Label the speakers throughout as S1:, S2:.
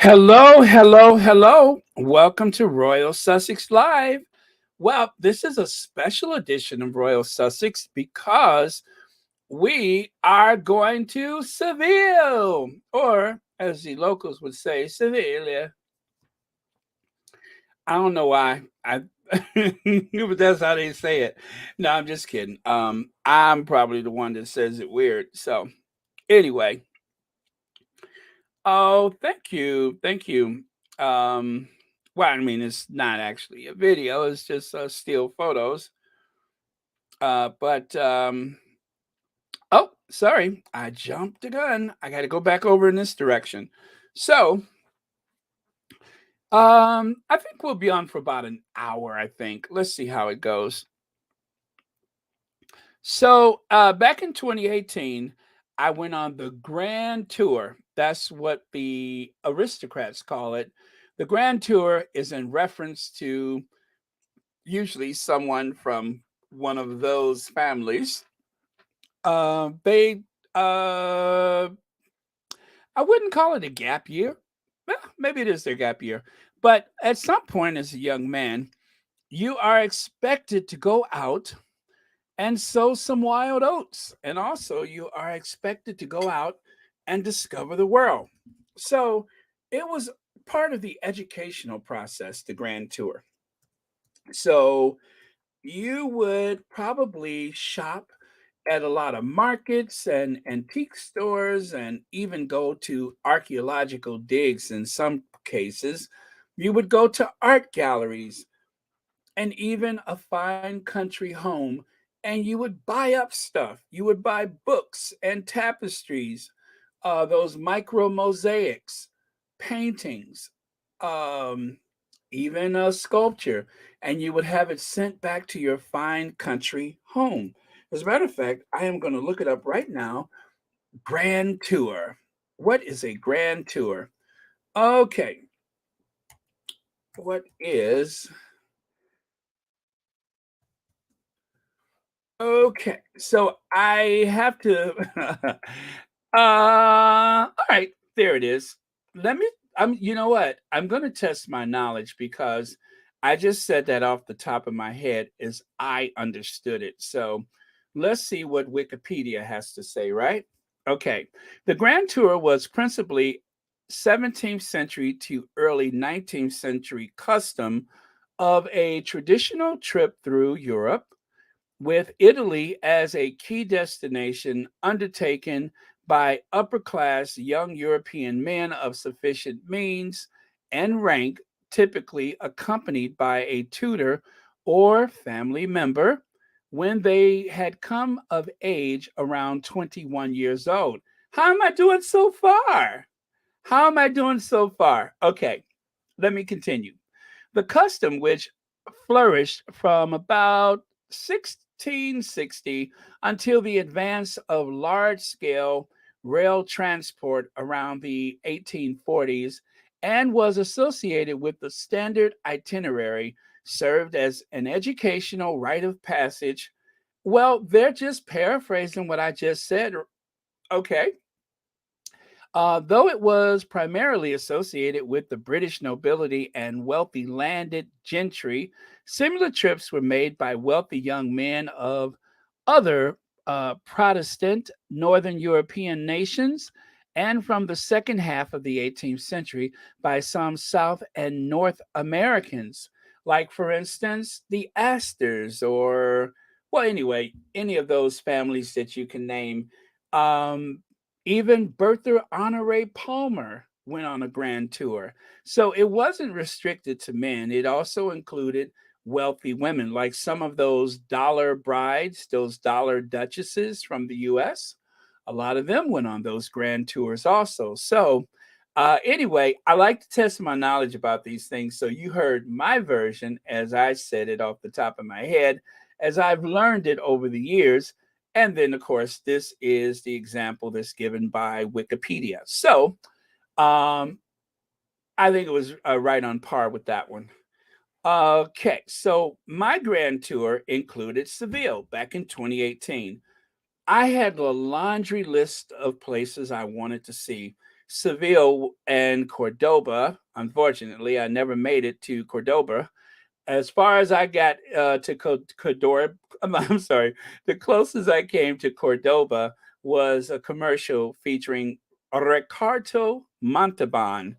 S1: Hello, hello, hello. Welcome to Royal Sussex Live. Well, this is a special edition of Royal Sussex because we are going to Seville, or as the locals would say, Seville. I don't know why. But that's how they say it. No, I'm just kidding. I'm probably the one that says it weird. So, anyway, oh, thank you. Thank you. Um, well, I mean, it's not actually a video, it's just still photos. But oh, sorry, I jumped the gun. I got to go back over in this direction. So, I think we'll be on for about an hour, I think. Let's see how it goes. So, back in 2018, I went on the Grand Tour. That's what the aristocrats call it. The Grand Tour is in reference to usually someone from one of those families. They, I wouldn't call it a gap year. Well, maybe it is their gap year. But at some point, as a young man, you are expected to go out and sow some wild oats. And also, you are expected to go out and discover the world. So it was part of the educational process, the Grand Tour. So you would probably shop at a lot of markets and antique stores and even go to archaeological digs in some cases. You would go to art galleries and even a fine country home, and you would buy up stuff. You would buy books and tapestries, those micro mosaics, paintings, um, even a sculpture, and you would have it sent back to your fine country home. As a matter of fact, I am going to look it up right now. Grand tour. What is a grand tour? Okay, what is okay? So I have to. All right, there it is. Let me. You know what? I'm going to test my knowledge because I just said that off the top of my head as I understood it. So let's see what Wikipedia has to say. Right? Okay. The Grand Tour was principally 17th century to early 19th century custom of a traditional trip through Europe with Italy as a key destination undertaken by upper class young European men of sufficient means and rank, typically accompanied by a tutor or family member when they had come of age around 21 years old. How am I doing so far? How am I doing so far? Okay, let me continue. The custom, which flourished from about 1660 until the advance of large scale rail transport around the 1840s, and was associated with the standard itinerary, served as an educational rite of passage. Well, they're just paraphrasing what I just said. Okay. Though it was primarily associated with the British nobility and wealthy landed gentry, similar trips were made by wealthy young men of other Protestant Northern European nations and from the second half of the 18th century by some South and North Americans, like, for instance, the Astors, or, well, anyway, any of those families that you can name. Um, Even Bertha Honore Palmer went on a grand tour. So it wasn't restricted to men, it also included wealthy women, like some of those dollar brides, those dollar duchesses from the US. A lot of them went on those grand tours also. So, anyway, I like to test my knowledge about these things. So you heard my version as I said it off the top of my head, as I've learned it over the years. And then, of course, this is the example that's given by Wikipedia. So um, I think it was right on par with that one. Okay, so my grand tour included Seville back in 2018. I had a laundry list of places I wanted to see. Seville and Cordoba. Unfortunately, I never made it to Cordoba. As far as I got to Cordoba, I'm sorry, the closest I came to Cordoba was a commercial featuring Ricardo Montalban.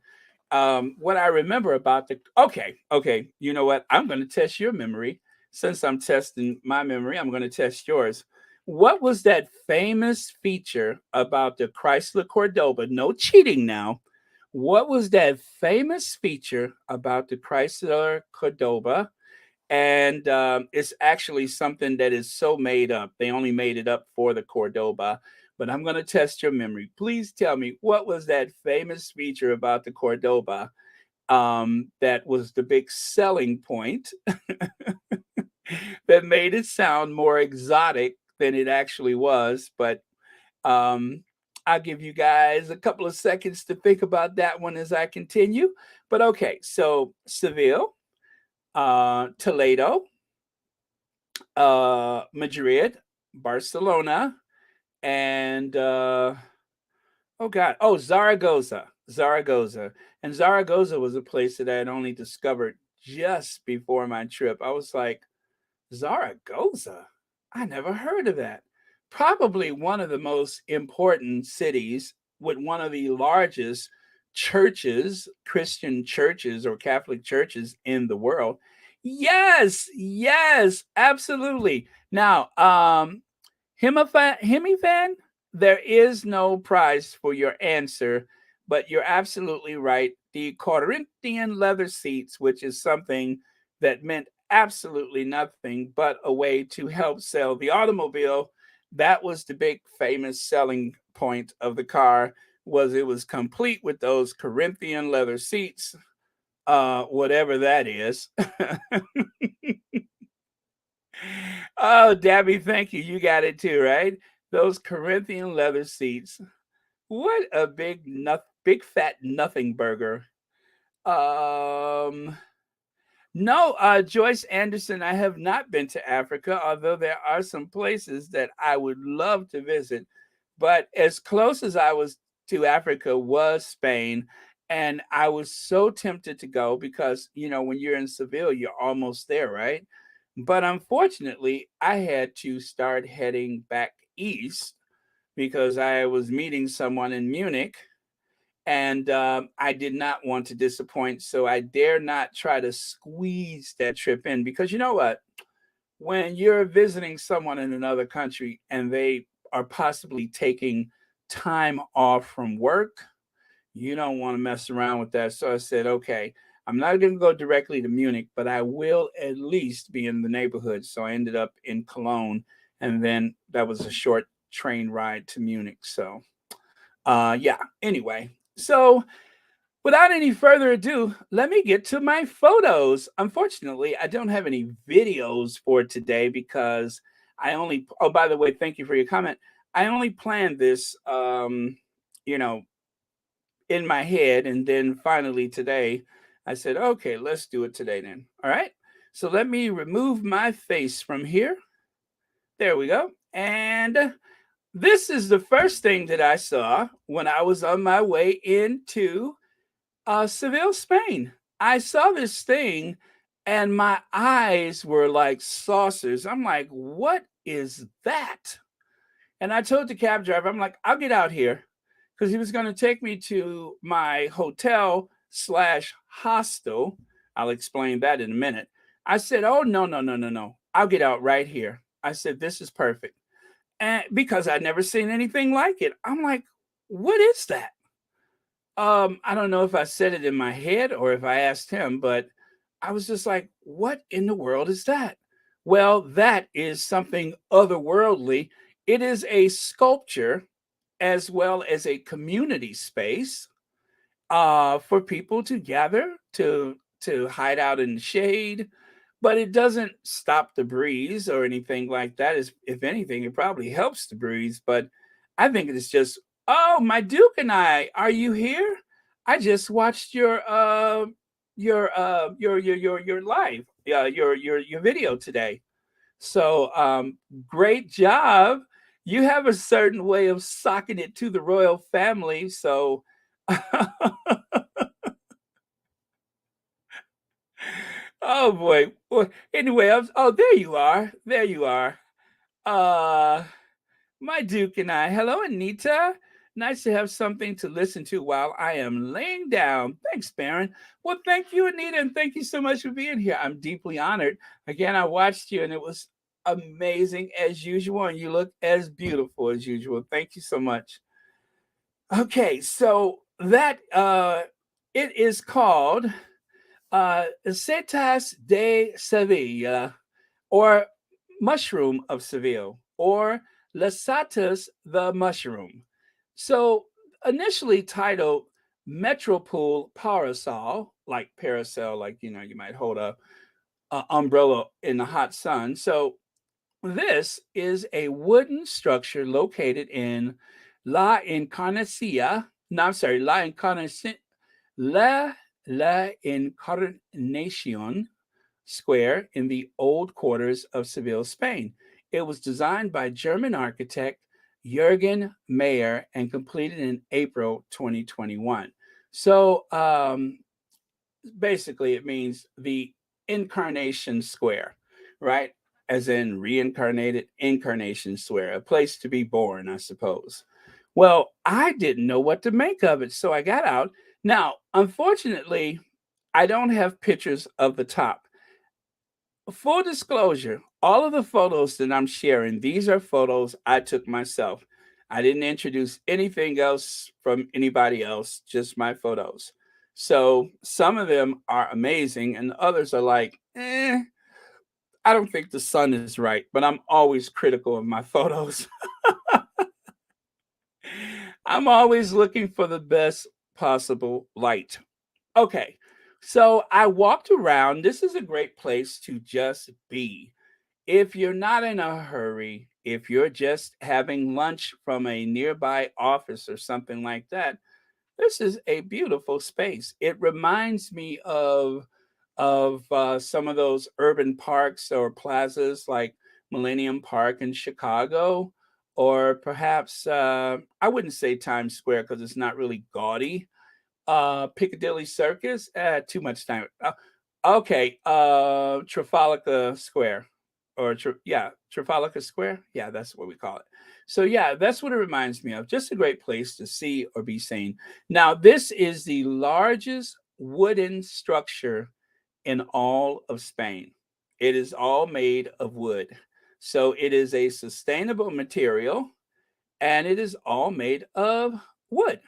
S1: What I remember about the okay, you know what? I'm going to test your memory. Since I'm testing my memory, I'm going to test yours. What was that famous feature about the Chrysler Cordoba? No cheating now. What was that famous feature about the Chrysler Cordoba? And it's actually something that is so made up. They only made it up for the Cordoba. But I'm going to test your memory. Please tell me, what was that famous feature about the Cordoba that was the big selling point that made it sound more exotic than it actually was? But um, I'll give you guys a couple of seconds to think about that one as I continue. But okay, so Seville, Toledo, Madrid, Barcelona, and oh God, oh Zaragoza, and Zaragoza was a place that I had only discovered just before my trip. I was like, Zaragoza, I never heard of that. Probably one of the most important cities with one of the largest churches, Christian churches or Catholic churches in the world. Yes, yes, absolutely. Now, Himifan, there is no prize for your answer, but you're absolutely right. The Corinthian leather seats, which is something that meant absolutely nothing but a way to help sell the automobile, that was the big famous selling point of the car, was it was complete with those Corinthian leather seats, whatever that is. Oh, Dabby, thank you. You got it too, right? Those Corinthian leather seats. What a big fat nothing burger. Um, no, Joyce Anderson, I have not been to Africa, although there are some places that I would love to visit. But as close as I was to Africa was Spain. And I was so tempted to go because, when you're in Seville, you're almost there, right? But unfortunately, I had to start heading back east because I was meeting someone in Munich, and I did not want to disappoint. So I dare not try to squeeze that trip in because you know what? When you're visiting someone in another country and they are possibly taking time off from work, you don't want to mess around with that. So I said, okay, I'm not going to go directly to Munich, but I will at least be in the neighborhood. So I ended up in Cologne, and then that was a short train ride to Munich. So, yeah, anyway. So, without any further ado, let me get to my photos. Unfortunately, I don't have any videos for today because oh, by the way, thank you for your comment. I only planned this, you know, in my head. And then finally today, I said, okay, let's do it today then. All right. So let me remove my face from here. There we go. And this is the first thing that I saw when I was on my way into Seville, Spain. I saw this thing and my eyes were like saucers. I'm like, what is that? And I told the cab driver, I'm like, I'll get out here because he was going to take me to my hotel slash hostel. I'll explain that in a minute. I said, oh, no, no, no, no, no. I'll get out right here. I said, this is perfect. And because I'd never seen anything like it, I'm like, what is that? I don't know if I said it in my head or if I asked him, but I was just like, what in the world is that? Well, that is something otherworldly. It is a sculpture as well as a community space for people to gather to hide out in the shade, but it doesn't stop the breeze or anything like that. Is if anything, it probably helps the breeze. But I think it's just, oh, my Duke and I, are you here? I just watched your live, your video today. So great job. You have a certain way of socking it to the royal family. So Oh boy. Well, anyway, oh, there you are. There you are. Uh My Duke and I. Hello, Anita. Nice to have something to listen to while I am laying down. Thanks, Baron. Well, thank you, Anita, and thank you so much for being here. I'm deeply honored. Again, I watched you and it was amazing as usual, and you look as beautiful as usual. Thank you so much. Okay, so that it is called Setas de Sevilla, or Mushroom of Seville, or Lesatus the Mushroom. So, initially titled Metropol Parasol, like parasol, like you might hold a umbrella in the hot sun. So, this is a wooden structure located in La Encarnacia. No, I'm sorry, La La Encarnacion Square in the old quarters of Seville, Spain. It was designed by German architect Jürgen Mayer and completed in April 2021. So basically, it means the incarnation square, right? As in reincarnated incarnation square, a place to be born, I suppose. Well, I didn't know what to make of it, so I got out. Now, unfortunately, I don't have pictures of the top. Full disclosure, all of the photos that I'm sharing, these are photos I took myself. I didn't introduce anything else from anybody else, just my photos. So some of them are amazing, and others are like, I don't think the sun is right, but I'm always critical of my photos. I'm always looking for the best possible light. Okay, so I walked around. This is a great place to just be. If you're not in a hurry, if you're just having lunch from a nearby office or something like that, this is a beautiful space. It reminds me of some of those urban parks or plazas like Millennium Park in Chicago, or perhaps I wouldn't say Times Square because it's not really gaudy. Piccadilly Circus, too much time. Okay, Trafalgar Square, or yeah, Trafalgar Square. Yeah, that's what we call it. So yeah, that's what it reminds me of. Just a great place to see or be seen. Now, this is the largest wooden structure in all of Spain. It is all made of wood. So it is a sustainable material, and it is all made of wood.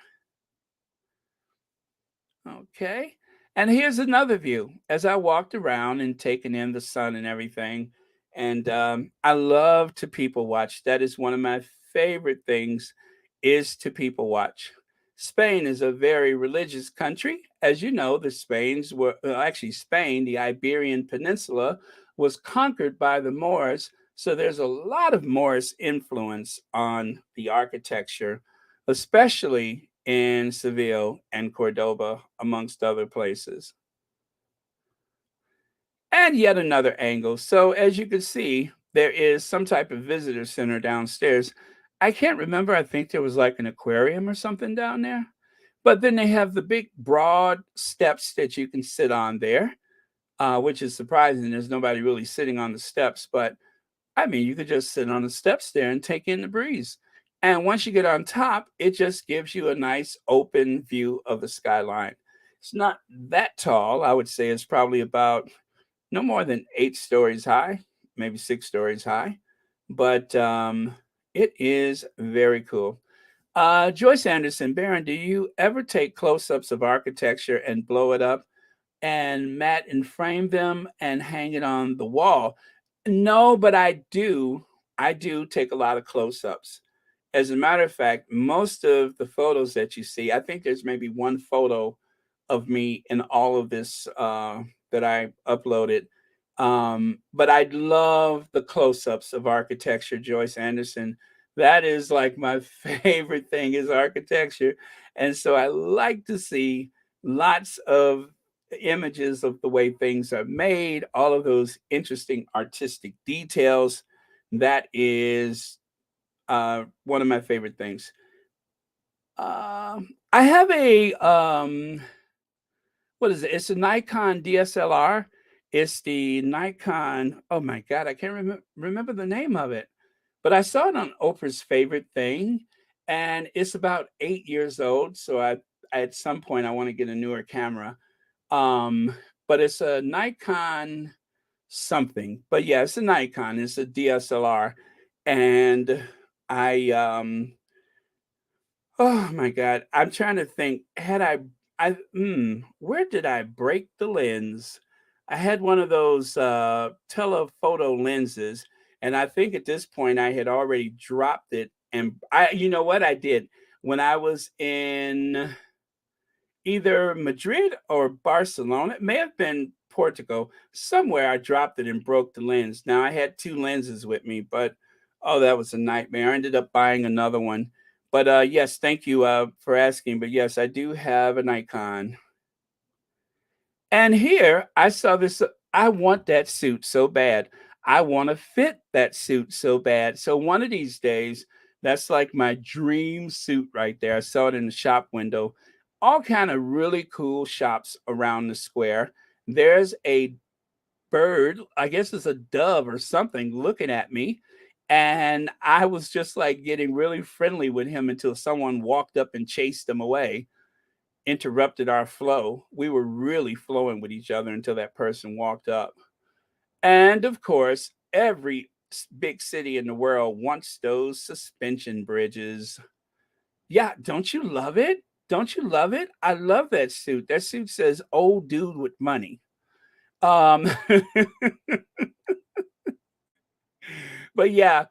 S1: Okay. And here's another view as I walked around and taking in the sun and everything. And I love to people watch. That is one of my favorite things is to people watch. Spain is a very religious country. As you know, the Spains were actually Spain, the Iberian Peninsula, was conquered by the Moors. So there's a lot of Moorish influence on the architecture, especially in Seville and Cordoba, amongst other places. And yet another angle. So, as you can see, there is some type of visitor center downstairs. I can't remember. I think there was like an aquarium or something down there. But then they have the big, broad steps that you can sit on there, which is surprising. There's nobody really sitting on the steps, but I mean, you could just sit on the steps there and take in the breeze. And once you get on top, it just gives you a nice open view of the skyline. It's not that tall. I would say it's probably about no more than 8 stories high, maybe 6 stories high. But it is very cool. Joyce Anderson, Baron, do you ever take close ups of architecture and blow it up and mat and frame them and hang it on the wall? No, but I do. I do take a lot of close-ups. As a matter of fact, most of the photos that you see, I think there's maybe one photo of me in all of this that I uploaded. But I love the close-ups of architecture, Joyce Anderson. That is like my favorite thing is architecture. And so I like to see lots of images of the way things are made, all of those interesting artistic details. That is one of my favorite things. I have a what is it? It's a Nikon DSLR. It's the Nikon. Oh my God, I can't remember the name of it, but I saw it on Oprah's favorite thing, and it's about 8 years old. So at some point I want to get a newer camera. Um, but it's a Nikon something. But yeah, it's a Nikon. It's a DSLR, and I oh my God, I'm trying to think. Where did I break the lens? I had one of those telephoto lenses, and I think at this point I had already dropped it. And you know what I did when I was in either Madrid or Barcelona. It may have been Portugal. Somewhere I dropped it and broke the lens. Now I had two lenses with me, but oh, that was a nightmare. I ended up buying another one. But yes, thank you for asking. But yes, I do have a Nikon. And here I saw this. I want that suit so bad. I want to fit that suit so bad. So one of these days, that's like my dream suit right there. I saw it in the shop window. All kind of really cool shops around the square. There's a bird, I guess it's a dove or something, looking at me. And I was just like getting really friendly with him until someone walked up and chased him away, interrupted our flow. We were really flowing with each other until that person walked up. And of course, every big city in the world wants those suspension bridges. Yeah, don't you love it? Don't you love it? I love that suit. That suit says old dude with money. Um but yeah,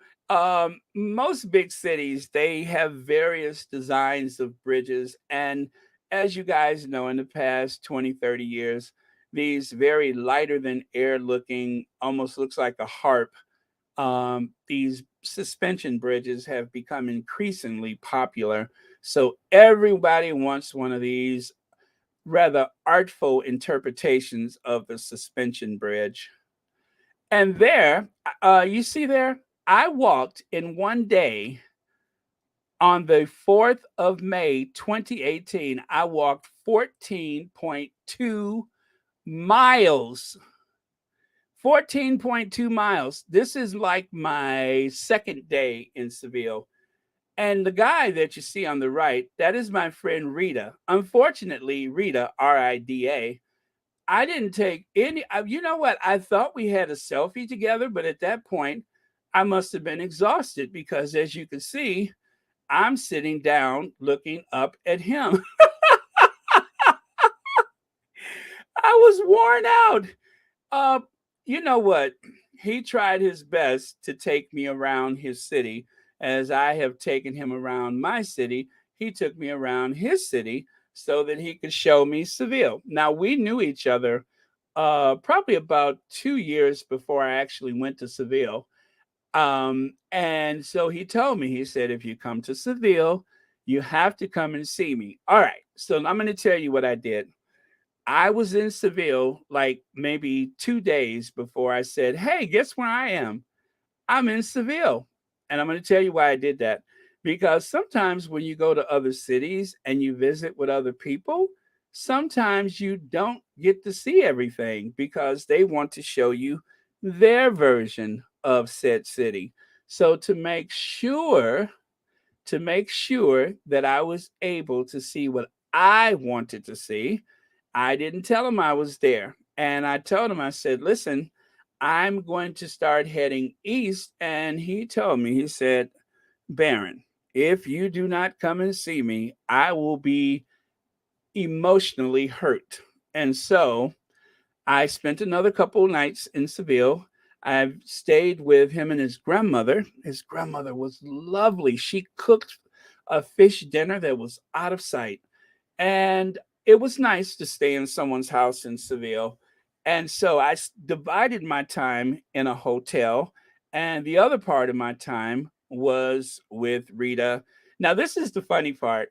S1: most big cities they have various designs of bridges, and as you guys know, in the past 20, 30 years, these very lighter than air looking, almost looks like a harp, these suspension bridges have become increasingly popular. So everybody wants one of these rather artful interpretations of the suspension bridge. And there, you see there, I walked in one day on the 4th of May, 2018. I walked 14.2 miles. 14.2 miles. This is like my second day in Seville. And the guy that you see on the right, that is my friend Rita. Unfortunately, Rita, Rida, I didn't take any. You know what? I thought we had a selfie together, but at that point, I must have been exhausted because, as you can see, I'm sitting down looking up at him. I was worn out. Uh, you know what? He tried his best to take me around his city, as I have taken him around my city. He took me around his city so that he could show me Seville. Now, we knew each other probably about 2 years before I actually went to Seville. And so he told me, he said, if you come to Seville, you have to come and see me. All right. So I'm going to tell you what I did. I was in Seville like maybe 2 days before I said, hey, guess where I am? I'm in Seville. And I'm going to tell you why I did that. Because sometimes when you go to other cities and you visit with other people, sometimes you don't get to see everything because they want to show you their version of said city. So to make sure that I was able to see what I wanted to see, I didn't tell him I was there. And I told him, I said, listen, I'm going to start heading east. And he told me, he said, Baron, if you do not come and see me, I will be emotionally hurt. And so I spent another couple of nights in Seville. I stayed with him and his grandmother. His grandmother was lovely. She cooked a fish dinner that was out of sight. And it was nice to stay in someone's house in Seville. And so divided my time in a hotel, and the other part of my time was with Rita. Now, this is the funny part.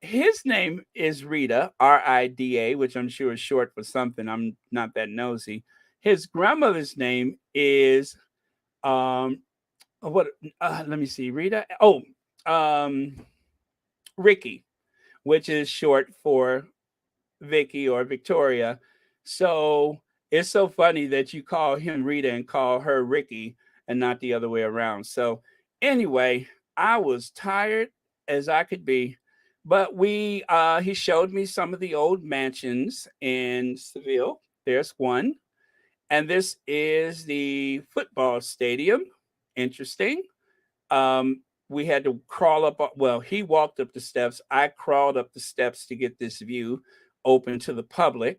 S1: His name is Rita, Rida, which I'm sure is short for something. I'm not that nosy. His grandmother's name is um what let me see, Rita. Oh, um Ricky. which is short for Vicky or Victoria. So it's so funny that you call him Rita and call her Ricky and not the other way around. So anyway, I was tired as I could be, but we he showed me some of the old mansions in Seville. There's one, and this is the football stadium. Interesting. Um, we had to crawl up. Well, he walked up the steps. I crawled up the steps to get this view open to the public.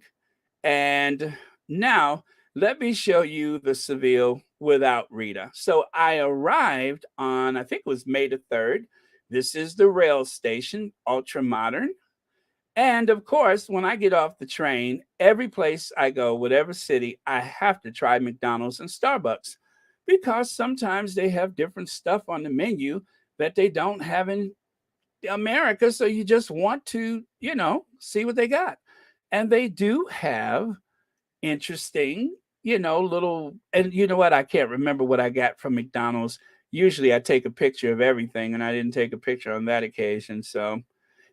S1: And now let me show you the Seville without Rita. So I arrived on, I think it was May the 3rd. This is the rail station, ultra modern. And of course, when I get off the train, every place I go, whatever city, I have to try McDonald's and Starbucks because sometimes they have different stuff on the menu that they don't have in America. So you just want to, see what they got. And they do have interesting, little, and you know what? I can't remember what I got from McDonald's. Usually I take a picture of everything, and I didn't take a picture on that occasion. So,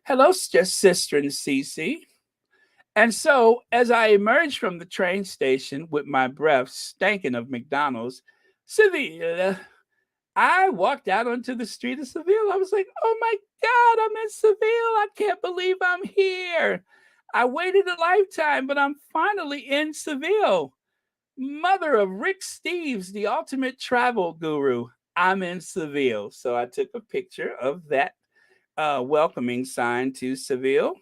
S1: hello, sister and Cece. And so, as I emerged from the train station with my breath stinking of McDonald's, Seville, I walked out onto the street of Seville. I was like, oh my God, I'm in Seville. I can't believe I'm here. I waited a lifetime, but I'm finally in Seville. Mother of Rick Steves, the ultimate travel guru. I'm in Seville. So I took a picture of that welcoming sign to Seville.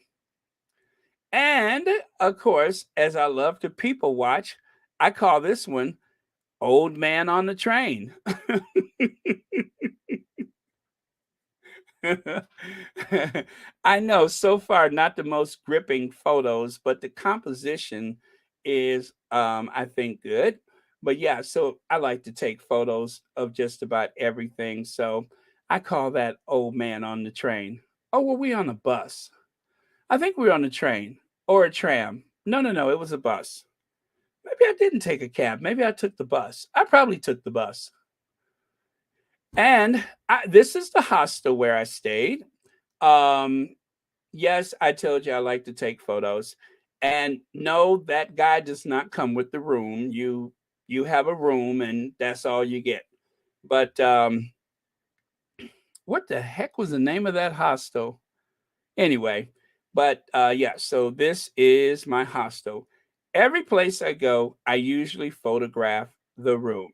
S1: And of course, as I love to people watch, I call this one Old Man on the Train. I know so far not the most gripping photos, but the composition is I think good. But yeah, so I like to take photos of just about everything. So I call that Old Man on the Train. Oh, were we on a bus? I think we were on a train or a tram. No, no, no, it was a bus. Maybe I didn't take a cab. Maybe I took the bus. I probably took the bus. And this is the hostel where I stayed. Um, yes, I told you I like to take photos. And no, that guy does not come with the room. You have a room and that's all you get. But what the heck was the name of that hostel? Anyway, but yeah, so this is my hostel. Every place I go, I usually photograph the room.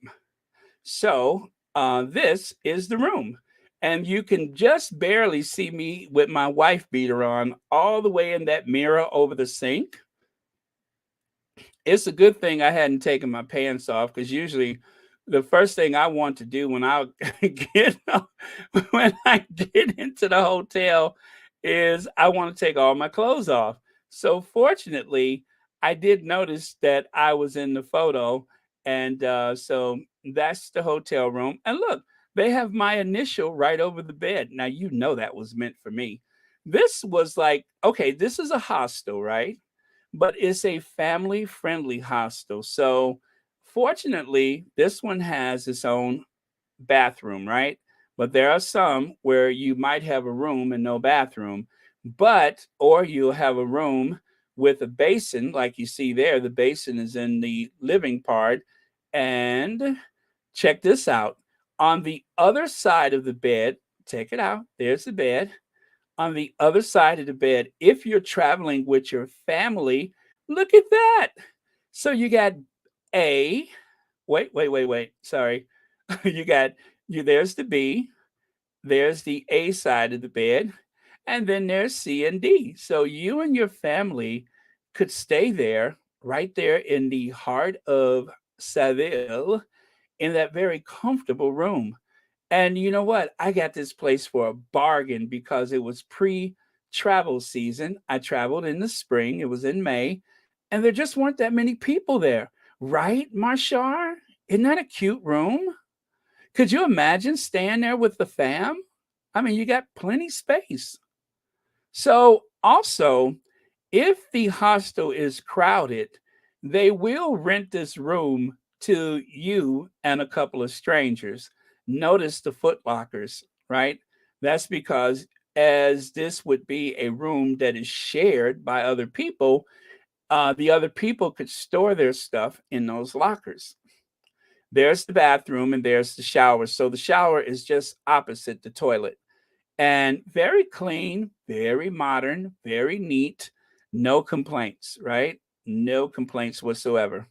S1: So this is the room. And you can just barely see me with my wife beater on all the way in that mirror over the sink. It's a good thing I hadn't taken my pants off because usually the first thing I want to do when I get when I get into the hotel is I want to take all my clothes off. So fortunately, I did notice that I was in the photo, and so that's the hotel room. And look, they have my initial right over the bed. Now you know that was meant for me. This was like, okay, this is a hostel, right? But it's a family friendly hostel. So, fortunately, this one has its own bathroom, right? But there are some where you might have a room and no bathroom, or you'll have a room with a basin, like you see there. The basin is in the living part. And check this out on the other side of the bed, take it out. There's the bed on the other side of the bed, if you're traveling with your family, look at that. So you got A, wait. Sorry. you got there's the B, there's the A side of the bed, and then there's C and D. So you and your family could stay there, right there in the heart of Seville, in that very comfortable room. And you know what? I got this place for a bargain because it was pre-travel season. I traveled in the spring. It was in May, and there just weren't that many people there. Right, Marshar? Isn't that a cute room? Could you imagine staying there with the fam? I mean, you got plenty space. So, also, if the hostel is crowded, they will rent this room to you and a couple of strangers. Notice the foot lockers, right? That's because as this would be a room that is shared by other people. The other people could store their stuff in those lockers. There's the bathroom and there's the shower. So the shower is just opposite the toilet. And very clean, very modern, very neat. No complaints, right? No complaints whatsoever.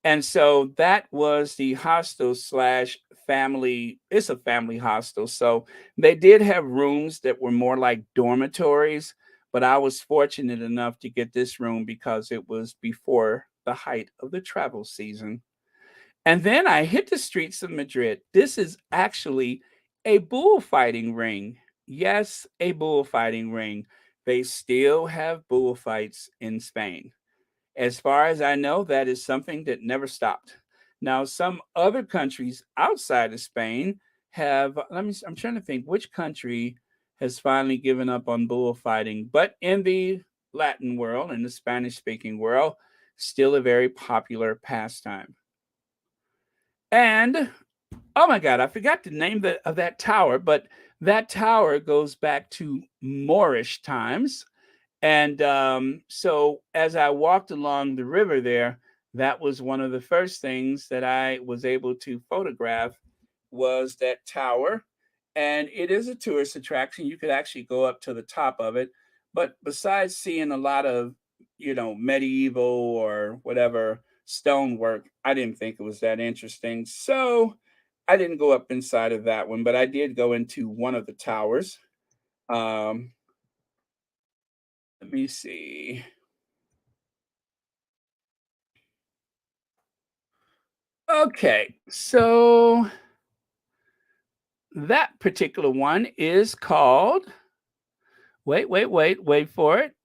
S1: And so that was the hostel slash family. It's a family hostel. So they did have rooms that were more like dormitories, but I was fortunate enough to get this room because it was before the height of the travel season. And then I hit the streets of Madrid. This is actually a bullfighting ring. Yes, a bullfighting ring. They still have bullfights in Spain. As far as I know, that is something that never stopped. Now, some other countries outside of Spain have, I'm trying to think which country has finally given up on bullfighting, but in the Latin world, in the Spanish speaking world, still a very popular pastime. And oh my God, I forgot the name of that tower, but that tower goes back to Moorish times. And so as I walked along the river there, that was one of the first things that I was able to photograph was that tower. And it is a tourist attraction. You could actually go up to the top of it. But besides seeing a lot of, medieval or whatever stonework, I didn't think it was that interesting. So I didn't go up inside of that one, but I did go into one of the towers. Um, Let me see. Okay, so that particular one is called, wait for it.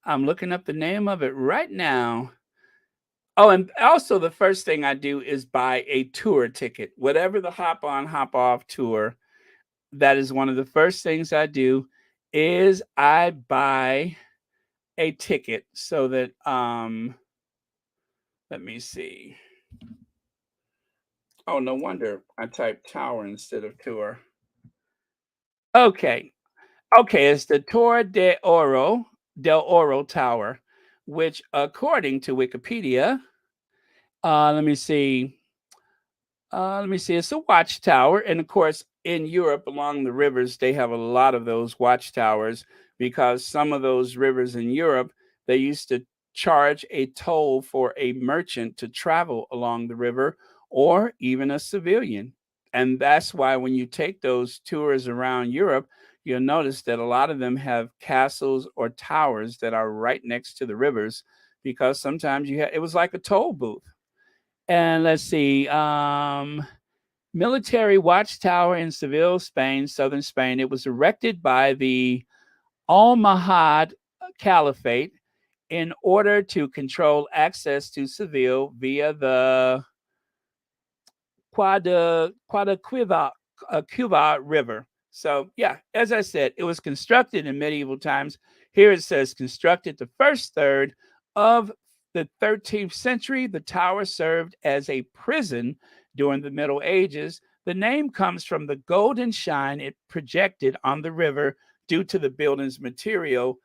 S1: I'm looking up the name of it right now. Oh, and also the first thing I do is buy a tour ticket. Whatever the hop on, hop off tour, that is one of the first things I do is I buy a ticket so that let me see. Oh, no wonder I typed tower instead of tour. Okay. Okay, it's the Torre de Oro del Oro Tower, which according to Wikipedia, let me see. Let me see. It's a watchtower, and of course, in Europe, along the rivers, they have a lot of those watchtowers because some of those rivers in Europe, they used to charge a toll for a merchant to travel along the river, or even a civilian. And that's why when you take those tours around Europe, you'll notice that a lot of them have castles or towers that are right next to the rivers because sometimes it was like a toll booth. And let's see, military watchtower in Seville, Spain, southern Spain. It was erected by the Almohad Caliphate in order to control access to Seville via the Cuba River. So, yeah, as I said, it was constructed in medieval times. Here it says constructed the first third of the 13th century. The tower served as a prison during the Middle Ages. The name comes from the golden shine it projected on the river due to the building's material,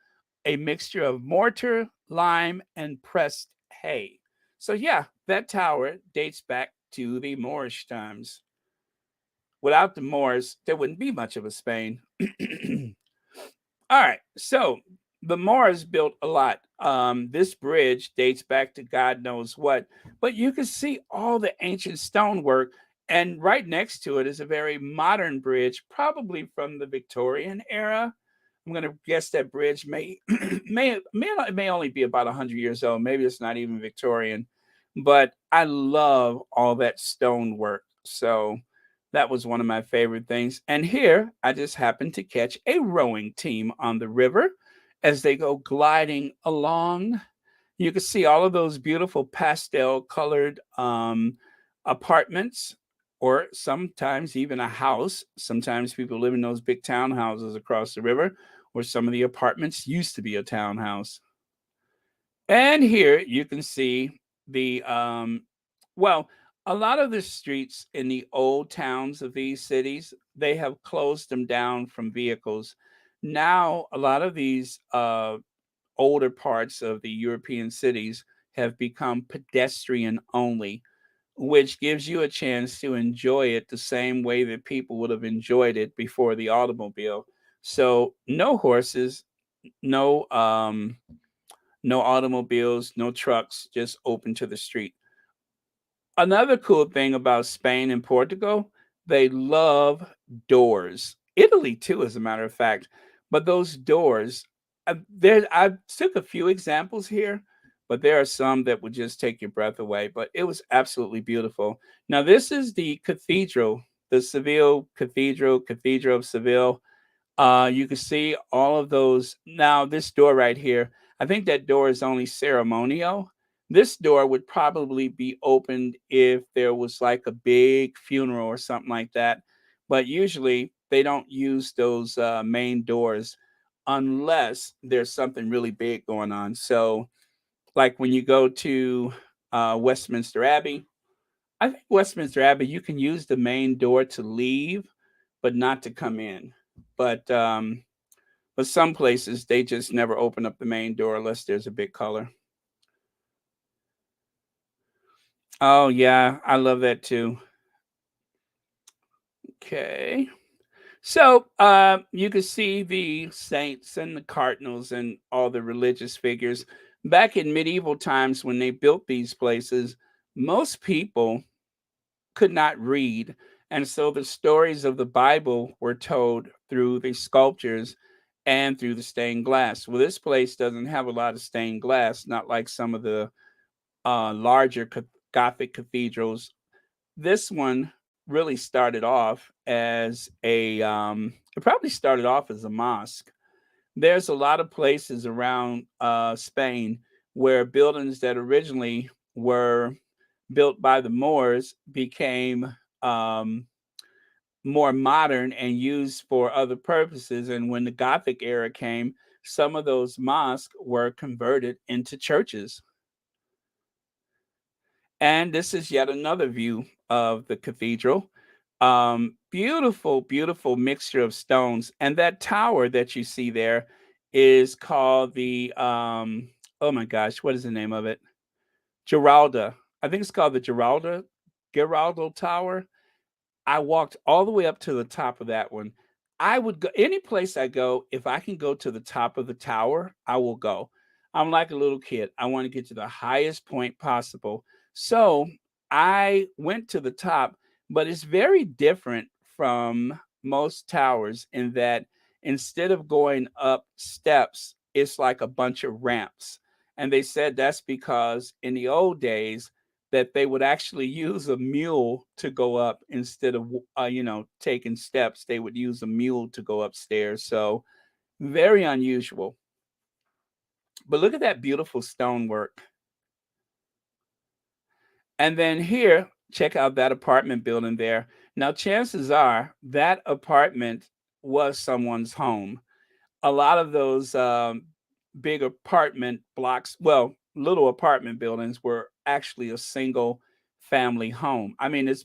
S1: a mixture of mortar, lime, and pressed hay. So, yeah, that tower dates back to the Moorish times. Without the Moors, there wouldn't be much of a Spain. All right, so the Moors built a lot. This bridge dates back to God knows what, but you can see all the ancient stonework, and right next to it is a very modern bridge, probably from the Victorian era. I'm going to guess that bridge may only be about 100 years old. Maybe it's not even Victorian, but I love all that stonework. So that was one of my favorite things. And here I just happened to catch a rowing team on the river as they go gliding along. You can see all of those beautiful pastel colored apartments, or sometimes even a house. Sometimes people live in those big townhouses across the river, or some of the apartments used to be a townhouse. And here you can see the well, A lot of the streets in the old towns of these cities, they have closed them down from vehicles. Now, a lot of these older parts of the European cities have become pedestrian only, which gives you a chance to enjoy it the same way that people would have enjoyed it before the automobile. So, no horses, no no automobiles, no trucks, just open to the street. Another cool thing about Spain and Portugal, they love doors. Italy too, as a matter of fact. But those doors, there I took a few examples here, but there are some that would just take your breath away. But it was absolutely beautiful. Now, this is the cathedral, the Seville Cathedral, Cathedral of Seville. You can see all of those. Now, this door right here, I think that door is only ceremonial. This door would probably be opened if there was like a big funeral or something like that. But usually they don't use those main doors unless there's something really big going on. So, like when you go to Westminster Abbey, I think Westminster Abbey, you can use the main door to leave, but not to come in. But but some places they just never open up the main door unless there's a big color. Oh yeah, I love that too. Okay. So you can see the saints and the cardinals and all the religious figures. Back in medieval times when they built these places, most people could not read. And so the stories of the Bible were told through the sculptures and through the stained glass. Well, this place doesn't have a lot of stained glass, not like some of the larger Gothic cathedrals. This one really started off as it probably started off as a mosque. There's a lot of places around Spain where buildings that originally were built by the Moors became more modern and used for other purposes. And when the Gothic era came, some of those mosques were converted into churches. And this is yet another view of the cathedral. Beautiful, beautiful mixture of stones. And that tower that you see there is called the, oh my gosh, what is the name of it? Giralda. I think it's called the Giraldo Tower. I walked all the way up to the top of that one. I would go any place I go, if I can go to the top of the tower, I will go. I'm like a little kid. I want to get to the highest point possible. So I went to the top, but it's very different from most towers in that instead of going up steps, it's like a bunch of ramps. And they said that's because in the old days, that they would actually use a mule to go up instead of taking steps. They would use a mule to go upstairs. So very unusual. But look at that beautiful stonework. And then here, check out that apartment building there. Now, chances are that apartment was someone's home. A lot of those big apartment blocks, well, little apartment buildings were actually a single family home. I mean, it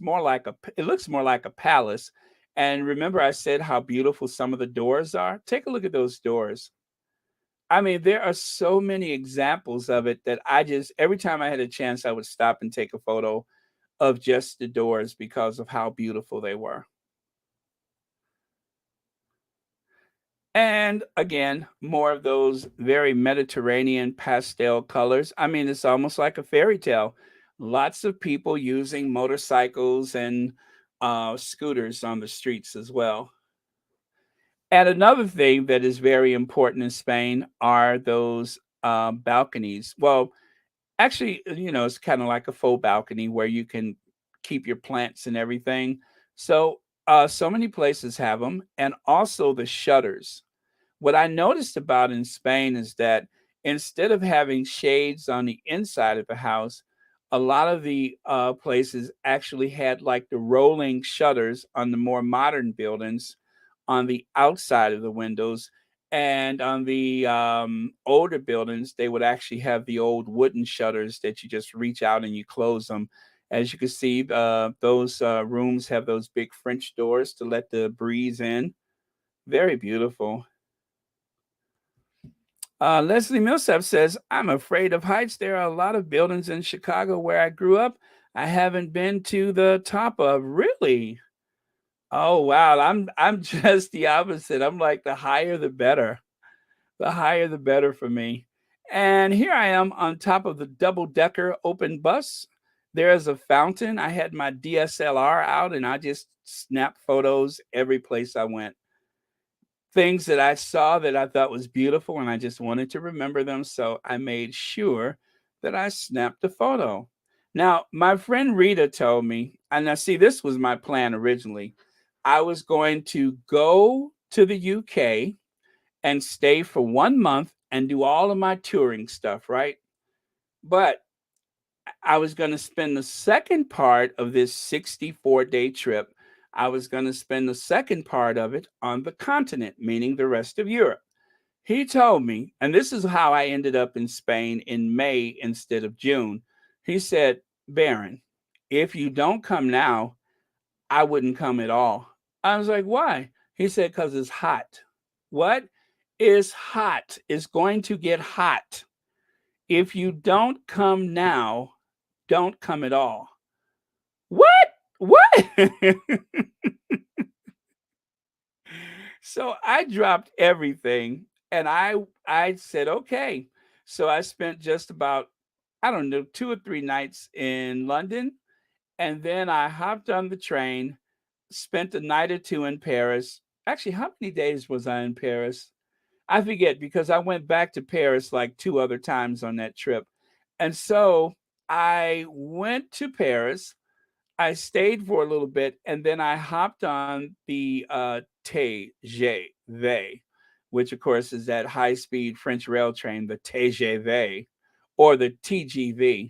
S1: looks more like a palace. And remember, I said how beautiful some of the doors are? Take a look at those doors. I mean, there are so many examples of it that every time I had a chance, I would stop and take a photo of just the doors because of how beautiful they were. And again, more of those very Mediterranean pastel colors. I mean, it's almost like a fairy tale. Lots of people using motorcycles and scooters on the streets as well. And another thing that is very important in Spain are those balconies. Well, actually, it's kind of like a faux balcony where you can keep your plants and everything. So, so many places have them, and also the shutters. What I noticed about in Spain is that instead of having shades on the inside of the house, a lot of the places actually had like the rolling shutters on the more modern buildings on the outside of the windows. And on the older buildings, they would actually have the old wooden shutters that you just reach out and you close them. As you can see, those rooms have those big French doors to let the breeze in. Very beautiful. Leslie Millsap says, I'm afraid of heights. There are a lot of buildings in Chicago where I grew up. I haven't been to the top of. Really? Oh wow. I'm just the opposite. I'm like the higher the better. The higher the better for me. And here I am on top of the double decker open bus. There's a fountain. I had my DSLR out and I just snapped photos every place I went. Things that I saw that I thought was beautiful and I just wanted to remember them. So I made sure that I snapped a photo. Now, my friend Rita told me, and I see this was my plan originally. I was going to go to the UK and stay for 1 month and do all of my touring stuff, right? But I was going to spend the second part of this 64-day trip. I was going to spend the second part of it on the continent, meaning the rest of Europe. He told me, and this is how I ended up in Spain in May instead of June. He said, Baron, if you don't come now, I wouldn't come at all. I was like, why? He said, because it's hot. What is hot? It's going to get hot. If you don't come now, don't come at all. What? What? So I dropped everything and I said, okay. So I spent just about, I don't know, 2 or 3 nights in London. And then I hopped on the train, spent a night or two in Paris. Actually, how many days was I in Paris? I forget because I went back to Paris like 2 other times on that trip. And so I went to Paris. I stayed for a little bit and then I hopped on the TGV, which of course is that high speed French rail train, the TGV or the TGV.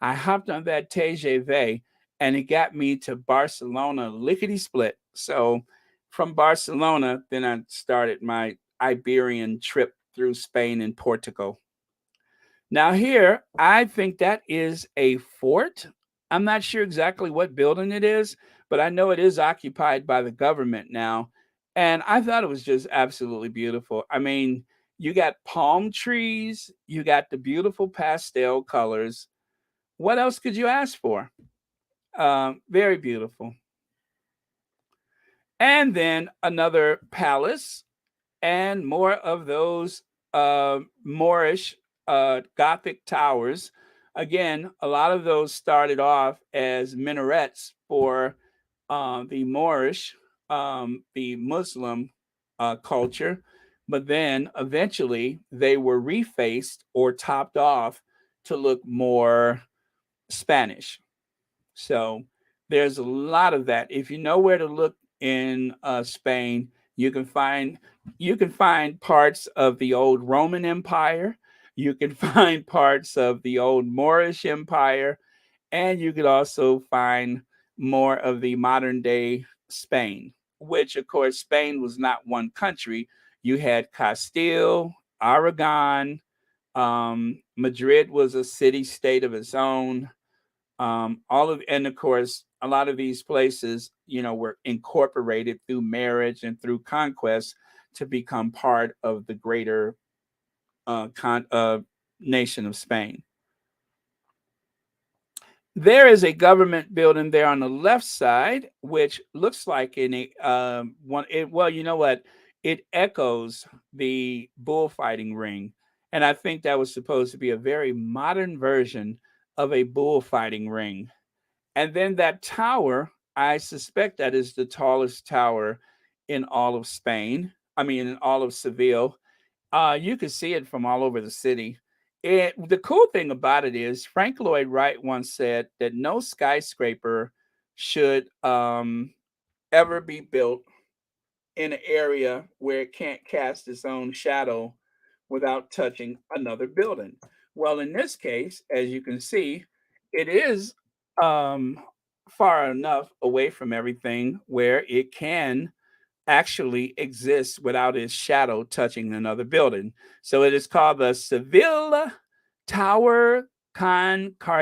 S1: I hopped on that TGV and it got me to Barcelona lickety split. So from Barcelona, then I started my Iberian trip through Spain and Portugal. Now, here, I think that is a fort. I'm not sure exactly what building it is, but I know it is occupied by the government now. And I thought it was just absolutely beautiful. I mean, you got palm trees, you got the beautiful pastel colors. What else could you ask for? Very beautiful. And then another palace and more of those Moorish Gothic towers. Again, a lot of those started off as minarets for the Moorish, the Muslim culture, but then eventually they were refaced or topped off to look more Spanish. So there's a lot of that. If you know where to look in Spain, you can find you can find parts of the old Roman Empire. You can find parts of the old Moorish Empire, and you could also find more of the modern day Spain. Which, of course, Spain was not one country. You had Castile, Aragon. Madrid was a city state of its own. All of and of course a lot of these places were incorporated through marriage and through conquest to become part of the greater nation of Spain. There is a government building there on the left side which looks like well, you know what, it echoes the bullfighting ring, and I think that was supposed to be a very modern version of a bullfighting ring. And then that tower, I suspect that is the tallest tower in all of Spain. I mean, in all of Seville. You can see it from all over the city. The cool thing about it is Frank Lloyd Wright once said that no skyscraper should ever be built in an area where it can't cast its own shadow without touching another building. Well, in this case, as you can see, it is um, far enough away from everything where it can actually exist without its shadow touching another building. So it is called the Seville Tower Cartuja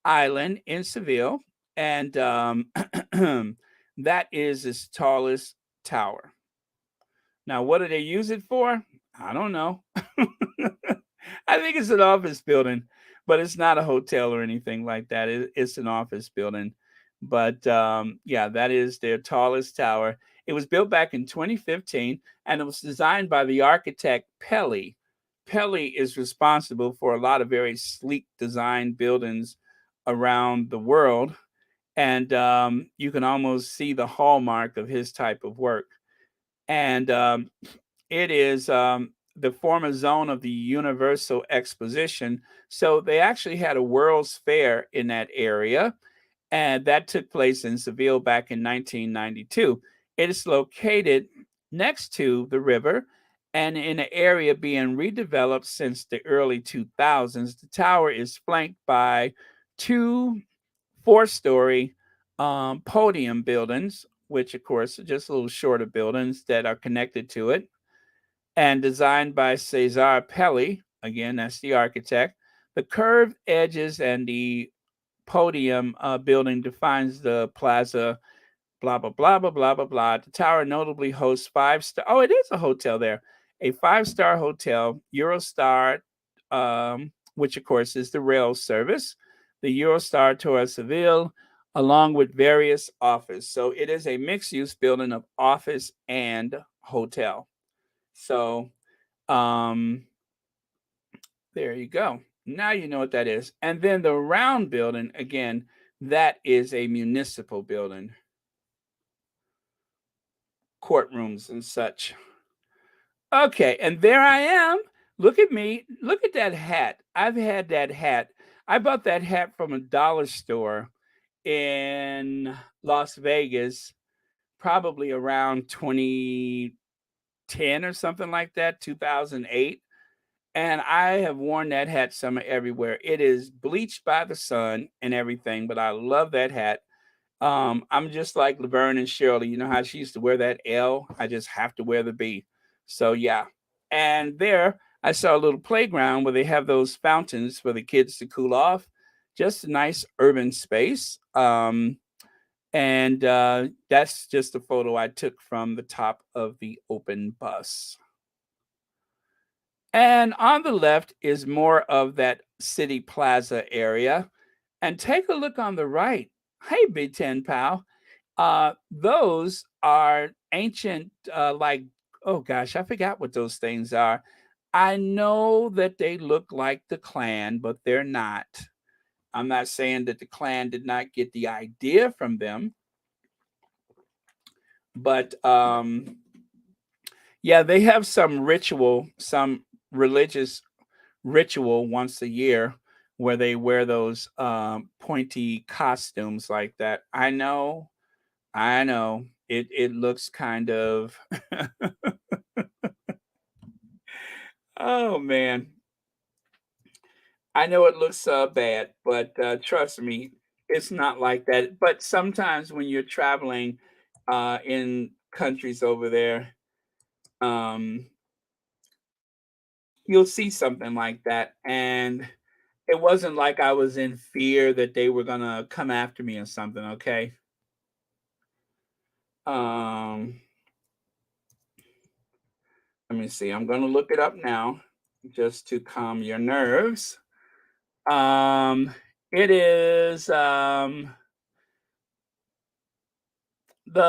S1: island in Seville, and that is its tallest tower. Now, what do they use it for? I don't know. I think it's an office building, but it's not a hotel or anything like that. It's an office building. But yeah, that is their tallest tower. It was built back in 2015 and it was designed by the architect Pelly. Pelly is responsible for a lot of very sleek design buildings around the world. And you can almost see the hallmark of his type of work. And it is the former zone of the Universal Exposition. So they actually had a World's Fair in that area, and that took place in Seville back in 1992. It is located next to the river and in an area being redeveloped since the early 2000s. The tower is flanked by two four-story podium buildings, which of course are just little shorter buildings that are connected to it, and designed by Cesar Pelli. Again, that's the architect. The curved edges and the podium building defines the plaza, blah, blah, blah, blah, blah, blah, blah. The tower notably hosts five-star. Oh, it is a hotel there. A five-star hotel, Eurostar, which of course is the rail service, the Eurostar Tour Seville, along with various office. So it is a mixed-use building of office and hotel. So there you go. Now you know what that is. And then the round building, again, that is a municipal building, courtrooms and such. Okay, and there I am. Look at me. Look at that hat. I've had that hat. I bought that hat from a dollar store in Las Vegas, probably around 2010 or something like that, 2008. And I have worn that hat summer everywhere. It is bleached by the sun and everything, but I love that hat. I'm just like Laverne and Shirley. You know how she used to wear that L? I just have to wear the B. So yeah. And there I saw a little playground where they have those fountains for the kids to cool off. Just a nice urban space. And that's just a photo I took from the top of the open bus. And on the left is more of that city plaza area. And take a look on the right. Hey, Big Ten pal. Those are ancient, like, oh gosh, I forgot what those things are. I know that they look like the Klan, but they're not. I'm not saying that the Klan did not get the idea from them, but yeah, they have some ritual, some religious ritual once a year where they wear those pointy costumes like that. I know. It looks kind of oh man. I know it looks bad, but trust me, it's not like that. But sometimes when you're traveling in countries over there, um, you'll see something like that. And it wasn't like I was in fear that they were gonna come after me or something, okay? Um, Let me see. I'm gonna look it up now just to calm your nerves. Um, it is the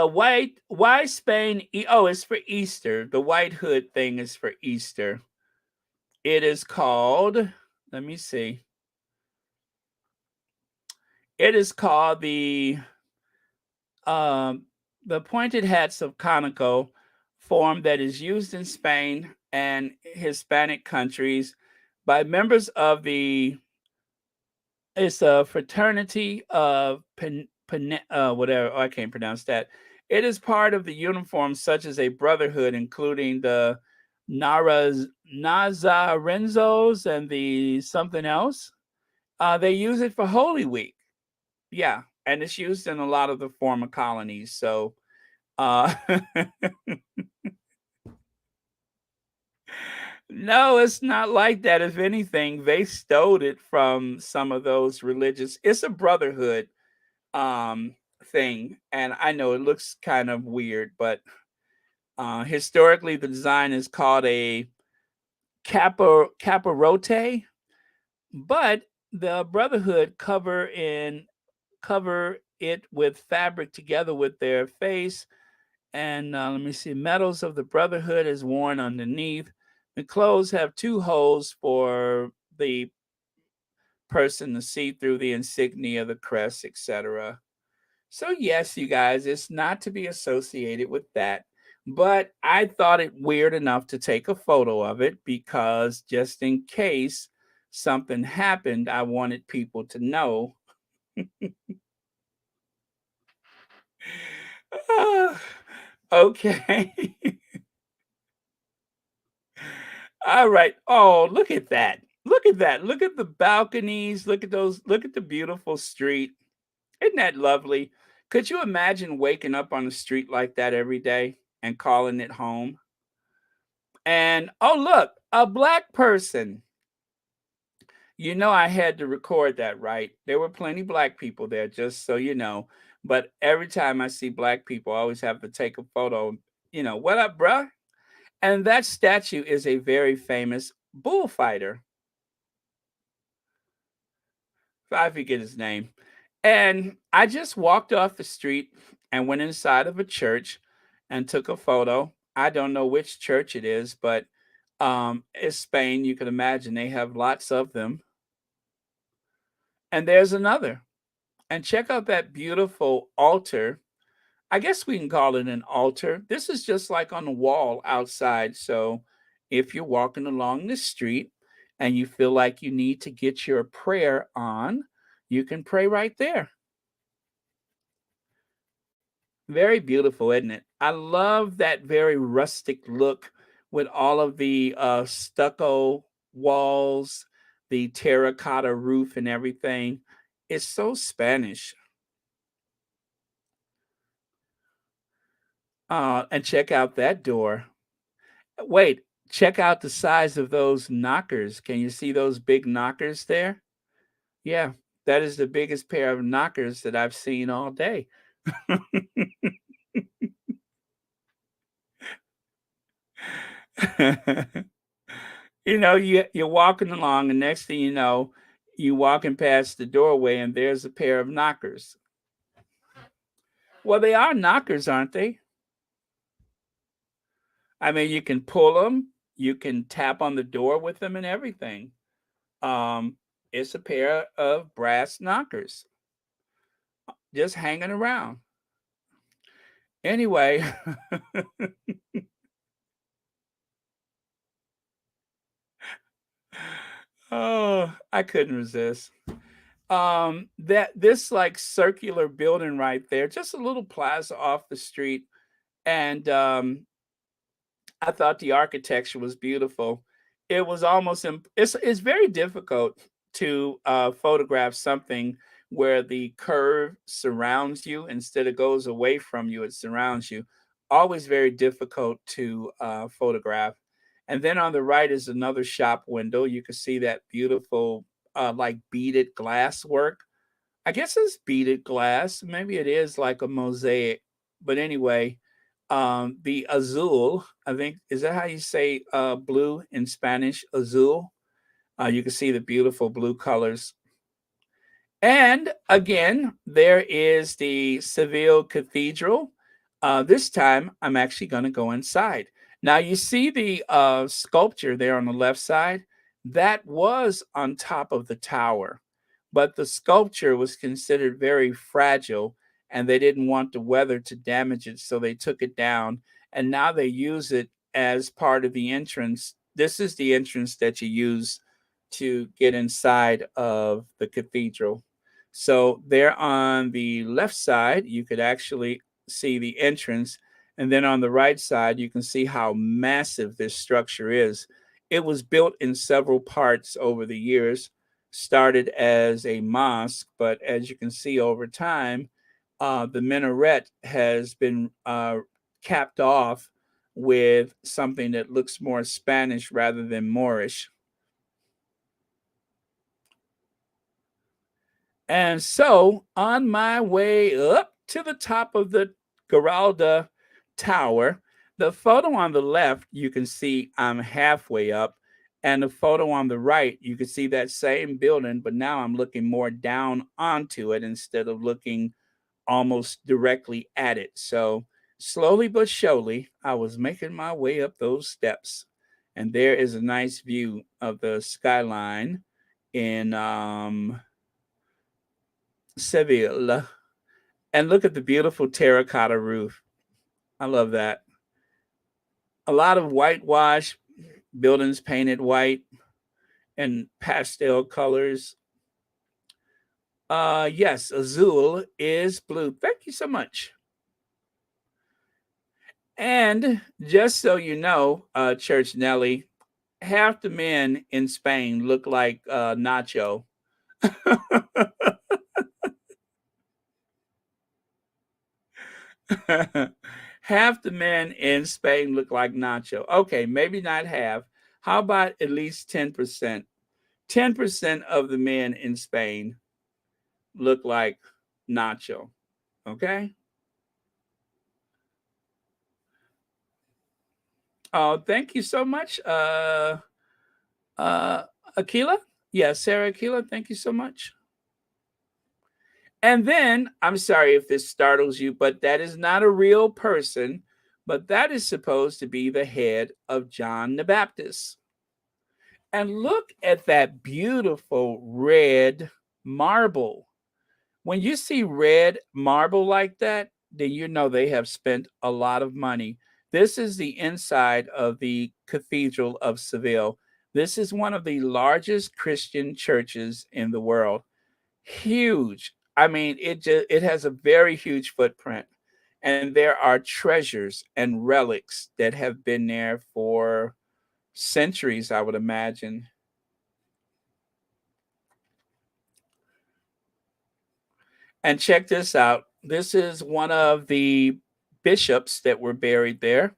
S1: white why Spain oh, it's for Easter. The white hood thing is for Easter. It is called, let me see. It is called um the pointed hats of conical form that is used in Spain and Hispanic countries by members of the it's a fraternity of whatever. Oh, I can't pronounce that. It is part of the uniform, such as a brotherhood, including the Nazarenzos and the something else. They use it for Holy Week. Yeah, and it's used in a lot of the former colonies. So, uh, No, it's not like that. If anything, they stole it from some of those religious. It's a brotherhood um thing, and I know it looks kind of weird, but historically the design is called a capirote, but the brotherhood cover it with fabric together with their face. And let me see, medals of the brotherhood is worn underneath. The clothes have two holes for the person to see through the insignia, the crest, etc. So yes, you guys, it's not to be associated with that. But I thought it weird enough to take a photo of it because just in case something happened, I wanted people to know. Okay. All right. Oh, look at that. Look at that. Look at the balconies. Look at those. Look at the beautiful street. Isn't that lovely? Could you imagine waking up on a street like that every day and calling it home? And oh, look, a black person. You know, I had to record that, right? There were plenty black people there, just so you know. But every time I see black people, I always have to take a photo. You know, what up, bruh? And that statue is a very famous bullfighter. I forget his name. And I just walked off the street and went inside of a church and took a photo. I don't know which church it is, but it's Spain. You can imagine they have lots of them. And there's another. And check out that beautiful altar. I guess we can call it an altar. This is just like on the wall outside. So if you're walking along the street and you feel like you need to get your prayer on, you can pray right there. Very beautiful, isn't it? I love that very rustic look with all of the stucco walls, the terracotta roof, and everything. It's so Spanish. And check out that door. Wait, check out the size of those knockers. Can you see those big knockers there? Yeah, that is the biggest pair of knockers that I've seen all day. You know, you're walking along, and next thing you know, you walking past the doorway, and there's a pair of knockers. Well, they are knockers, aren't they? I mean, you can pull them, you can tap on the door with them, and everything. Um, it's a pair of brass knockers just hanging around. Anyway, oh, I couldn't resist. That this like circular building right there, just a little plaza off the street, and I thought the architecture was beautiful. It was almost it's very difficult to photograph something where the curve surrounds you instead of goes away from you, it surrounds you. Always very difficult to photograph. And then on the right is another shop window. You can see that beautiful like beaded glass work. I guess it's beaded glass. Maybe it is like a mosaic. But anyway, the azul, I think, is that how you say blue in Spanish? Azul. You can see the beautiful blue colors. And again, there is the Seville Cathedral. This time, I'm actually going to go inside. Now, you see the sculpture there on the left side? That was on top of the tower, but the sculpture was considered very fragile and they didn't want the weather to damage it, so they took it down. And now they use it as part of the entrance. This is the entrance that you use to get inside of the cathedral. So there on the left side, you could actually see the entrance. And then on the right side, you can see how massive this structure is. It was built in several parts over the years, started as a mosque, but as you can see over time, the minaret has been capped off with something that looks more Spanish rather than Moorish. And so, on my way up to the top of the Giralda Tower, the photo on the left, you can see I'm halfway up. And the photo on the right, you can see that same building, but now I'm looking more down onto it instead of looking almost directly at it. So, slowly but surely, I was making my way up those steps. And there is a nice view of the skyline in Seville. And look at the beautiful terracotta roof. I love that. A lot of whitewash, buildings painted white and pastel colors. Yes, azul is blue. Thank you so much. And just so you know, Church Nelly, half the men in Spain look like Nacho. Half the men in Spain look like Nacho. Okay, maybe not half. How about at least 10%? 10% of the men in Spain look like Nacho. Okay? Oh, thank you so much, uh, Aquila. Yeah, Sarah Aquila, thank you so much. And then, I'm sorry if this startles you, but that is not a real person, but that is supposed to be the head of John the Baptist. And look at that beautiful red marble. When you see red marble like that, then you know they have spent a lot of money. This is the inside of the Cathedral of Seville. This is one of the largest Christian churches in the world. Huge. I mean, it has a very huge footprint. And there are treasures and relics that have been there for centuries, I would imagine. And check this out. This is one of the bishops that were buried there.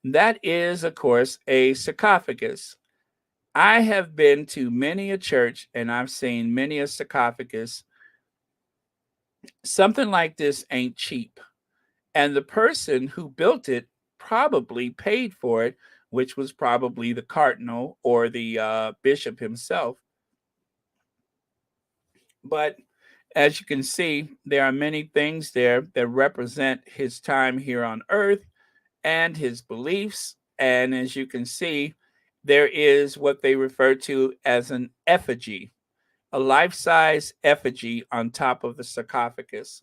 S1: That is, of course, a sarcophagus. I have been to many a church and I've seen many a sarcophagus. Something like this ain't cheap. And the person who built it probably paid for it, which was probably the cardinal or the bishop himself. But as you can see, there are many things there that represent his time here on earth and his beliefs. And as you can see, there is what they refer to as an effigy, a life size effigy on top of the sarcophagus.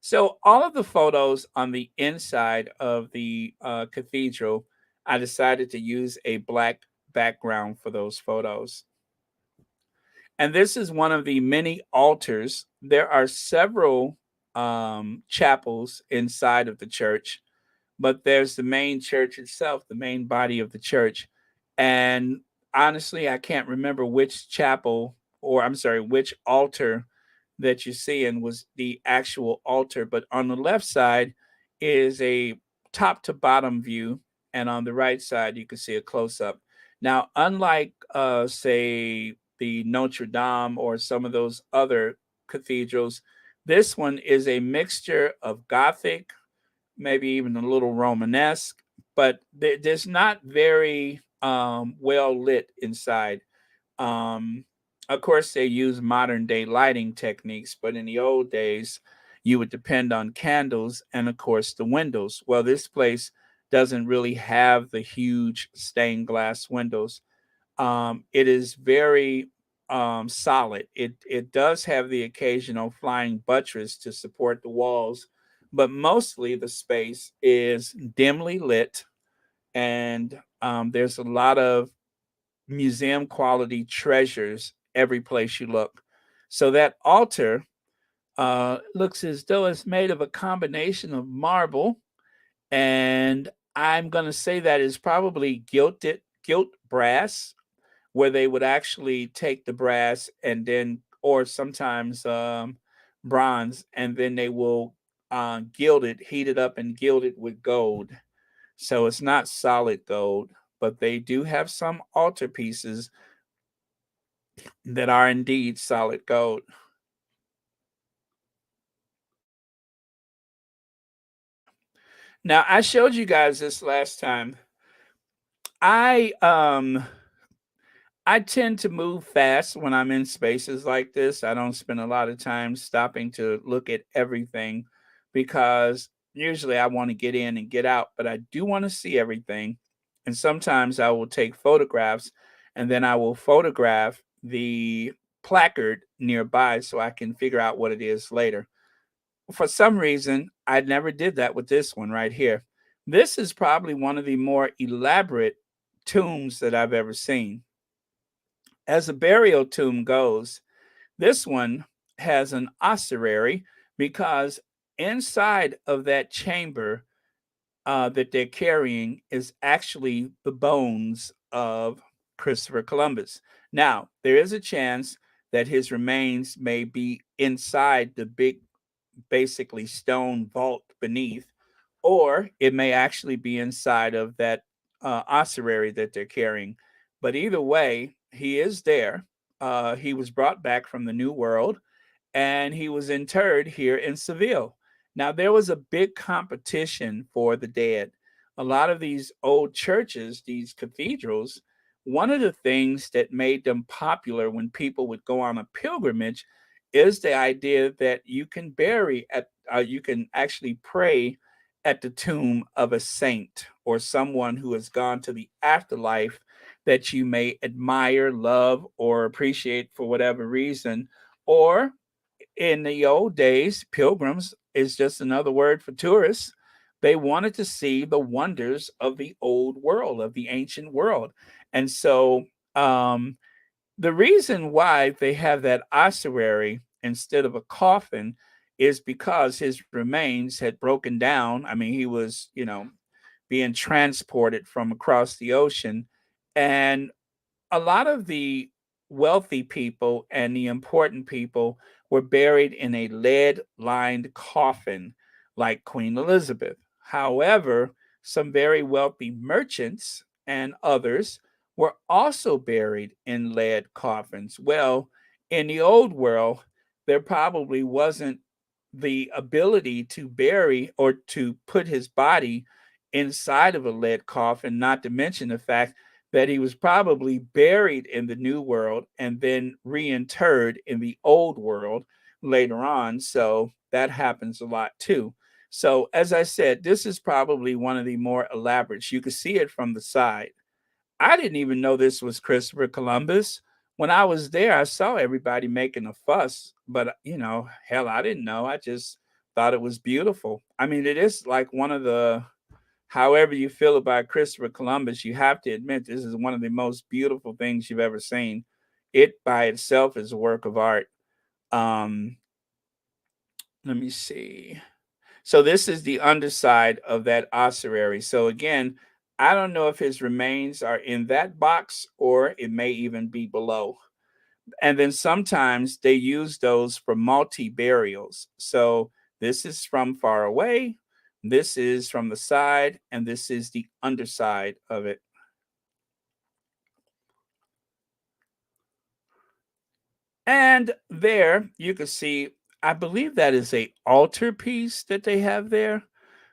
S1: So, all of the photos on the inside of the cathedral, I decided to use a black background for those photos. And this is one of the many altars. There are several chapels inside of the church, but there's the main church itself, the main body of the church. And honestly, I can't remember which chapel, or I'm sorry, which altar that you see and was the actual altar. But on the left side is a top to bottom view, and on the right side you can see a close up. Now, unlike say the Notre Dame or some of those other cathedrals, this one is a mixture of Gothic, maybe even a little Romanesque, but there's not very well lit inside. Um, of course, they use modern day lighting techniques, but in the old days, you would depend on candles and, of course, the windows. Well, this place doesn't really have the huge stained glass windows. It is very solid. It does have the occasional flying buttress to support the walls, but mostly the space is dimly lit, and there's a lot of museum quality treasures every place you look. So that altar looks as though it's made of a combination of marble, and I'm going to say that is probably gilt brass, where they would actually take the brass and then, or sometimes bronze, and then they will gilded, heated up and gilded with gold. So it's not solid gold, but they do have some altarpieces that are indeed solid gold. Now, I showed you guys this last time. I I tend to move fast when I'm in spaces like this. I don't spend a lot of time stopping to look at everything because usually I want to get in and get out, but I do want to see everything. And sometimes I will take photographs and then I will photograph the placard nearby so I can figure out what it is later. For some reason, I never did that with this one right here. This is probably one of the more elaborate tombs that I've ever seen. As a burial tomb goes, this one has an ossuary because inside of that chamber that they're carrying is actually the bones of Christopher Columbus. Now, there is a chance that his remains may be inside the big, basically stone vault beneath, or it may actually be inside of that ossuary that they're carrying. But either way, he is there. He was brought back from the New World and he was interred here in Seville. Now, there was a big competition for the dead. A lot of these old churches, these cathedrals, one of the things that made them popular when people would go on a pilgrimage is the idea that you can actually pray at the tomb of a saint or someone who has gone to the afterlife that you may admire, love, or appreciate for whatever reason. Or in the old days, pilgrims is just another word for tourists. They wanted to see the wonders of the old world, of the ancient world. And so um, the reason why they have that ossuary instead of a coffin is because his remains had broken down. I mean, he was, being transported from across the ocean. And a lot of the wealthy people and the important people were buried in a lead lined coffin like Queen Elizabeth. However, some very wealthy merchants and others were also buried in lead coffins. Well, in the old world, there probably wasn't the ability to bury or to put his body inside of a lead coffin, not to mention the fact that he was probably buried in the new world and then reinterred in the old world later on. So that happens a lot too. So, as I said, this is probably one of the more elaborate. You can see it from the side. I didn't even know this was Christopher Columbus. When I was there, I saw everybody making a fuss, but hell, I didn't know. I just thought it was beautiful. I mean, it is like one of the however you feel about Christopher Columbus, you have to admit this is one of the most beautiful things you've ever seen. It by itself is a work of art. Um, Let me see. So this is the underside of that ossuary. So again, I don't know if his remains are in that box or it may even be below. And then sometimes they use those for multi burials. So this is from far away, this is from the side, and this is the underside of it. And there you can see, I believe that is a altar piece that they have there.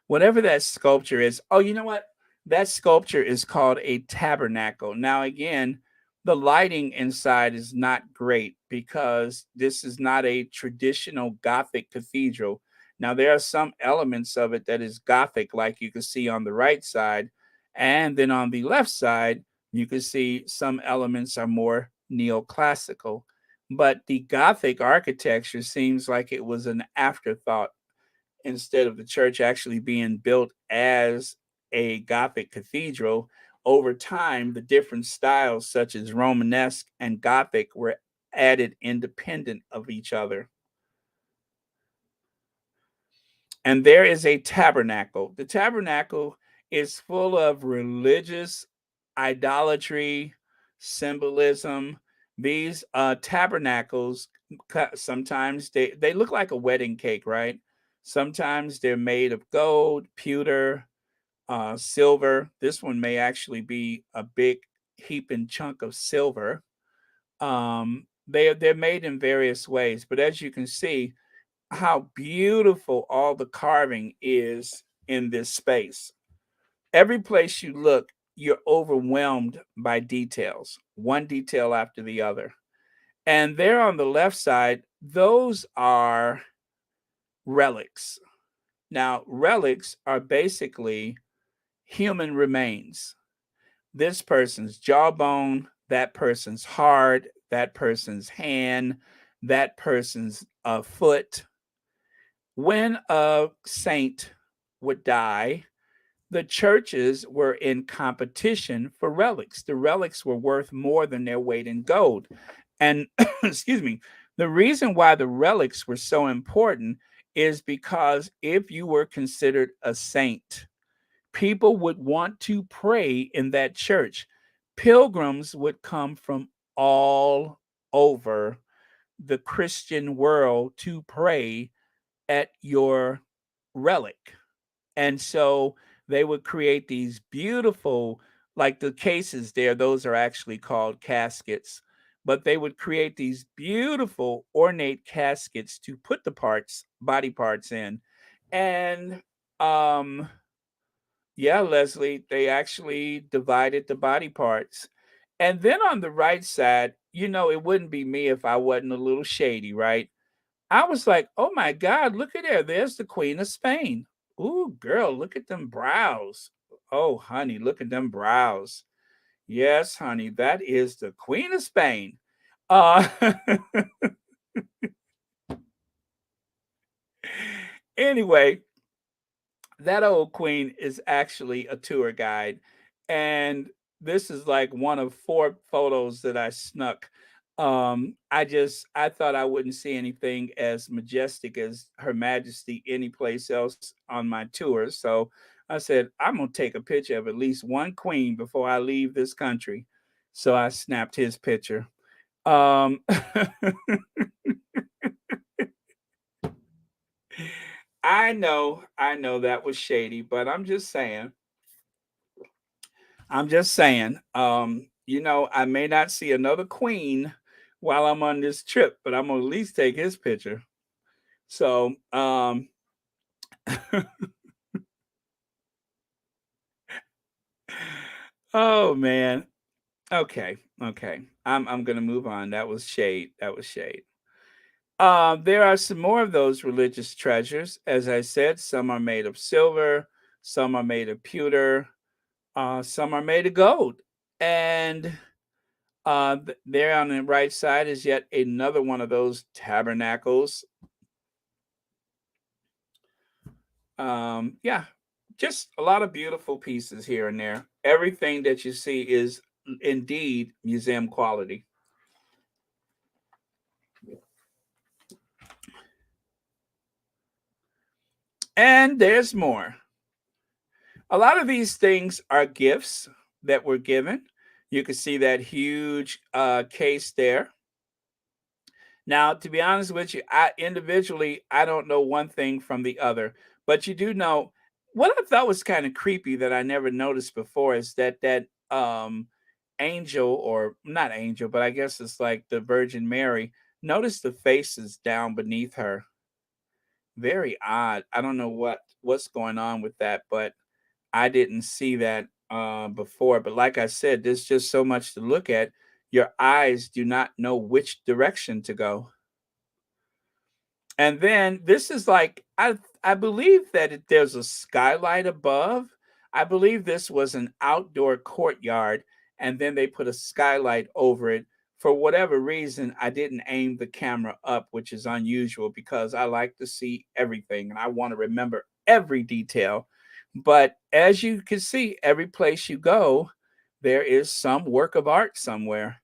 S1: Whatever that sculpture is. Oh, you know what? That sculpture is called a tabernacle. Now, again, the lighting inside is not great because this is not a traditional Gothic cathedral. Now, there are some elements of it that is Gothic, like you can see on the right side. And then on the left side, you can see some elements are more neoclassical. But the Gothic architecture seems like it was an afterthought instead of the church actually being built as a Gothic cathedral. Over time, the different styles, such as Romanesque and Gothic, were added independent of each other. And there is a tabernacle. The tabernacle is full of religious idolatry, symbolism. These tabernacles sometimes they look like a wedding cake, right? Sometimes they're made of gold, pewter, silver. This one may actually be a big heaping chunk of silver. They're made in various ways, but as you can see, how beautiful all the carving is in this space. Every place you look, you're overwhelmed by details, one detail after the other. And there on the left side, those are relics. Now, relics are basically human remains. This person's jawbone, that person's heart, that person's hand, that person's foot. When a saint would die, the churches were in competition for relics. The relics were worth more than their weight in gold. And excuse me, the reason why the relics were so important is because if you were considered a saint, people would want to pray in that church. Pilgrims would come from all over the Christian world to pray at your relic. And so they would create these beautiful, like the cases there, those are actually called caskets. But they would create these beautiful ornate caskets to put the parts, body parts in. And yeah, Leslie, they actually divided the body parts. And then on the right side, it wouldn't be me if I wasn't a little shady, right? I was like, oh my God, look at there. There's the Queen of Spain. Ooh, girl, look at them brows. Oh, honey, look at them brows. Yes, honey, that is the Queen of Spain. Uh, anyway, that old queen is actually a tour guide. And this is like one of four photos that I snuck. I thought I wouldn't see anything as majestic as Her Majesty anyplace else on my tours. So I said, I'm gonna take a picture of at least one queen before I leave this country. So I snapped his picture. Um I know that was shady, but I'm just saying, I may not see another queen while I'm on this trip, but I'm gonna at least take his picture. So, oh man. Okay, okay. I'm gonna move on. That was shade. That was shade. There are some more of those religious treasures. As I said, some are made of silver, some are made of pewter, some are made of gold, and there on the right side is yet another one of those tabernacles. Yeah, just a lot of beautiful pieces here and there. Everything that you see is indeed museum quality. And there's more. A lot of these things are gifts that were given. You can see that huge case there. Now, to be honest with you, I don't know one thing from the other, but you do know what I thought was kind of creepy that I never noticed before is that angel, or not angel, but I guess it's like the Virgin Mary. Notice the faces down beneath her. Very odd. I don't know what's going on with that, but I didn't see that before. But like I said, there's just so much to look at. Your eyes do not know which direction to go. And then this is like I believe that there's a skylight above. I believe this was an outdoor courtyard, and then they put a skylight over it. For whatever reason, I didn't aim the camera up, which is unusual because I like to see everything and I want to remember every detail. But as you can see, every place you go, there is some work of art somewhere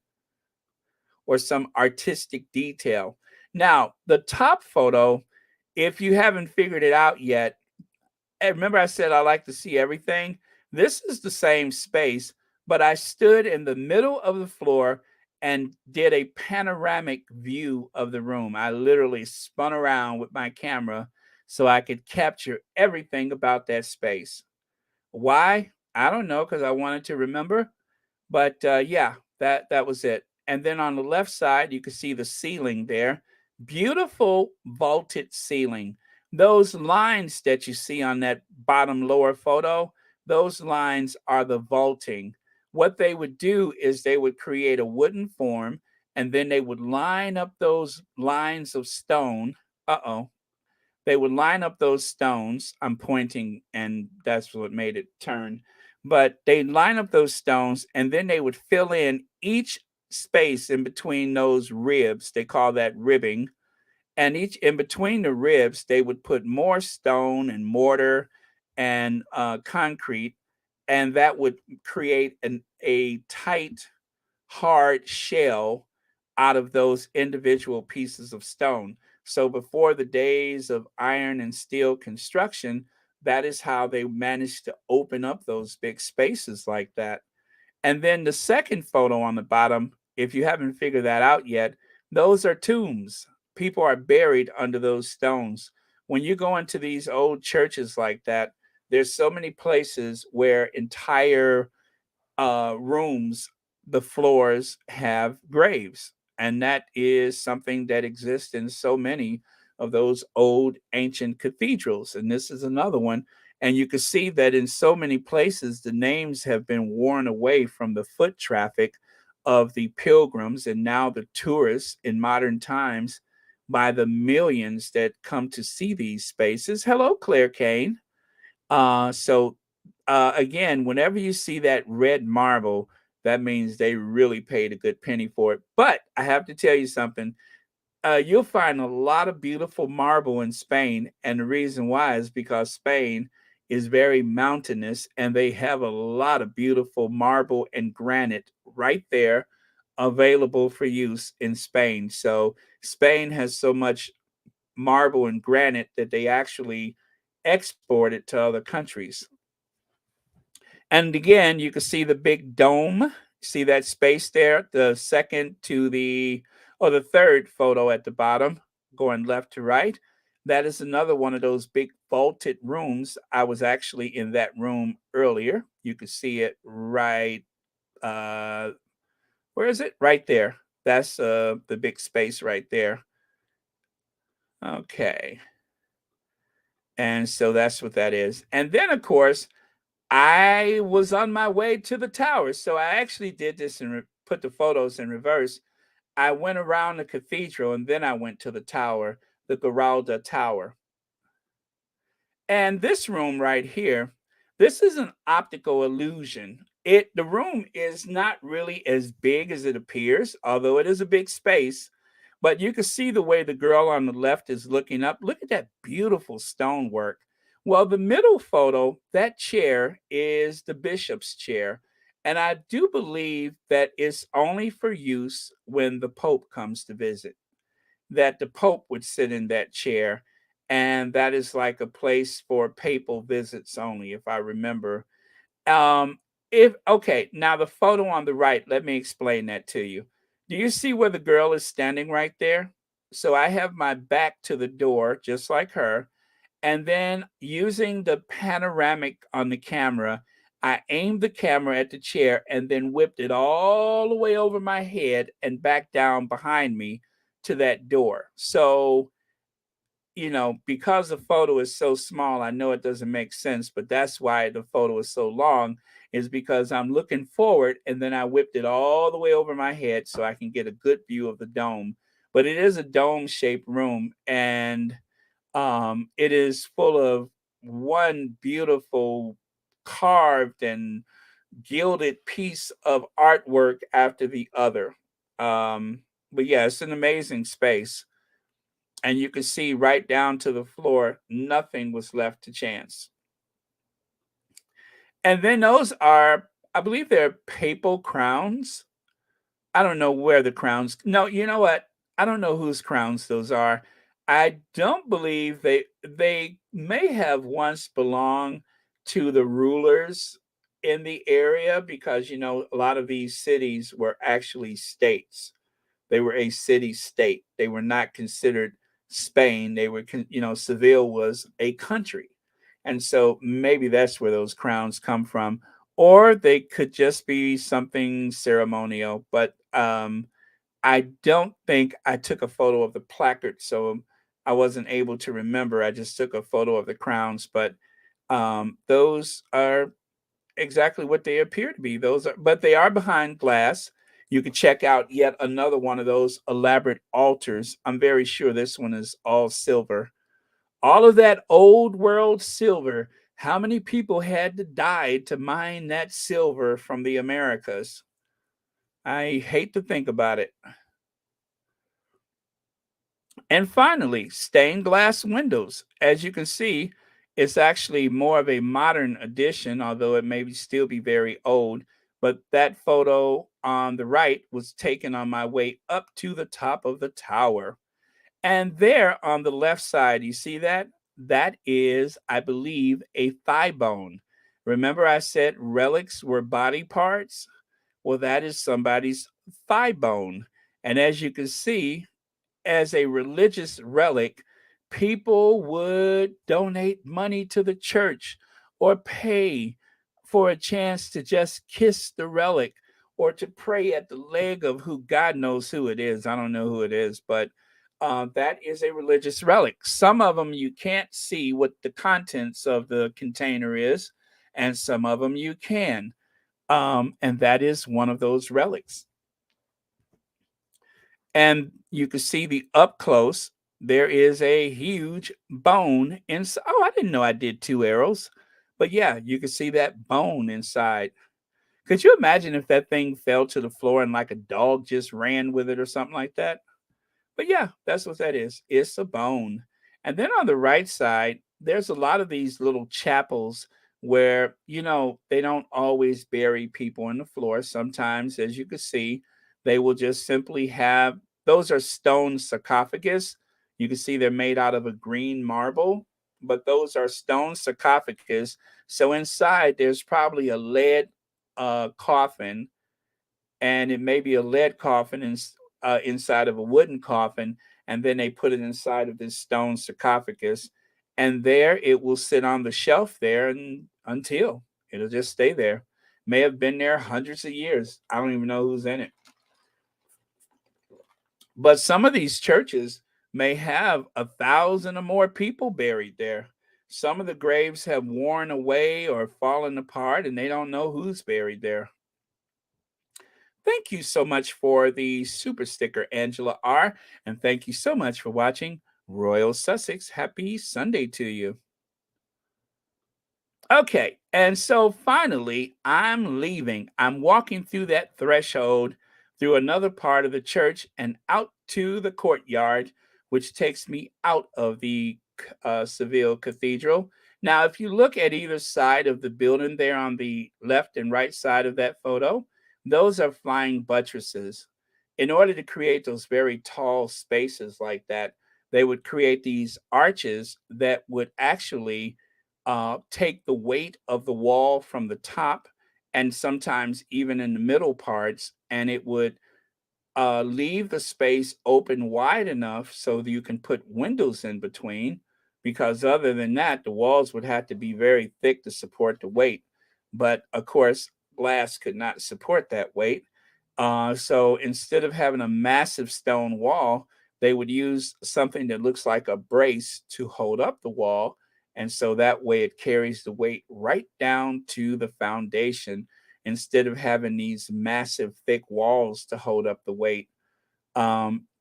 S1: or some artistic detail. Now, the top photo, if you haven't figured it out yet, remember I said I like to see everything? This is the same space, but I stood in the middle of the floor and did a panoramic view of the room. I literally spun around with my camera so I could capture everything about that space. Why? I don't know, because I wanted to remember. But yeah, that was it. And then on the left side, you can see the ceiling there. Beautiful vaulted ceiling. Those lines that you see on that bottom lower photo, those lines are the vaulting. What they would do is they would create a wooden form, and then they would line up those lines of stone. Uh-oh. They would line up those stones. I'm pointing, and that's what made it turn. But they'd line up those stones, and then they would fill in each space in between those ribs. They call that ribbing. And each in between the ribs, they would put more stone and mortar and concrete, and that would create a tight, hard shell out of those individual pieces of stone. So before the days of iron and steel construction, that is how they managed to open up those big spaces like that. And then the second photo on the bottom, if you haven't figured that out yet, those are tombs. People are buried under those stones. When you go into these old churches like that, there's so many places where entire rooms, the floors have graves. And that is something that exists in so many of those old ancient cathedrals. And this is another one. And you can see that in so many places, the names have been worn away from the foot traffic of the pilgrims and now the tourists in modern times by the millions that come to see these spaces. Hello, Claire Kane. Again, whenever you see that red marble, that means they really paid a good penny for it. But I have to tell you something. You'll find a lot of beautiful marble in Spain, and the reason why is because Spain is very mountainous, and they have a lot of beautiful marble and granite right there available for use in Spain. So Spain has so much marble and granite that they actually export it to other countries. And again, you can see the big dome. See that space there? The second to the, or the third photo at the bottom, going left to right. That is another one of those big vaulted rooms. I was actually in that room earlier. You can see it right, uh, where is it? Right there. That's the big space right there. Okay. And so that's what that is. And then, of course, I was on my way to the tower. So I actually did this and put the photos in reverse. I went around the cathedral and then I went to the tower, the Giralda Tower. And this room right here, this is an optical illusion. The room is not really as big as it appears, although it is a big space. But you can see the way the girl on the left is looking up. Look at that beautiful stonework. Well, the middle photo, that chair is the bishop's chair. And I do believe that it's only for use when the Pope comes to visit, that the Pope would sit in that chair. And that is like a place for papal visits only, if I remember. Um, if okay, now the photo on the right, let me explain that to you. Do you see where the girl is standing right there? So I have my back to the door, just like her. And then using the panoramic on the camera, I aimed the camera at the chair and then whipped it all the way over my head and back down behind me to that door. So, because the photo is so small, I know it doesn't make sense, but that's why the photo is so long, is because I'm looking forward and then I whipped it all the way over my head so I can get a good view of the dome. But it is a dome shaped room, and it is full of one beautiful carved and gilded piece of artwork after the other. But yeah, it's an amazing space. And you can see right down to the floor, nothing was left to chance. And then those are, I believe they're papal crowns. I don't know where the crowns. No, you know what? I don't know whose crowns those are. I don't believe they may have once belonged to the rulers in the area, because a lot of these cities were actually states. They were a city state. They were not considered Spain. They were, Seville was a country. And so maybe that's where those crowns come from. Or they could just be something ceremonial. But I don't think I took a photo of the placard. So I wasn't able to remember. I just took a photo of the crowns. But those are exactly what they appear to be. Those are, but they are behind glass. You can check out yet another one of those elaborate altars. I'm very sure this one is all silver. All of that old world silver. How many people had to die to mine that silver from the Americas? I hate to think about it. And finally, stained glass windows. As you can see, it's actually more of a modern addition, although it may still be very old. But that photo on the right was taken on my way up to the top of the tower. And there on the left side, you see that? That is, I believe, a thigh bone. Remember, I said relics were body parts? Well, that is somebody's thigh bone. And as you can see, as a religious relic, people would donate money to the church or pay for a chance to just kiss the relic or to pray at the leg of who God knows who it is. I don't know who it is, but that is a religious relic. Some of them you can't see what the contents of the container is, and some of them you can. And that is one of those relics. And you can see the up close. There is a huge bone inside. Oh, I didn't know I did two arrows, but yeah, you can see that bone inside. Could you imagine if that thing fell to the floor and like a dog just ran with it or something like that? But yeah, that's what that is. It's a bone. And then on the right side, there's a lot of these little chapels where, they don't always bury people in the floor. Sometimes, as you can see, they will just simply have those are stone sarcophagus. You can see they're made out of a green marble, but those are stone sarcophagus. So inside, there's probably a lead coffin, and it may be a lead coffin inside of a wooden coffin, and then they put it inside of this stone sarcophagus, and there it will sit on the shelf there and until it'll just stay there. May have been there hundreds of years. I don't even know who's in it. But some of these churches may have 1,000 or more people buried there. Some of the graves have worn away or fallen apart, and they don't know who's buried there. Thank you so much for the super sticker, Angela R. And thank you so much for watching Royal Sussex. Happy Sunday to you. Okay, and so finally, I'm leaving. I'm walking through that threshold, through another part of the church, and out to the courtyard, which takes me out of the Seville Cathedral. Now, if you look at either side of the building there on the left and right side of that photo, those are flying buttresses. In order to create those very tall spaces like that, they would create these arches that would actually take the weight of the wall from the top and sometimes even in the middle parts, and it would leave the space open wide enough so that you can put windows in between. Because other than that, the walls would have to be very thick to support the weight. But of course, glass could not support that weight. So instead of having a massive stone wall, they would use something that looks like a brace to hold up the wall. And so that way it carries the weight right down to the foundation instead of having these massive thick walls to hold up the weight.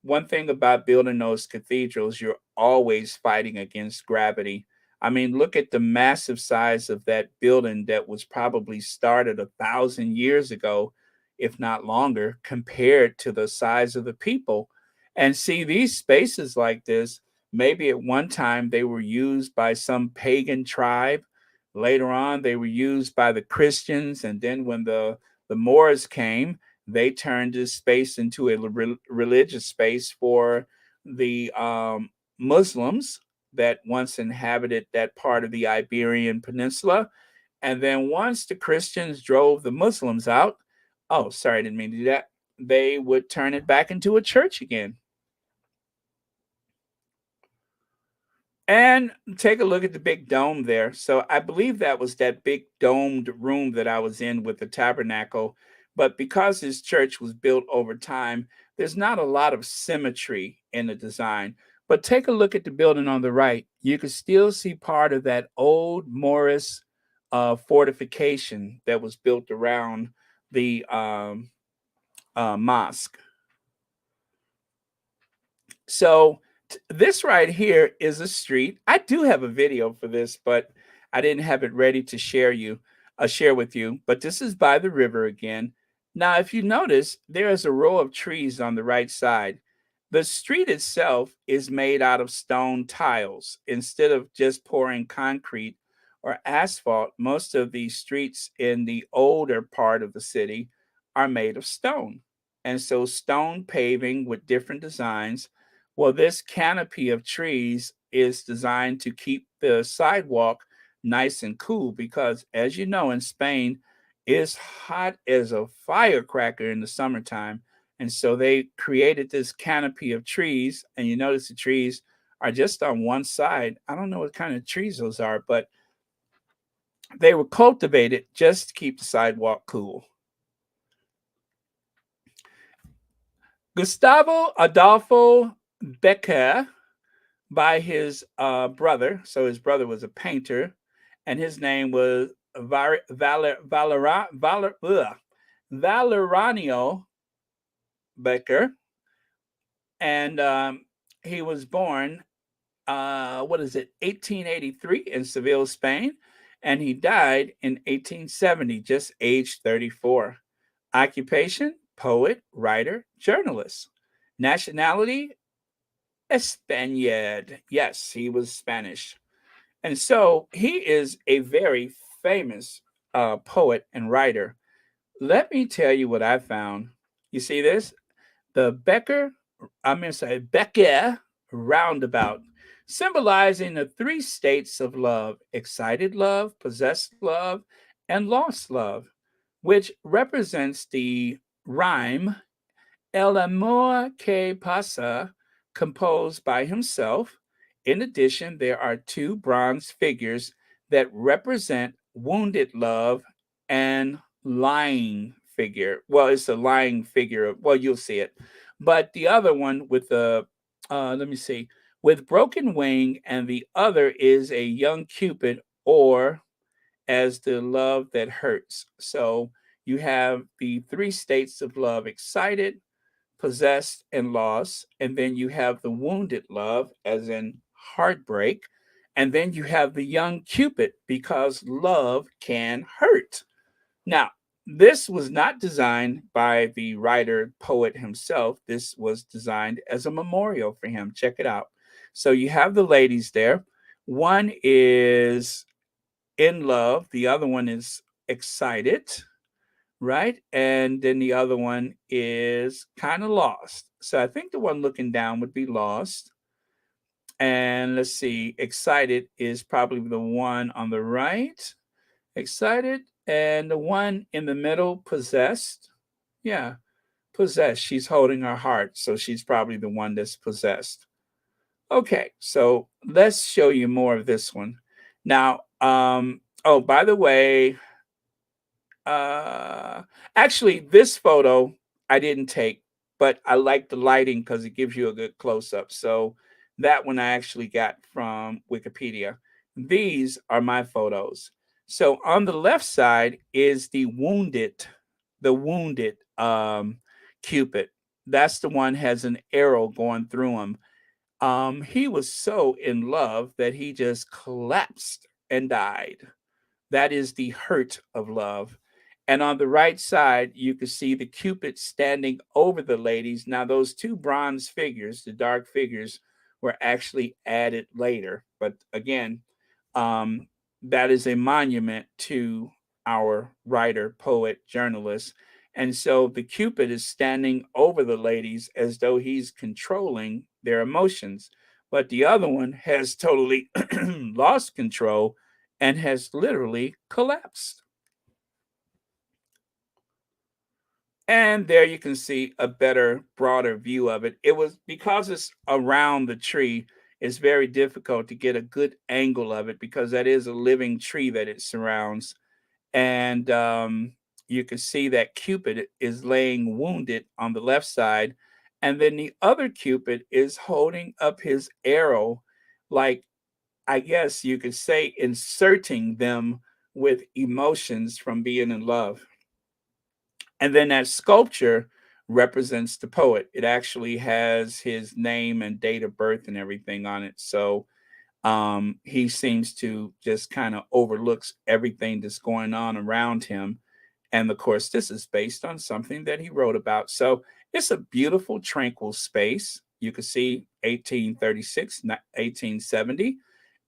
S1: One thing about building those cathedrals, you're always fighting against gravity. I mean, look at the massive size of that building that was probably started 1,000 years ago, if not longer, compared to the size of the people. And see, these spaces like this, maybe at one time they were used by some pagan tribe. Later on, they were used by the Christians. And then when the Moors came, they turned this space into a religious space for the Muslims that once inhabited that part of the Iberian Peninsula. And then once the Christians drove the Muslims out, oh, sorry, I didn't mean to do that, they would turn it back into a church again. And take a look at the big dome there. So I believe that was that big domed room that I was in with the tabernacle. But because this church was built over time, there's not a lot of symmetry in the design. But take a look at the building on the right. You can still see part of that old Morris fortification that was built around the mosque. So this right here is a street. I do have a video for this, but I didn't have it ready to share with you. But this is by the river again. Now, if you notice, there is a row of trees on the right side. The street itself is made out of stone tiles. Instead of just pouring concrete or asphalt, most of the streets in the older part of the city are made of stone. And so stone paving with different designs. Well, this canopy of trees is designed to keep the sidewalk nice and cool because, as you know, in Spain, it's hot as a firecracker in the summertime. And so they created this canopy of trees, and you notice the trees are just on one side. I don't know what kind of trees those are, but they were cultivated just to keep the sidewalk cool. Gustavo Adolfo Becker by his brother. So his brother was a painter, and his name was Valeranio Becker, and he was born, 1883 in Seville, Spain, and he died in 1870, just age 34. Occupation: poet, writer, journalist. Nationality: a Spaniard. Yes, he was Spanish. And so he is a very famous poet and writer. Let me tell you what I found. You see this? The Becker roundabout, symbolizing the three states of love: excited love, possessed love, and lost love, which represents the rhyme El amor que pasa, composed by himself. In addition, there are two bronze figures that represent wounded love and lying figure. Well, it's a lying figure. Well, you'll see it. But the other one with the, let me see, with broken wing, and the other is a young Cupid, or as the love that hurts. So you have the three states of love: excited, possessed, and lost. And then you have the wounded love, as in heartbreak. And then you have the young Cupid, because love can hurt. Now, this was not designed by the writer poet himself. This was designed as a memorial for him. Check it out. So you have the ladies there. One is in love, the other one is excited, right? And then the other one is kind of lost. So I think the one looking down would be lost. And let's see, excited is probably the one on the right. Excited. And the one in the middle, possessed. Yeah, possessed. She's holding her heart. So she's probably the one that's possessed. Okay, so let's show you more of this one. Now, oh, by the way, Uh, actually, this photo I didn't take, but I like the lighting because it gives you a good close up. So that one I actually got from Wikipedia. These are my photos. So on the left side is the wounded Cupid. That's the one has an arrow going through him. He was so in love that he just collapsed and died. That is the hurt of love. And on the right side, you can see the Cupid standing over the ladies. Now, those two bronze figures, the dark figures, were actually added later. But again, um, that is a monument to our writer, poet, journalist. And so the Cupid is standing over the ladies as though he's controlling their emotions. But the other one has totally lost control and has literally collapsed. And there you can see a better, broader view of it. It was because it's around the tree, it's very difficult to get a good angle of it because that is a living tree that it surrounds. And you can see that Cupid is laying wounded on the left side. And then the other Cupid is holding up his arrow, like, I guess you could say, inserting them with emotions from being in love. And then that sculpture represents the poet. It actually has his name and date of birth and everything on it. So he seems to just kind of overlooks everything that's going on around him. And of course, this is based on something that he wrote about. So it's a beautiful, tranquil space. You can see 1836, 1870.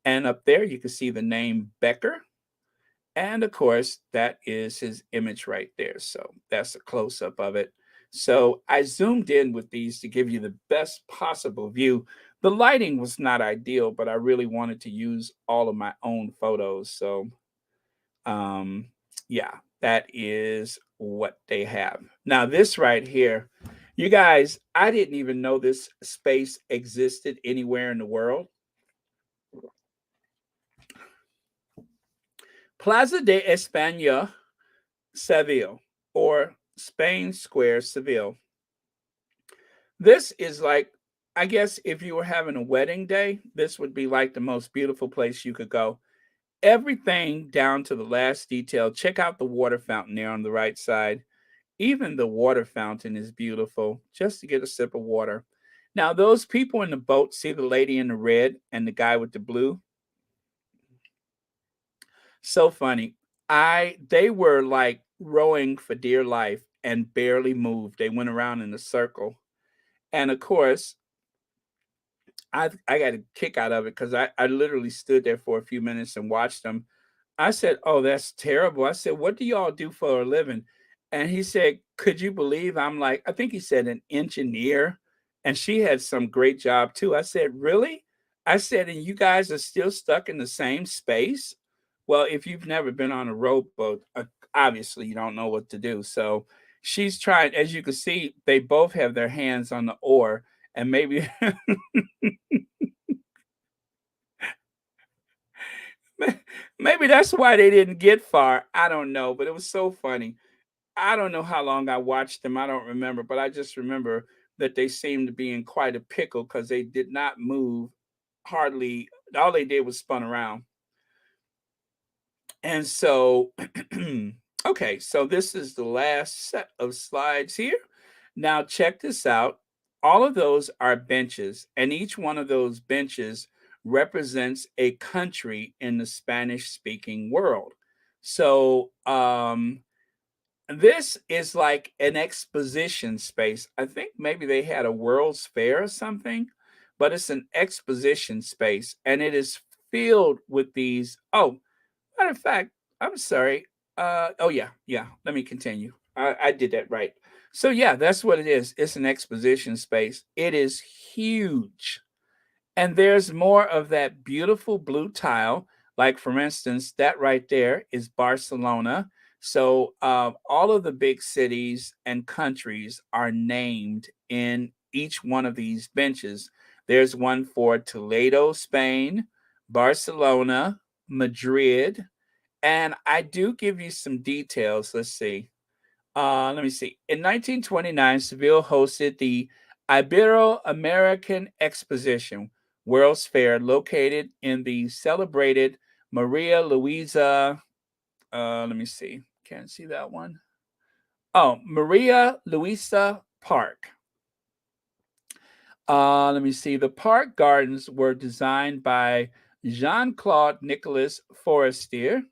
S1: And up there, you can see the name Becker. And of course, that is his image right there. So that's a close up of it. So I zoomed in with these to give you the best possible view. The lighting was not ideal, but I really wanted to use all of my own photos. So, um, yeah, that is what they have. Now, this right here, you guys, I didn't even know this space existed anywhere in the world. Plaza de España, Seville, or Spain Square, Seville. This is like, I guess if you were having a wedding day, this would be like the most beautiful place you could go. Everything down to the last detail. Check out the water fountain there on the right side. Even the water fountain is beautiful, just to get a sip of water. Now, those people in the boat, see the lady in the red and the guy with the blue? So funny. They were like rowing for dear life and barely moved. They went around in a circle. And of course, I got a kick out of it because I literally stood there for a few minutes and watched them. I said, "Oh, that's terrible." I said, "What do y'all do for a living?" And he said, "Could you believe?" I'm like, I think he said an engineer, and she had some great job too. I said, "Really?" I said, "And you guys are still stuck in the same space?" Well, if you've never been on a rowboat, obviously you don't know what to do. So she's trying, as you can see, they both have their hands on the oar, and maybe maybe that's why they didn't get far. I don't know, but it was so funny. I don't know how long I watched them. I don't remember, but I just remember that they seemed to be in quite a pickle because they did not move hardly. All they did was spun around. And so, okay, so this is the last set of slides here. Now, check this out. All of those are benches, and each one of those benches represents a country in the Spanish speaking world. So, this is like an exposition space. I think maybe they had a World's Fair or something, but it's an exposition space, and it is filled with these. Oh, matter of fact, I'm sorry. Oh yeah, yeah. Let me continue. I did that right. So yeah, that's what it is. It's an exposition space. It is huge. And there's more of that beautiful blue tile. Like, for instance, that right there is Barcelona. So all of the big cities and countries are named in each one of these benches. There's one for Toledo, Spain, Barcelona, Madrid, and I do give you some details. Let's see. Let me see. In 1929, Seville hosted the Ibero-American Exposition World's Fair, located in the celebrated Maria Luisa. Let me see. Can't see that one. Oh, Maria Luisa Park. Let me see. The park gardens were designed by Jean-Claude Nicolas Forestier.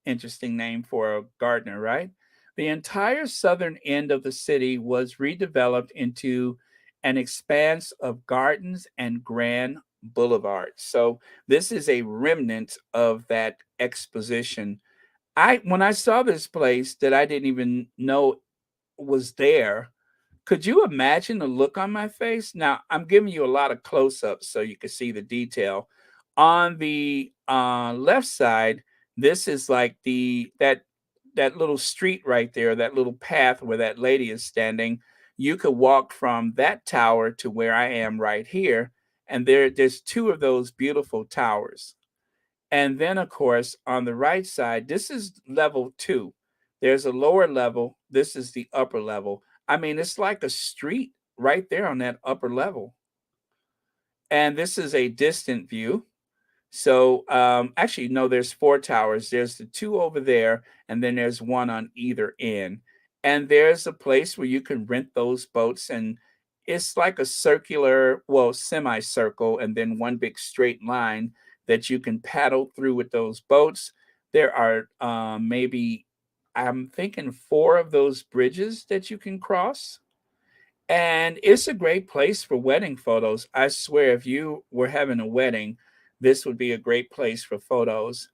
S1: Interesting name for a gardener, right? The entire southern end of the city was redeveloped into an expanse of gardens and grand boulevards. So this is a remnant of that exposition. When I saw this place that I didn't even know was there, could you imagine the look on my face? Now, I'm giving you a lot of close-ups so you can see the detail. On the left side, this is like that little street right there, that little path where that lady is standing. You could walk from that tower to where I am right here, And there's two of those beautiful towers. And then, of course, on the right side, this is level two. There's a lower level. This is the upper level. I mean, it's like a street right there on that upper level. And this is a distant view. So actually, no, there's four towers. There's the two over there, and then there's one on either end. And there's a place where you can rent those boats, and it's like a circular, well, semicircle, and then one big straight line that you can paddle through with those boats. There are maybe, I'm thinking, four of those bridges that you can cross. And it's a great place for wedding photos. I swear, if you were having a wedding, this would be a great place for photos.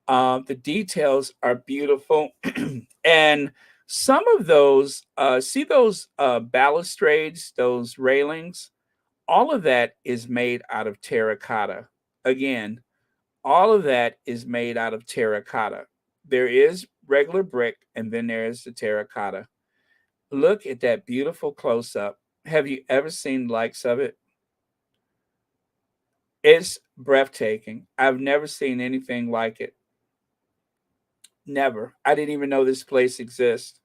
S1: The details are beautiful. And some of those, see those balustrades, those railings, all of that is made out of terracotta. Again, all of that is made out of terracotta. There is regular brick, and then there is the terracotta. Look at that beautiful close up. Have you ever seen the likes of it? It's breathtaking. I've never seen anything like it. Never. I didn't even know this place exists.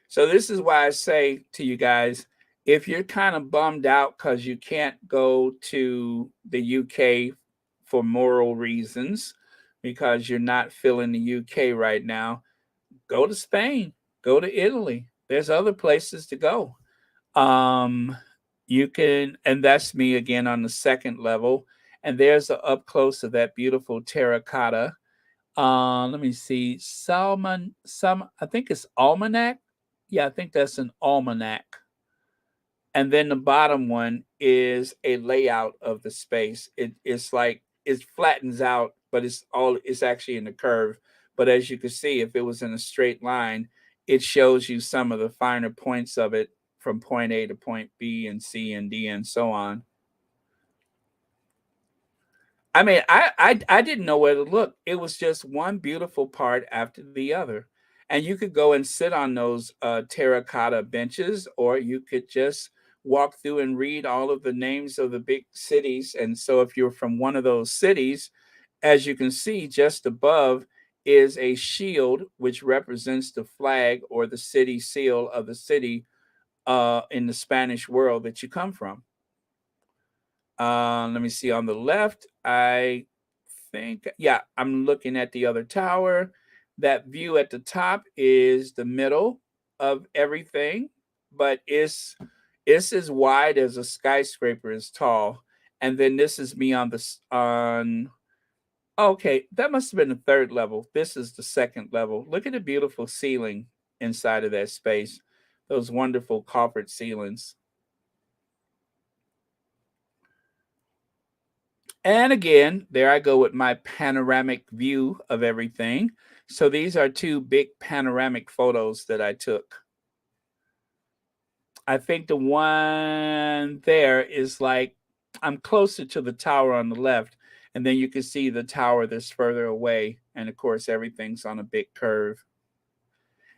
S1: So this is why I say to you guys, if you're kind of bummed out because you can't go to the UK for moral reasons, because you're not feeling the UK right now, go to Spain, go to Italy. There's other places to go. Um, you can, and that's me again on the second level. And there's a up close of that beautiful terracotta. Let me see, I think it's almanac. Yeah, I think that's an almanac. And then the bottom one is a layout of the space. It's like it flattens out, but it's actually in the curve. But as you can see, if it was in a straight line, it shows you some of the finer points of it from point A to point B and C and D and so on. I mean, I didn't know where to look. It was just one beautiful part after the other. And you could go and sit on those terracotta benches, or you could just walk through and read all of the names of the big cities. And so if you're from one of those cities, as you can see just above is a shield which represents the flag or the city seal of the city in the Spanish world that you come from. Let me see on the left. I think, yeah, I'm looking at the other tower. That view at the top is the middle of everything, but it's as wide as a skyscraper is tall. And then this is me on on. Okay, that must have been the third level. This is the second level. Look at the beautiful ceiling inside of that space. Those wonderful coffered ceilings. And again, there I go with my panoramic view of everything. So these are two big panoramic photos that I took. I think the one there is like I'm closer to the tower on the left, and then you can see the tower that's further away. And of course, everything's on a big curve.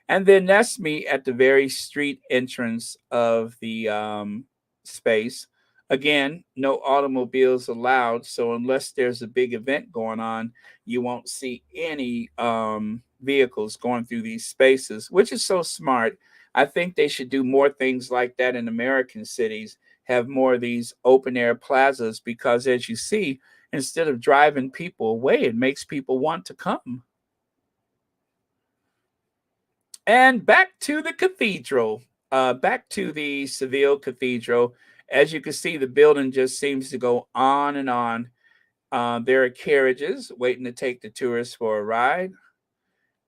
S1: And then that's me at the very street entrance of the space. Again, no automobiles allowed. So unless there's a big event going on, you won't see any vehicles going through these spaces, which is so smart. I think they should do more things like that in American cities, have more of these open air plazas, because as you see, instead of driving people away, it makes people want to come. And back to the cathedral, back to the Seville Cathedral. As you can see, the building just seems to go on and on. There are carriages waiting to take the tourists for a ride.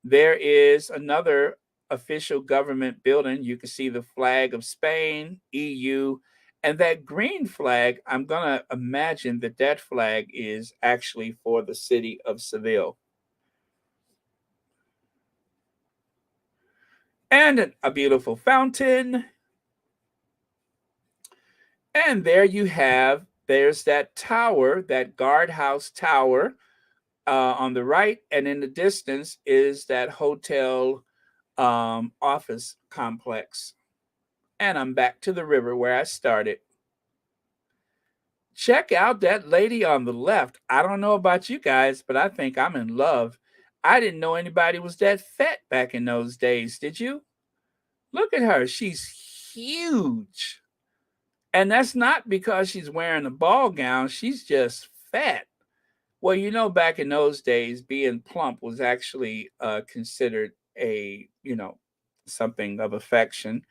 S1: There is another official government building. You can see the flag of Spain, EU, and that green flag. I'm going to imagine that that flag is actually for the city of Seville. And a beautiful fountain. And there you have, there's that tower, that guardhouse tower on the right. And in the distance is that hotel office complex. And I'm back to the river where I started. Check out that lady on the left. I don't know about you guys, but I think I'm in love. I didn't know anybody was that fat back in those days. Did you? Look at her. She's huge. And that's not because she's wearing a ball gown. She's just fat. Well, back in those days, being plump was actually considered something of affection.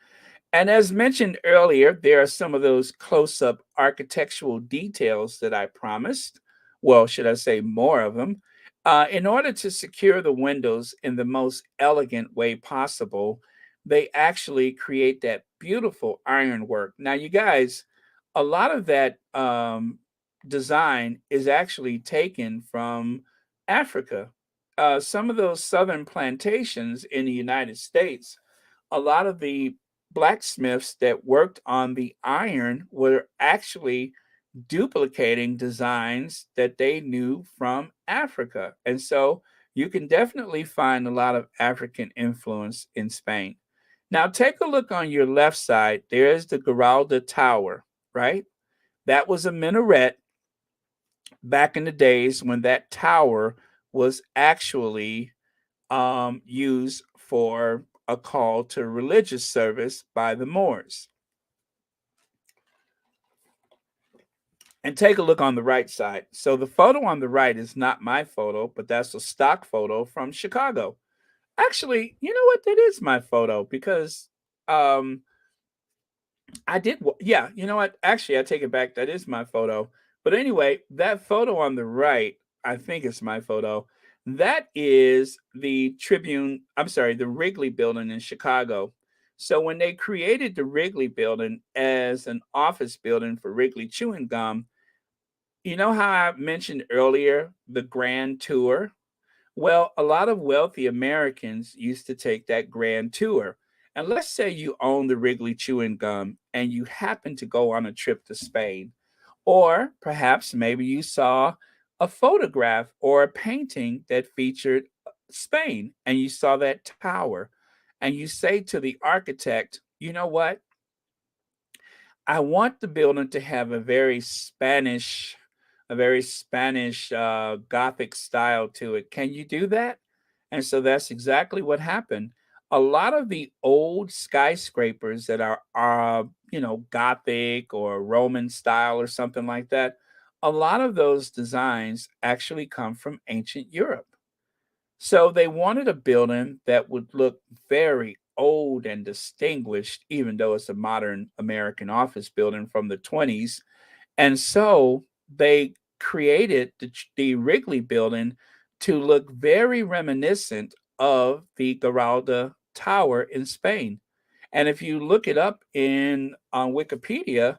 S1: And as mentioned earlier, there are some of those close up architectural details that I promised. Well, should I say more of them? In order to secure the windows in the most elegant way possible, they actually create that beautiful ironwork. Now, you guys, a lot of that design is actually taken from Africa. Some of those southern plantations in the United States, a lot of the blacksmiths that worked on the iron were actually duplicating designs that they knew from Africa. And so you can definitely find a lot of African influence in Spain. Now, take a look on your left side. There's the Giralda Tower, right? That was a minaret back in the days when that tower was actually used for a call to religious service by the Moors. And take a look on the right side. So the photo on the right is not my photo, but that's a stock photo from Chicago. Actually, you know what? That is my photo because um, yeah, you know what? Actually, I take it back. That is my photo. But anyway, that photo on the right, I think it's my photo. That is the Tribune, I'm sorry, the Wrigley Building in Chicago. So when they created the Wrigley Building as an office building for Wrigley Chewing Gum, you know how I mentioned earlier the grand tour? Well, a lot of wealthy Americans used to take that grand tour. And let's say you own the Wrigley Chewing Gum and you happen to go on a trip to Spain. Or perhaps maybe you saw a photograph or a painting that featured Spain and you saw that tower. And you say to the architect, you know what? I want the building to have a very Spanish Gothic style to it. Can you do that? And so that's exactly what happened. A lot of the old skyscrapers that are Gothic or Roman style or something like that, a lot of those designs actually come from ancient Europe. So they wanted a building that would look very old and distinguished, even though it's a modern American office building from the 20s. And so they created the Wrigley Building to look very reminiscent of the Giralda Tower in Spain. And if you look it up in on Wikipedia,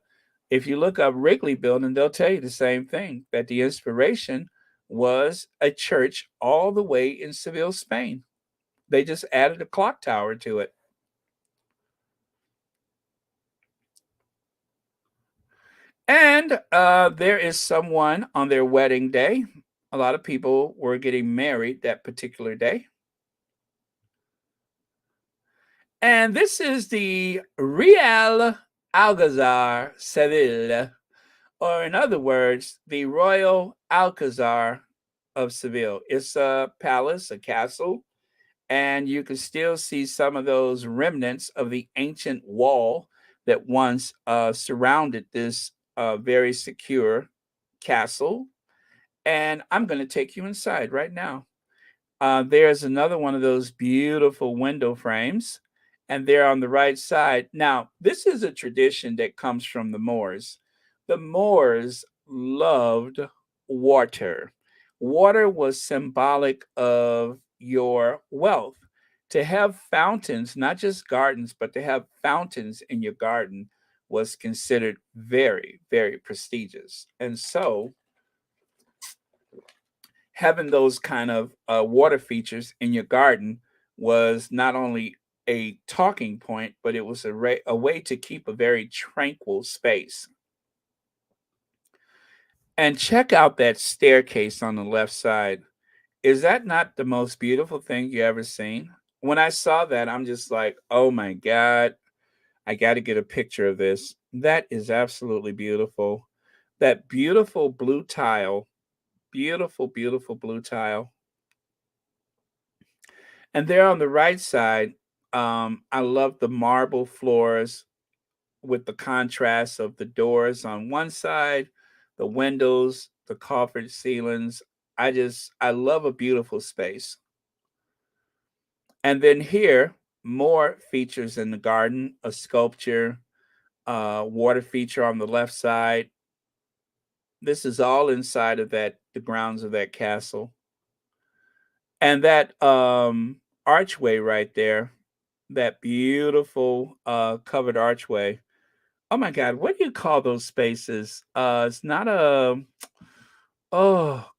S1: if you look up Wrigley Building, they'll tell you the same thing, that the inspiration was a church all the way in Seville, Spain. They just added a clock tower to it. And there is someone on their wedding day. A lot of people were getting married that particular day. And this is the Real Alcazar Seville, or in other words, the Royal Alcazar of Seville. It's a palace, a castle, and you can still see some of those remnants of the ancient wall that once surrounded this very secure castle. And I'm going to take you inside right now. There's another one of those beautiful window frames, and they're on the right side. Now, this is a tradition that comes from the Moors. The Moors loved water. Water was symbolic of your wealth. To have fountains, not just gardens, but to have fountains in your garden was considered very, very prestigious. And so, having those kind of water features in your garden was not only a talking point, but it was a way to keep a very tranquil space. And check out that staircase on the left side. Is that not the most beautiful thing you ever seen? When I saw that, I'm just like, oh my God, I got to get a picture of this. That is absolutely beautiful. That beautiful blue tile, beautiful, beautiful blue tile. And there on the right side, I love the marble floors with the contrast of the doors on one side, the windows, the coffered ceilings. I love a beautiful space. And then here, more features in the garden, a sculpture, water feature on the left side. This is all inside of the grounds of that castle. And that archway right there, that beautiful covered archway. Oh my God, what do you call those spaces? It's not a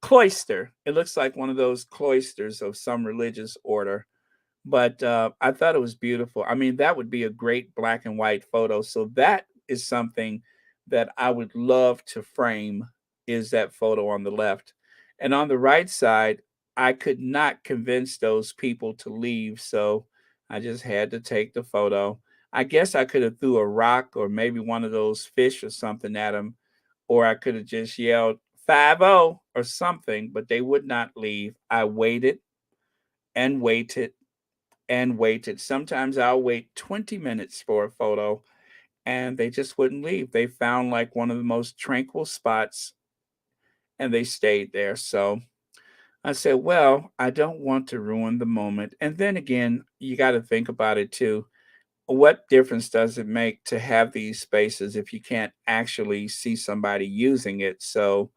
S1: cloister. It looks like one of those cloisters of some religious order. But I thought it was beautiful. I mean, that would be a great black and white photo. So that is something that I would love to frame, is that photo on the left. And on the right side, I could not convince those people to leave, so I just had to take the photo. I guess I could have threw a rock or maybe one of those fish or something at them, or I could have just yelled 5-0 or something, but they would not leave. I waited and waited and waited. Sometimes I'll wait 20 minutes for a photo and they just wouldn't leave. They found like one of the most tranquil spots and they stayed there. So I said, well, I don't want to ruin the moment. And then again, you got to think about it too. What difference does it make to have these spaces if you can't actually see somebody using it? So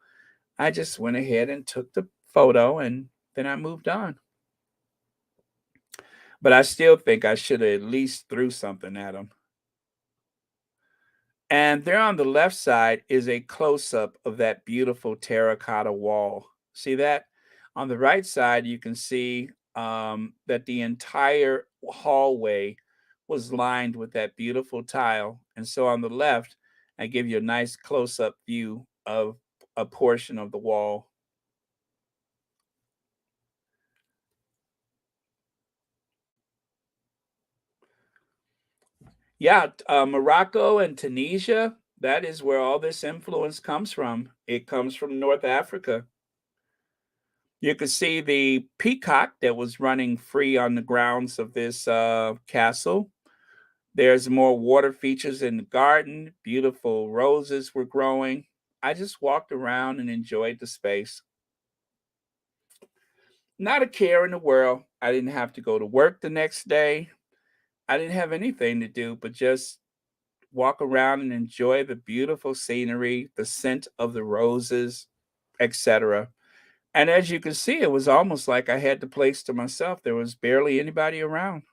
S1: I just went ahead and took the photo and then I moved on. But I still think I should have at least threw something at them. And there on the left side is a close up of that beautiful terracotta wall. See that? On the right side, you can see that the entire hallway was lined with that beautiful tile. And so on the left, I give you a nice close up view of a portion of the wall. Yeah, Morocco and Tunisia, that is where all this influence comes from. It comes from North Africa. You could see the peacock that was running free on the grounds of this castle. There's more water features in the garden. Beautiful roses were growing. I just walked around and enjoyed the space. Not a care in the world. I didn't have to go to work the next day. I didn't have anything to do but just walk around and enjoy the beautiful scenery, the scent of the roses, etc. And as you can see, it was almost like I had the place to myself. There was barely anybody around.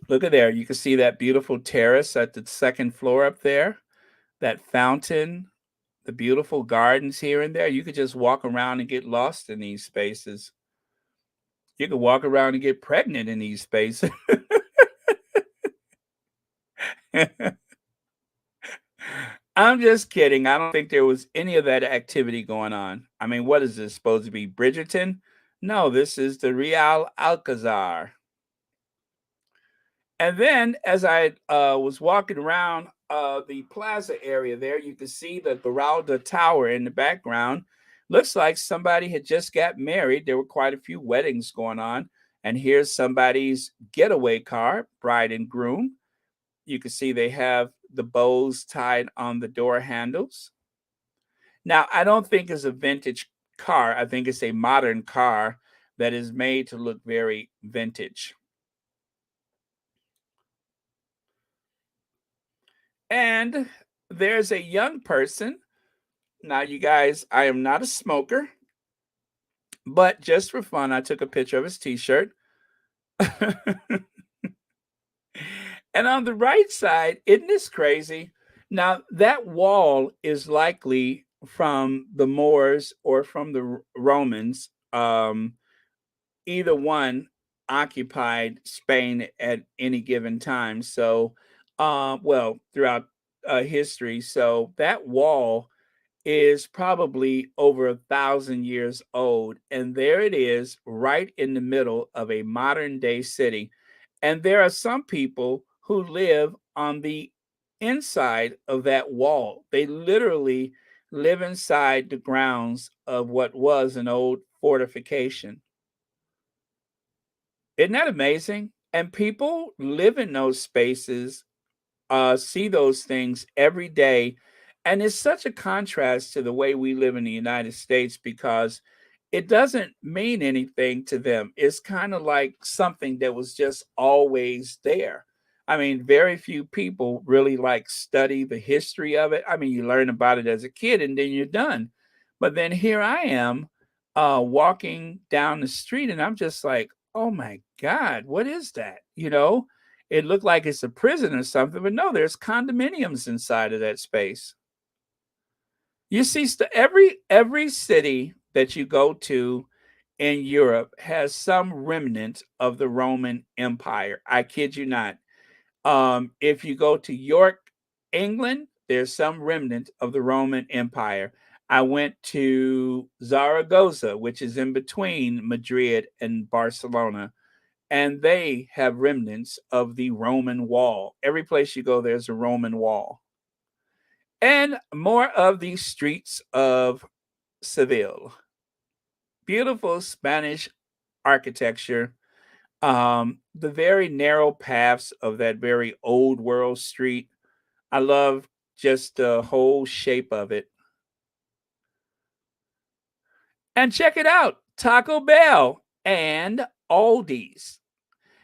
S1: Look at there. You can see that beautiful terrace at the second floor up there, that fountain, the beautiful gardens here and there. You could just walk around and get lost in these spaces. You could walk around and get pregnant in these spaces. I'm just kidding. I don't think there was any of that activity going on. I mean, what is this supposed to be? Bridgerton? No, this is the Real Alcazar. And then as I was walking around the plaza area there, you can see the Baralda Tower in the background. Looks like somebody had just got married. There were quite a few weddings going on. And here's somebody's getaway car, bride and groom. You can see they have the bows tied on the door handles. Now, I don't think it's a vintage car. I think it's a modern car that is made to look very vintage. And there's a young person. Now, you guys, I am not a smoker, but just for fun, I took a picture of his t shirt. And on the right side, isn't this crazy? Now, that wall is likely from the Moors or from the Romans. Either one occupied Spain at any given time. So, well, throughout history. So that wall is probably over 1,000 years old. And there it is, right in the middle of a modern day city. And there are some people who live on the inside of that wall. They literally live inside the grounds of what was an old fortification. Isn't that amazing? And people live in those spaces, see those things every day. And it's such a contrast to the way we live in the United States because it doesn't mean anything to them. It's kind of like something that was just always there. I mean, very few people really like study the history of it. I mean, you learn about it as a kid and then you're done. But then here I am walking down the street and I'm just like, oh my God, what is that? It looked like it's a prison or something, but no, there's condominiums inside of that space. You see, every city that you go to in Europe has some remnant of the Roman Empire. I kid you not. If you go to York, England, there's some remnant of the Roman Empire. I went to Zaragoza, which is in between Madrid and Barcelona, and they have remnants of the Roman wall. Every place you go, there's a Roman wall. And more of the streets of Seville. Beautiful Spanish architecture. The very narrow paths of that very old world street. I love just the whole shape of it. And check it out, Taco Bell and Aldi's.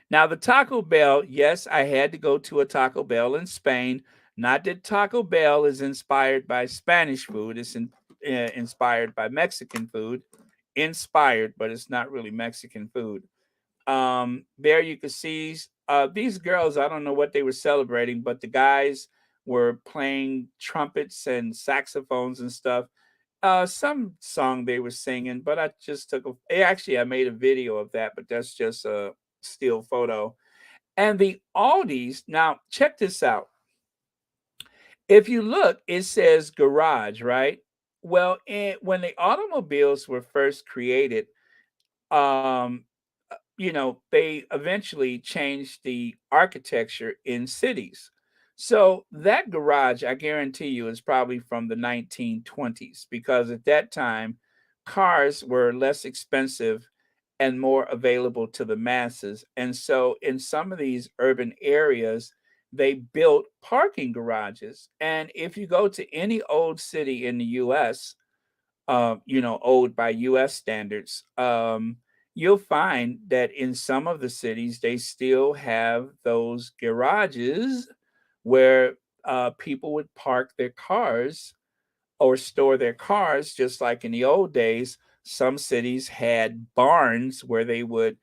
S1: Now, the Taco Bell, yes, I had to go to a Taco Bell in Spain. Not that Taco Bell is inspired by Spanish food, it's inspired by Mexican food. Inspired, but it's not really Mexican food. There you can see these girls, I don't know what they were celebrating, but the guys were playing trumpets and saxophones and stuff. Some song they were singing, but I just actually I made a video of that, but that's just a still photo. And the Aldi's, now check this out. If you look, it says garage, right? Well, when the automobiles were first created, um, they eventually changed the architecture in cities. So that garage, I guarantee you, is probably from the 1920s because at that time, cars were less expensive and more available to the masses. And so in some of these urban areas, they built parking garages. And if you go to any old city in the US, old by US standards, you'll find that in some of the cities, they still have those garages where people would park their cars or store their cars, just like in the old days. Some cities had barns where they would,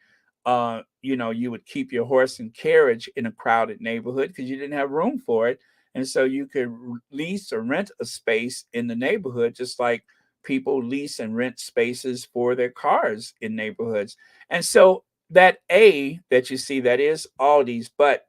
S1: you would keep your horse and carriage in a crowded neighborhood because you didn't have room for it. And so you could lease or rent a space in the neighborhood, just like people lease and rent spaces for their cars in neighborhoods. And so that A that you see, that is Aldi's, but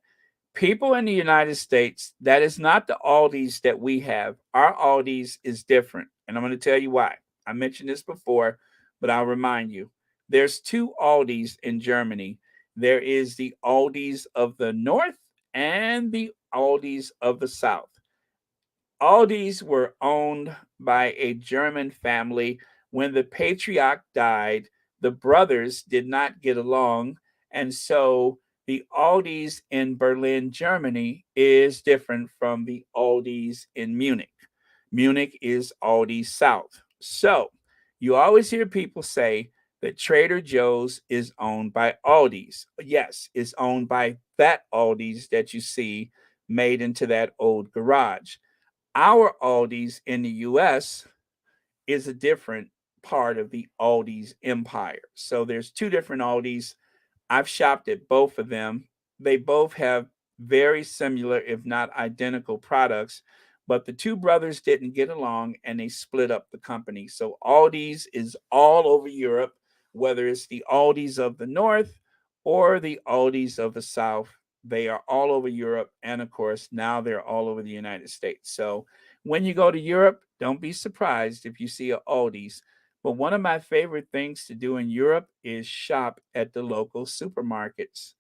S1: people in the United States, that is not the Aldi's that we have. Our Aldi's is different. And I'm going to tell you why. I mentioned this before, but I'll remind you. There's two Aldi's in Germany. There is the Aldi's of the North and the Aldi's of the South. Aldi's were owned by a German family. When the patriarch died, the brothers did not get along. And so the Aldi's in Berlin, Germany is different from the Aldi's in Munich. Munich is Aldi's South. So you always hear people say that Trader Joe's is owned by Aldi's. Yes, it's owned by that Aldi's that you see made into that old garage. Our Aldi's in the US is a different part of the Aldi's empire. So there's two different Aldi's. I've shopped at both of them. They both have very similar, if not identical, products, but the two brothers didn't get along and they split up the company. So Aldi's is all over Europe, whether it's the Aldi's of the North or the Aldi's of the South. They are all over Europe. And of course, now they're all over the United States. So when you go to Europe, don't be surprised if you see a Aldi's. But one of my favorite things to do in Europe is shop at the local supermarkets.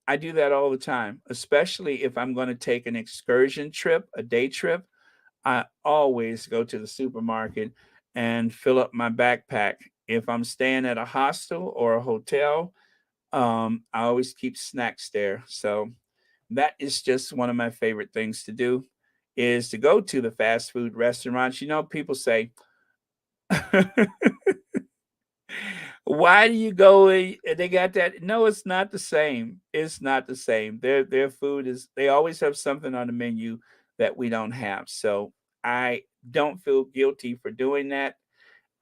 S1: I do that all the time, especially if I'm going to take an excursion trip, a day trip. I always go to the supermarket and fill up my backpack. If I'm staying at a hostel or a hotel, I always keep snacks there. So that is just one of my favorite things to do is to go to the fast food restaurants. You know, people say, why do you go? They got that. No, it's not the same. It's not the same. Their food is. They always have something on the menu that we don't have. So I don't feel guilty for doing that.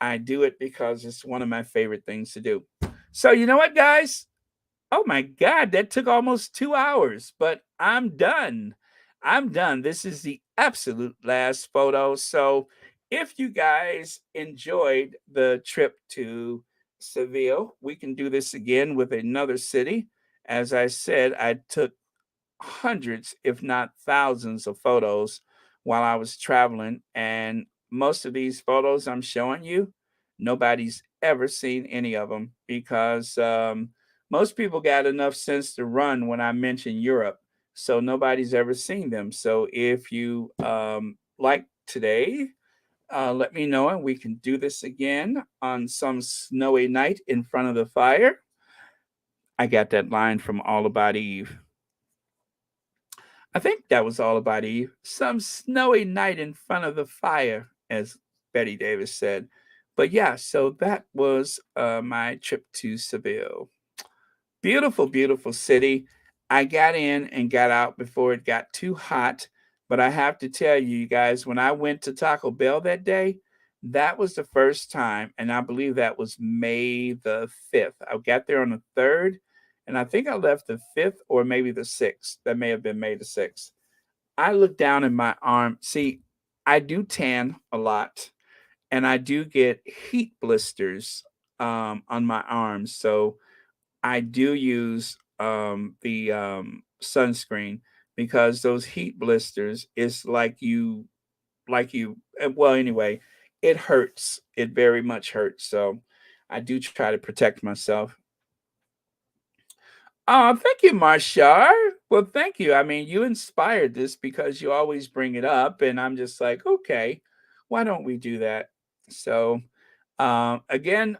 S1: I do it because it's one of my favorite things to do. So you know what, guys? Oh my God, that took almost 2 hours, but I'm done. I'm done. This is the absolute last photo. So, if you guys enjoyed the trip to Seville, we can do this again with another city. As I said, I took hundreds, if not thousands, of photos while I was traveling. And most of these photos I'm showing you, nobody's ever seen any of them because most people got enough sense to run when I mention Europe. So nobody's ever seen them. So if you like today, let me know and we can do this again on some snowy night in front of the fire. I got that line from All About Eve. I think that was All About Eve. Some snowy night in front of the fire, as Betty Davis said. But yeah, so that was my trip to Seville. Beautiful, beautiful city. I got in and got out before it got too hot. But I have to tell you, you guys, when I went to Taco Bell that day, that was the first time, and I believe that was May the 5th. I got there on the 3rd, and I think I left the 5th or maybe the 6th. That may have been May the 6th. I look down in my arm. See, I do tan a lot, and I do get heat blisters on my arms. So I do use the sunscreen because those heat blisters is well, anyway, it hurts. It very much hurts. So I do try to protect myself. Oh, thank you, Marshar. Well, thank you. I mean, you inspired this because you always bring it up, and I'm just like, okay, why don't we do that? So, again,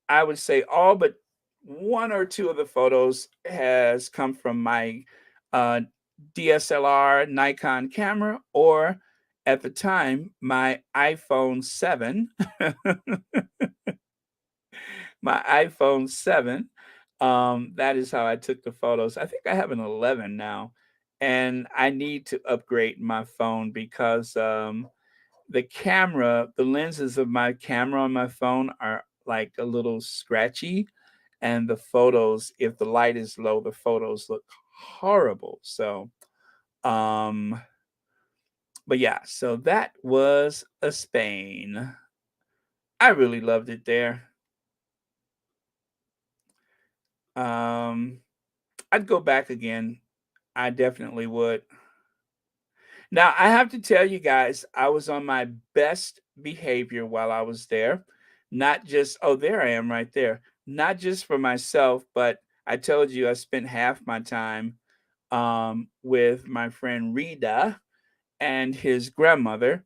S1: I would say all but one or two of the photos has come from my uh, DSLR Nikon camera, or at the time, my iPhone 7. My iPhone 7. That is how I took the photos. I think I have an 11 now, and I need to upgrade my phone because the lenses of my camera on my phone are like a little scratchy, and the photos, if the light is low, the photos look horrible. So, um, but yeah, so that was a Spain. I really loved it there. Um, I'd go back again. I definitely would. Now, I have to tell you guys, I was on my best behavior while I was there. Not just, oh, there I am right there. Not just for myself, but I told you I spent half my time with my friend Rita and his grandmother.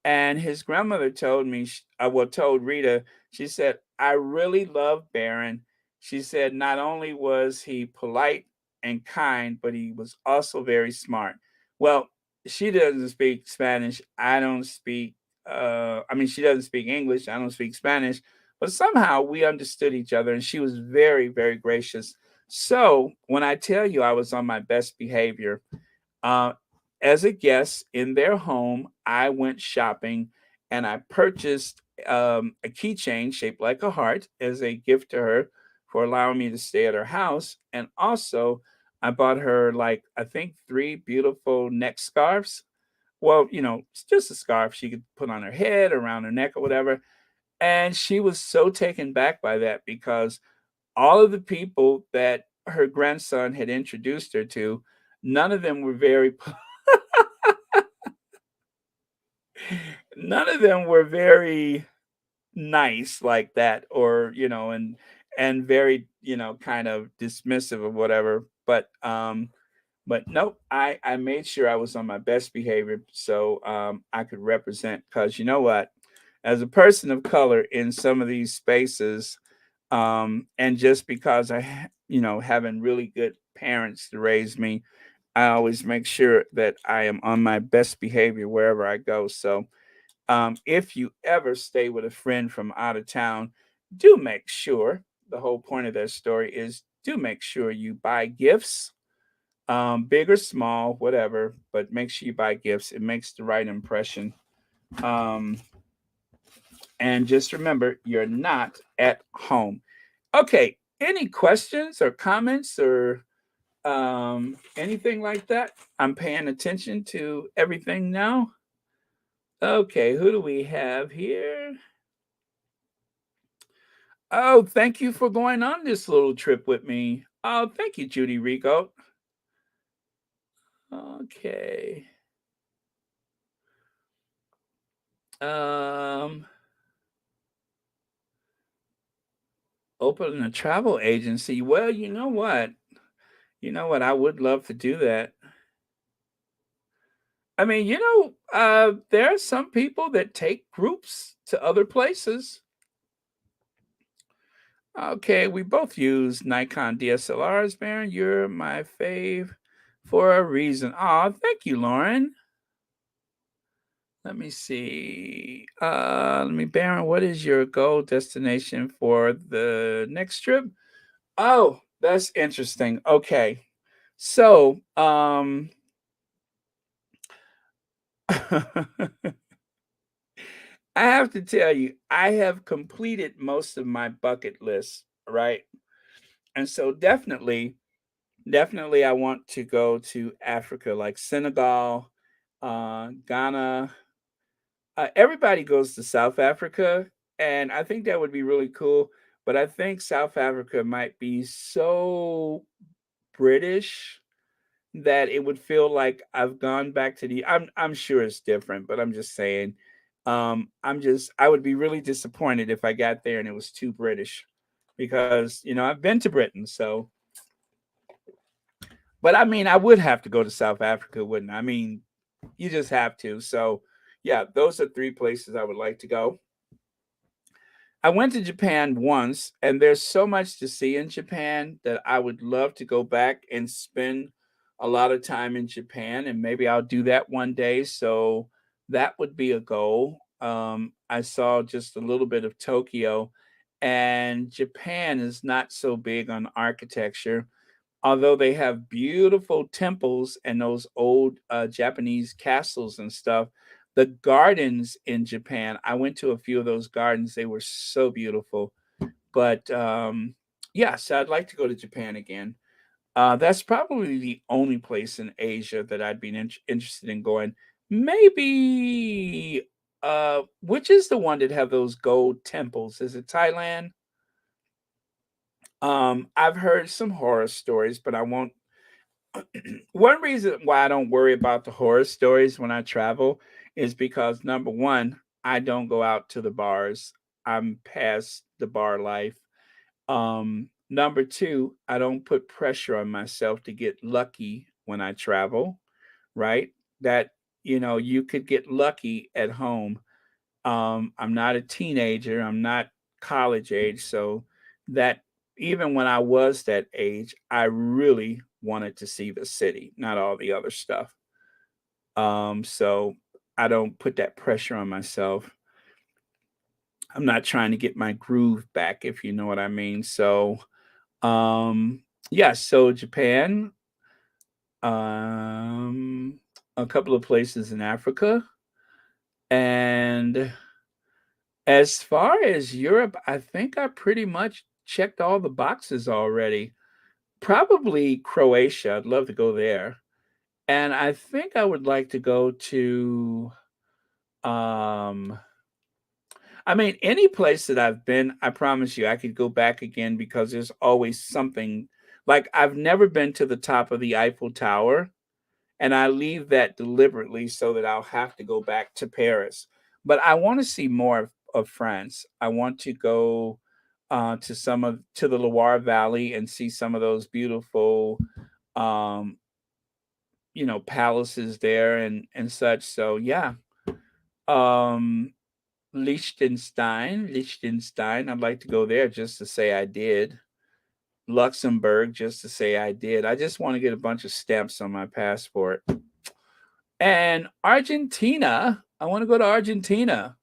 S1: And his grandmother told me, told Rita, she said, I really love Baron. She said, not only was he polite and kind, but he was also very smart. Well, she doesn't speak Spanish. I don't speak, she doesn't speak English. I don't speak Spanish, but somehow we understood each other and she was very, very gracious. So when I tell you I was on my best behavior, uh, as a guest in their home, I went shopping and I purchased a keychain shaped like a heart as a gift to her for allowing me to stay at her house. And also, I bought her, like, I think 3 beautiful neck scarves. Well, it's just a scarf she could put on her head, around her neck, or whatever. And she was so taken back by that because all of the people that her grandson had introduced her to, none of them were none of them were very nice like that, or and very kind of dismissive of whatever. But nope, I made sure I was on my best behavior so I could represent. Because you know what, as a person of color in some of these spaces, and just because having really good parents to raise me, I always make sure that I am on my best behavior wherever I go. So if you ever stay with a friend from out of town, do make sure, the whole point of that story is, do make sure you buy gifts, big or small, whatever, but make sure you buy gifts. It makes the right impression. Um, and just remember, you're not at home. Okay, any questions or comments or anything like that? I'm paying attention to everything now. Okay, who do we have here? Oh, thank you for going on this little trip with me. Oh, thank you, Judy Rico. Okay. Um, Opening a travel agency. Well, you know what? You know what? I would love to do that. I mean, there are some people that take groups to other places. Okay, we both use Nikon DSLRs, Baron. You're my fave for a reason. Oh, thank you, Lauren. Let me see. Baron, what is your goal destination for the next trip? Oh, that's interesting. Okay. So, I have to tell you, I have completed most of my bucket list, right? And so definitely I want to go to Africa, like Senegal, Ghana. Everybody goes to South Africa, and I think that would be really cool. But I think South Africa might be so British that it would feel like I've gone back to the. I'm sure it's different, but I'm just saying. I would be really disappointed if I got there and it was too British, because I've been to Britain, so. But I mean, I would have to go to South Africa, wouldn't I? I mean, you just have to. So, yeah, those are three places I would like to go. I went to Japan once, and there's so much to see in Japan that I would love to go back and spend a lot of time in Japan, and maybe I'll do that one day. So that would be a goal. I saw just a little bit of Tokyo, and Japan is not so big on architecture, although they have beautiful temples and those old Japanese castles and stuff. The gardens in Japan, I went to a few of those gardens. They were so beautiful. But yeah, so I'd like to go to Japan again. That's probably the only place in Asia that I'd be interested in going. Maybe, which is the one that have those gold temples? Is it Thailand? I've heard some horror stories, but I won't. One reason why I don't worry about the horror stories when I travel is because number one, I don't go out to the bars. I'm past the bar life. Number two, I don't put pressure on myself to get lucky when I travel, right? That, you could get lucky at home. I'm not a teenager, I'm not college age, so that even when I was that age, I really wanted to see the city, not all the other stuff. So I don't put that pressure on myself. I'm not trying to get my groove back, if you know what I mean. So, yeah, so Japan, um, a couple of places in Africa, and as far as Europe, I think I pretty much checked all the boxes already. Probably Croatia. I'd love to go there. And I think I would like to go to um I mean, any place that I've been, I promise you I could go back again because there's always something. Like, I've never been to the top of the Eiffel Tower, and I leave that deliberately so that I'll have to go back to Paris. But I want to see more of France. I want to go to the Loire Valley and see some of those beautiful um, palaces there and such. So yeah. Um, Liechtenstein. I'd like to go there just to say I did. Luxembourg, just to say I did. I just want to get a bunch of stamps on my passport. And Argentina. I want to go to Argentina.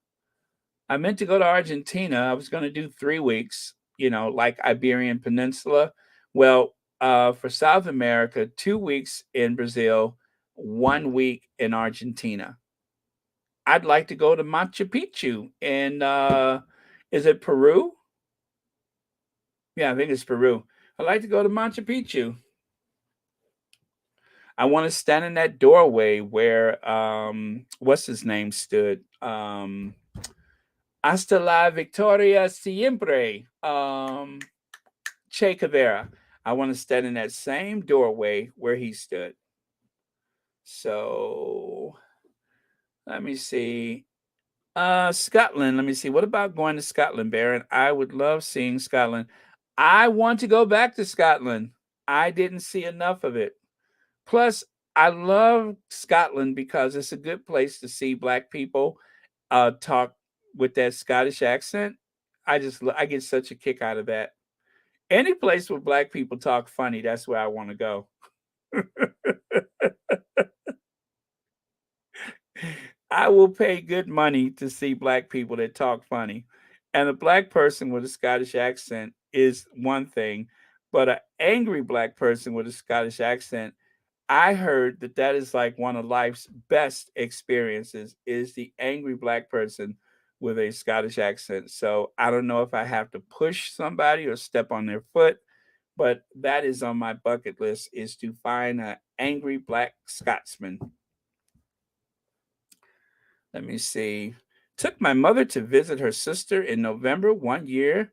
S1: I meant to go to Argentina. I was going to do 3 weeks, like Iberian Peninsula. Well, for South America, 2 weeks in Brazil, 1 week in Argentina. I'd like to go to Machu Picchu in, is it Peru? Yeah, I think it's Peru. I'd like to go to Machu Picchu. I want to stand in that doorway where, what's his name stood? Hasta la victoria siempre. Che Guevara. I want to stand in that same doorway where he stood. So let me see. Scotland. Let me see. What about going to Scotland, Baron? I would love seeing Scotland. I want to go back to Scotland. I didn't see enough of it. Plus, I love Scotland because it's a good place to see Black people talk with that Scottish accent. I get such a kick out of that. Any place where Black people talk funny, that's where I want to go. I will pay good money to see Black people that talk funny. And a Black person with a Scottish accent is one thing, but an angry Black person with a Scottish accent, I heard that that is like one of life's best experiences is the angry Black person with a Scottish accent. So I don't know if I have to push somebody or step on their foot, but that is on my bucket list is to find an angry Black Scotsman. Let me see. Took my mother to visit her sister in November 1 year.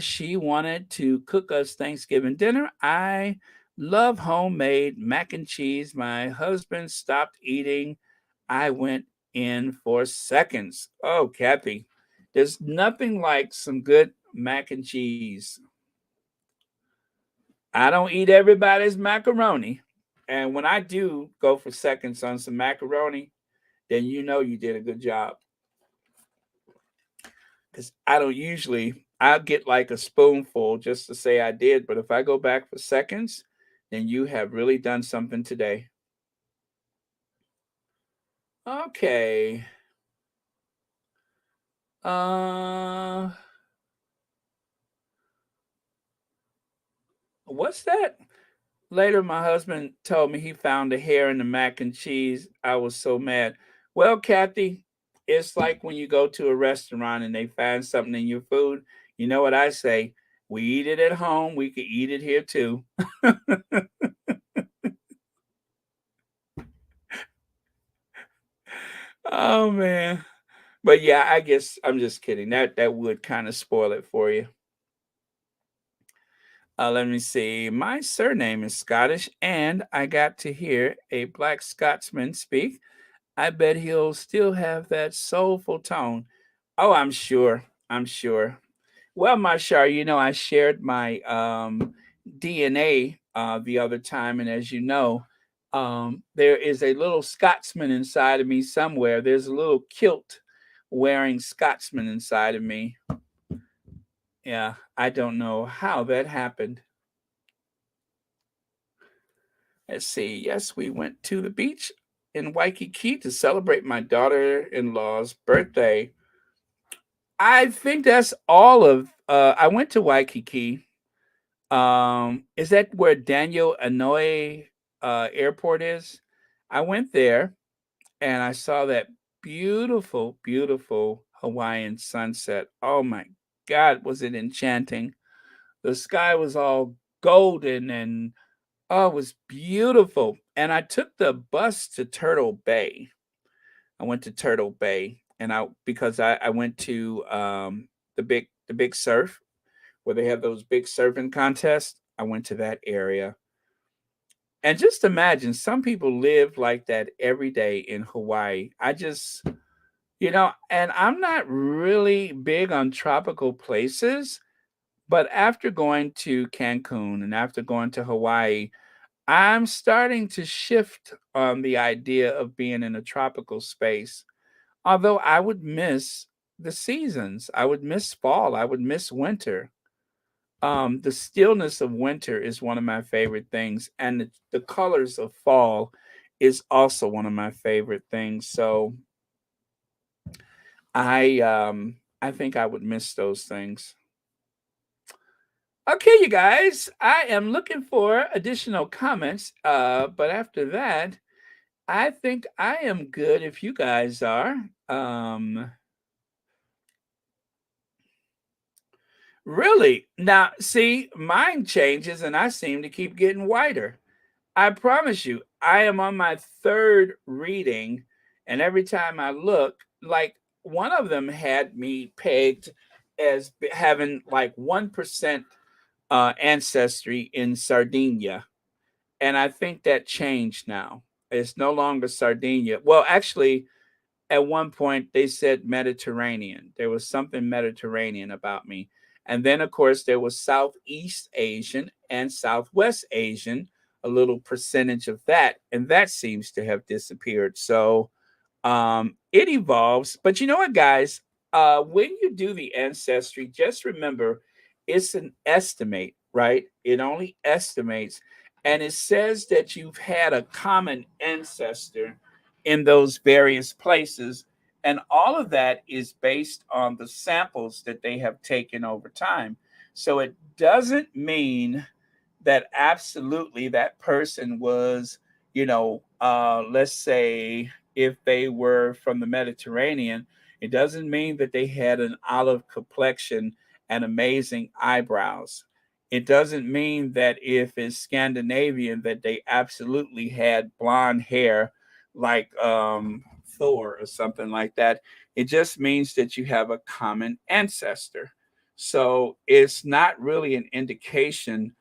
S1: She wanted to cook us Thanksgiving dinner. I love homemade mac and cheese. My husband stopped eating. I went in for seconds. Oh, Kathy, there's nothing like some good mac and cheese. I don't eat everybody's macaroni. And when I do go for seconds on some macaroni, then you know you did a good job. Because I don't usually, I'll get like a spoonful just to say I did. But if I go back for seconds, then you have really done something today. Okay. Uh, what's that? Later, my husband told me he found a hair in the mac and cheese. I was so mad. Well, Kathy, it's like when you go to a restaurant and they find something in your food. You know what I say? We eat it at home. We could eat it here too. Oh man. But yeah, I guess I'm just kidding. That would kind of spoil it for you. Let me see. My surname is Scottish, and I got to hear a Black Scotsman speak. I bet he'll still have that soulful tone. Oh, I'm sure. I'm sure. Well, Marshall, I shared my DNA the other time, and as you know, there is a little Scotsman inside of me somewhere. There's a little kilt wearing Scotsman inside of me. Yeah, I don't know how that happened. Let's see. Yes, we went to the beach in Waikiki to celebrate my daughter-in-law's birthday. I think that's all of. I went to Waikiki. Is that where Daniel Inouye Airport is? I went there and I saw that beautiful, beautiful Hawaiian sunset. Oh my God, was it enchanting? The sky was all golden and oh, it was beautiful. And I took the bus to Turtle Bay. I went to Turtle Bay and I went to the big surf where they have those big surfing contests. I went to that area. And just imagine some people live like that every day in Hawaii. And I'm not really big on tropical places, but after going to Cancun and after going to Hawaii, I'm starting to shift on the idea of being in a tropical space. Although I would miss the seasons. I would miss fall. I would miss winter. The stillness of winter is one of my favorite things, and the colors of fall is also one of my favorite things. So I think I would miss those things. Okay, you guys, I am looking for additional comments. But after that, I think I am good if you guys are. Really? Now, see, mine changes and I seem to keep getting whiter. I promise you, I am on my third reading, and every time I look, like one of them had me pegged as having like 1% ancestry in Sardinia. And I think that changed now. It's no longer Sardinia. Well, actually, at one point they said Mediterranean. There was something Mediterranean about me. And then, of course, there was Southeast Asian and Southwest Asian, a little percentage of that. And that seems to have disappeared. So it evolves. But you know what, guys? When you do the ancestry, just remember it's an estimate, right? It only estimates. And it says that you've had a common ancestor in those various places. And all of that is based on the samples that they have taken over time. So it doesn't mean that absolutely that person was, let's say if they were from the Mediterranean, it doesn't mean that they had an olive complexion and amazing eyebrows. It doesn't mean that if it's Scandinavian that they absolutely had blonde hair like Thor or something like that. It just means that you have a common ancestor. So it's not really an indication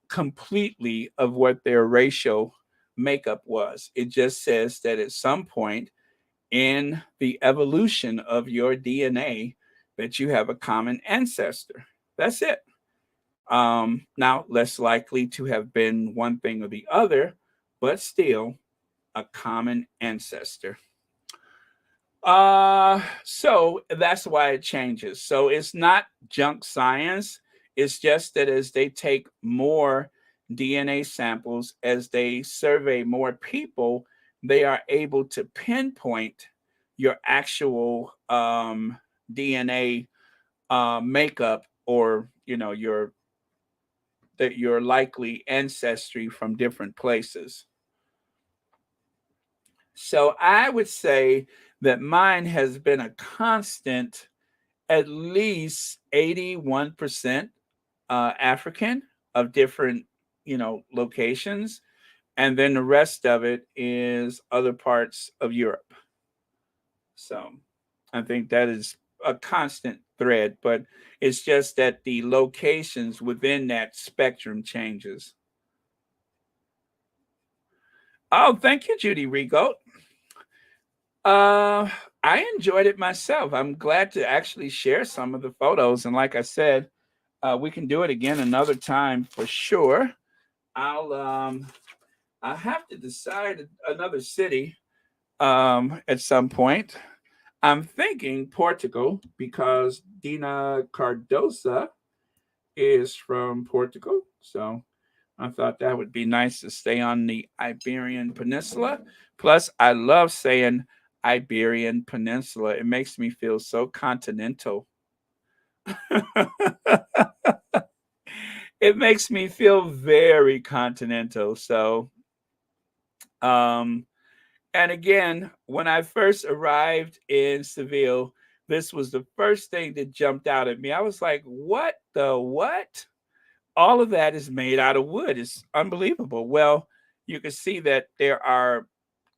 S1: completely of what their racial makeup was. It just says that at some point in the evolution of your DNA that you have a common ancestor. That's it. Now, less likely to have been one thing or the other, but still a common ancestor. So that's why it changes. So it's not junk science. It's just that as they take more DNA samples, as they survey more people, they are able to pinpoint your actual DNA makeup, or your likely ancestry from different places. So I would say that mine has been a constant, at least 81% African of different, locations. And then the rest of it is other parts of Europe. So I think that is a constant thread, but it's just that the locations within that spectrum changes. Oh, thank you, Judy Rigo. Uh, I enjoyed it myself. I'm glad to actually share some of the photos, and like I said, we can do it again another time for sure. I'll I have to decide another city at some point. I'm thinking Portugal because Dina Cardosa is from Portugal, so I thought that would be nice to stay on the Iberian Peninsula. Plus, I love saying Iberian Peninsula. It makes me feel so continental. It makes me feel very continental. So, um, and again, when I first arrived in Seville, this was the first thing that jumped out at me. I was like, what the what? All of that is made out of wood. It's unbelievable. Well, you can see that there are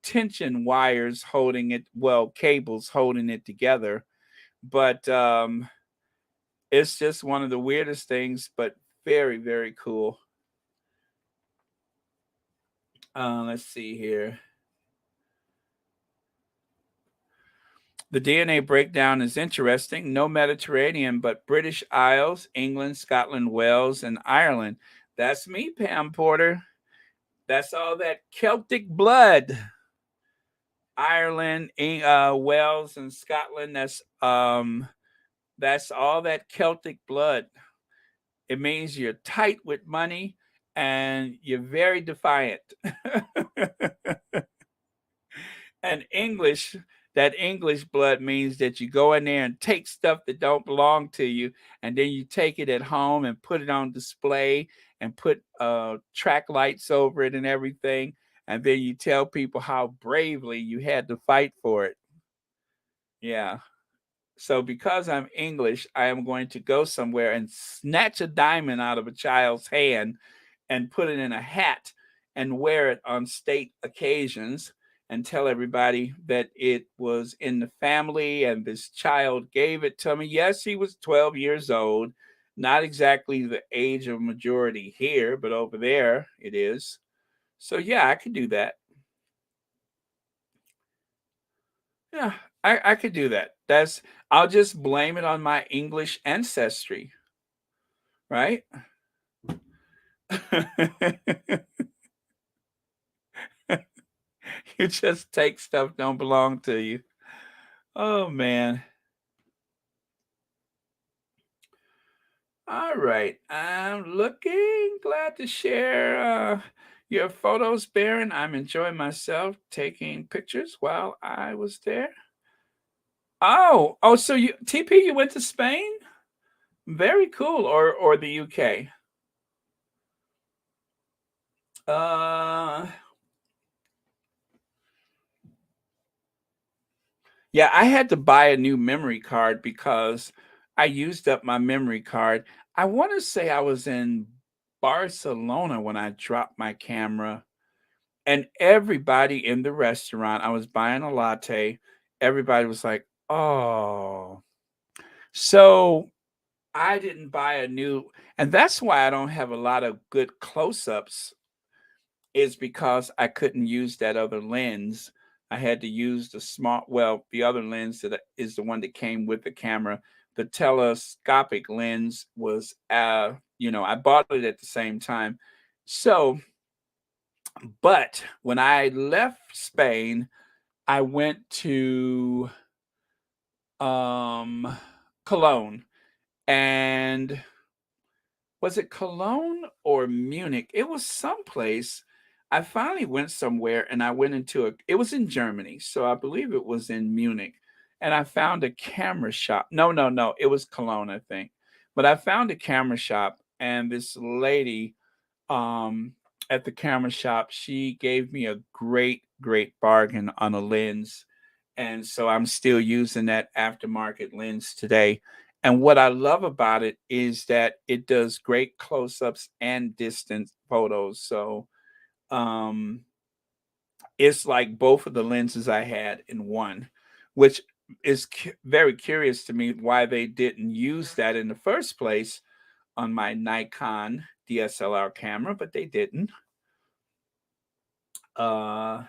S1: tension wires holding it, well, cables holding it together. But it's just one of the weirdest things, but very, very cool. Let's see here. The DNA breakdown is interesting. No Mediterranean, but British Isles, England, Scotland, Wales, and Ireland. That's me, Pam Porter. That's all that Celtic blood. Ireland, Wales, and Scotland. That's all that Celtic blood. It means you're tight with money and you're very defiant. And English, that English blood means that you go in there and take stuff that don't belong to you, and then you take it at home and put it on display and put track lights over it and everything, and then you tell people how bravely you had to fight for it. Yeah. So because I'm English, I am going to go somewhere and snatch a diamond out of a child's hand and put it in a hat and wear it on state occasions and tell everybody that it was in the family and this child gave it to me. Yes, he was 12 years old, not exactly the age of majority here, but over there it is. So yeah, I could do that. Yeah, I could do that. I'll just blame it on my English ancestry, right? You just take stuff don't belong to you. Oh man. All right. I'm looking glad to share your photos, Baron. I'm enjoying myself taking pictures while I was there. Oh, so you TP, you went to Spain? Very cool. Or the UK. Uh Yeah, I had to buy a new memory card because I used up my memory card. I want to say I was in Barcelona when I dropped my camera, and everybody in the restaurant, I was buying a latte. Everybody was like, "Oh." So I didn't buy a new, and that's why I don't have a lot of good close ups is because I couldn't use that other lens. I had to use the other lens that is the one that came with the camera. The telescopic lens was, I bought it at the same time. So, but when I left Spain, I went to um, Cologne, and was it Cologne or Munich? It was someplace. I finally went somewhere and I went it was in Germany. So I believe it was in Munich. And I found a camera shop. No, no, no. It was Cologne, I think. But I found a camera shop and this lady um at the camera shop, she gave me a great, great bargain on a lens. And so I'm still using that aftermarket lens today. And what I love about it is that it does great close-ups and distance photos. So um it's like both of the lenses I had in one, which is very curious to me why they didn't use that in the first place on my Nikon DSLR camera, but they didn't. Uh,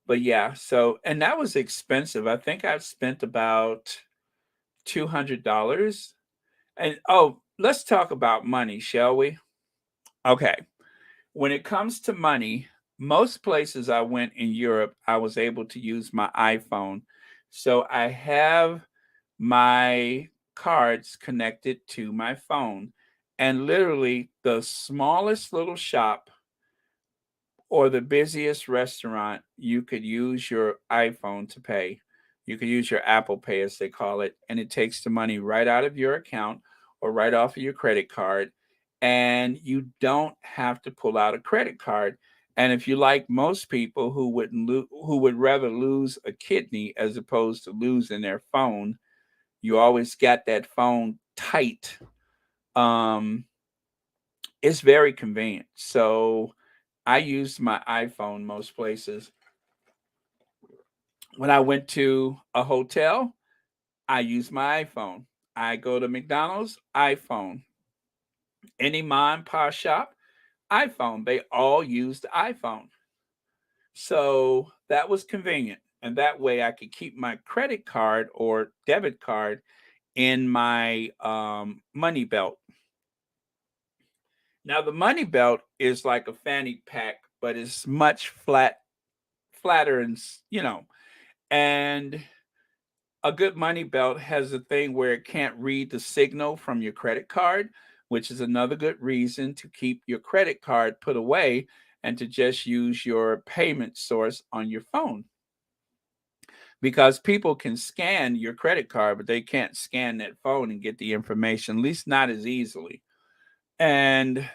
S1: but yeah, so and that was expensive. I think I spent about $200. And oh, let's talk about money, shall we? Okay. When it comes to money, most places I went in Europe, I was able to use my iPhone. So I have my cards connected to my phone. And literally, the smallest little shop or the busiest restaurant, you could use your iPhone to pay. You could use your Apple Pay, as they call it, and it takes the money right out of your account or right off of your credit card. And you don't have to pull out a credit card. And if you like most people who would rather lose a kidney as opposed to losing their phone, you always got that phone tight. Um, it's very convenient. So I used my iPhone most places. When I went to a hotel, I use my iPhone. I go to McDonald's, iPhone. Any mom and pop shop, iPhone. They all use the iPhone. So that was convenient. And that way I could keep my credit card or debit card in my money belt. Now, the money belt is like a fanny pack but it's much flatter, and and a good money belt has a thing where it can't read the signal from your credit card, which is another good reason to keep your credit card put away and to just use your payment source on your phone. Because people can scan your credit card, but they can't scan that phone and get the information, at least not as easily. And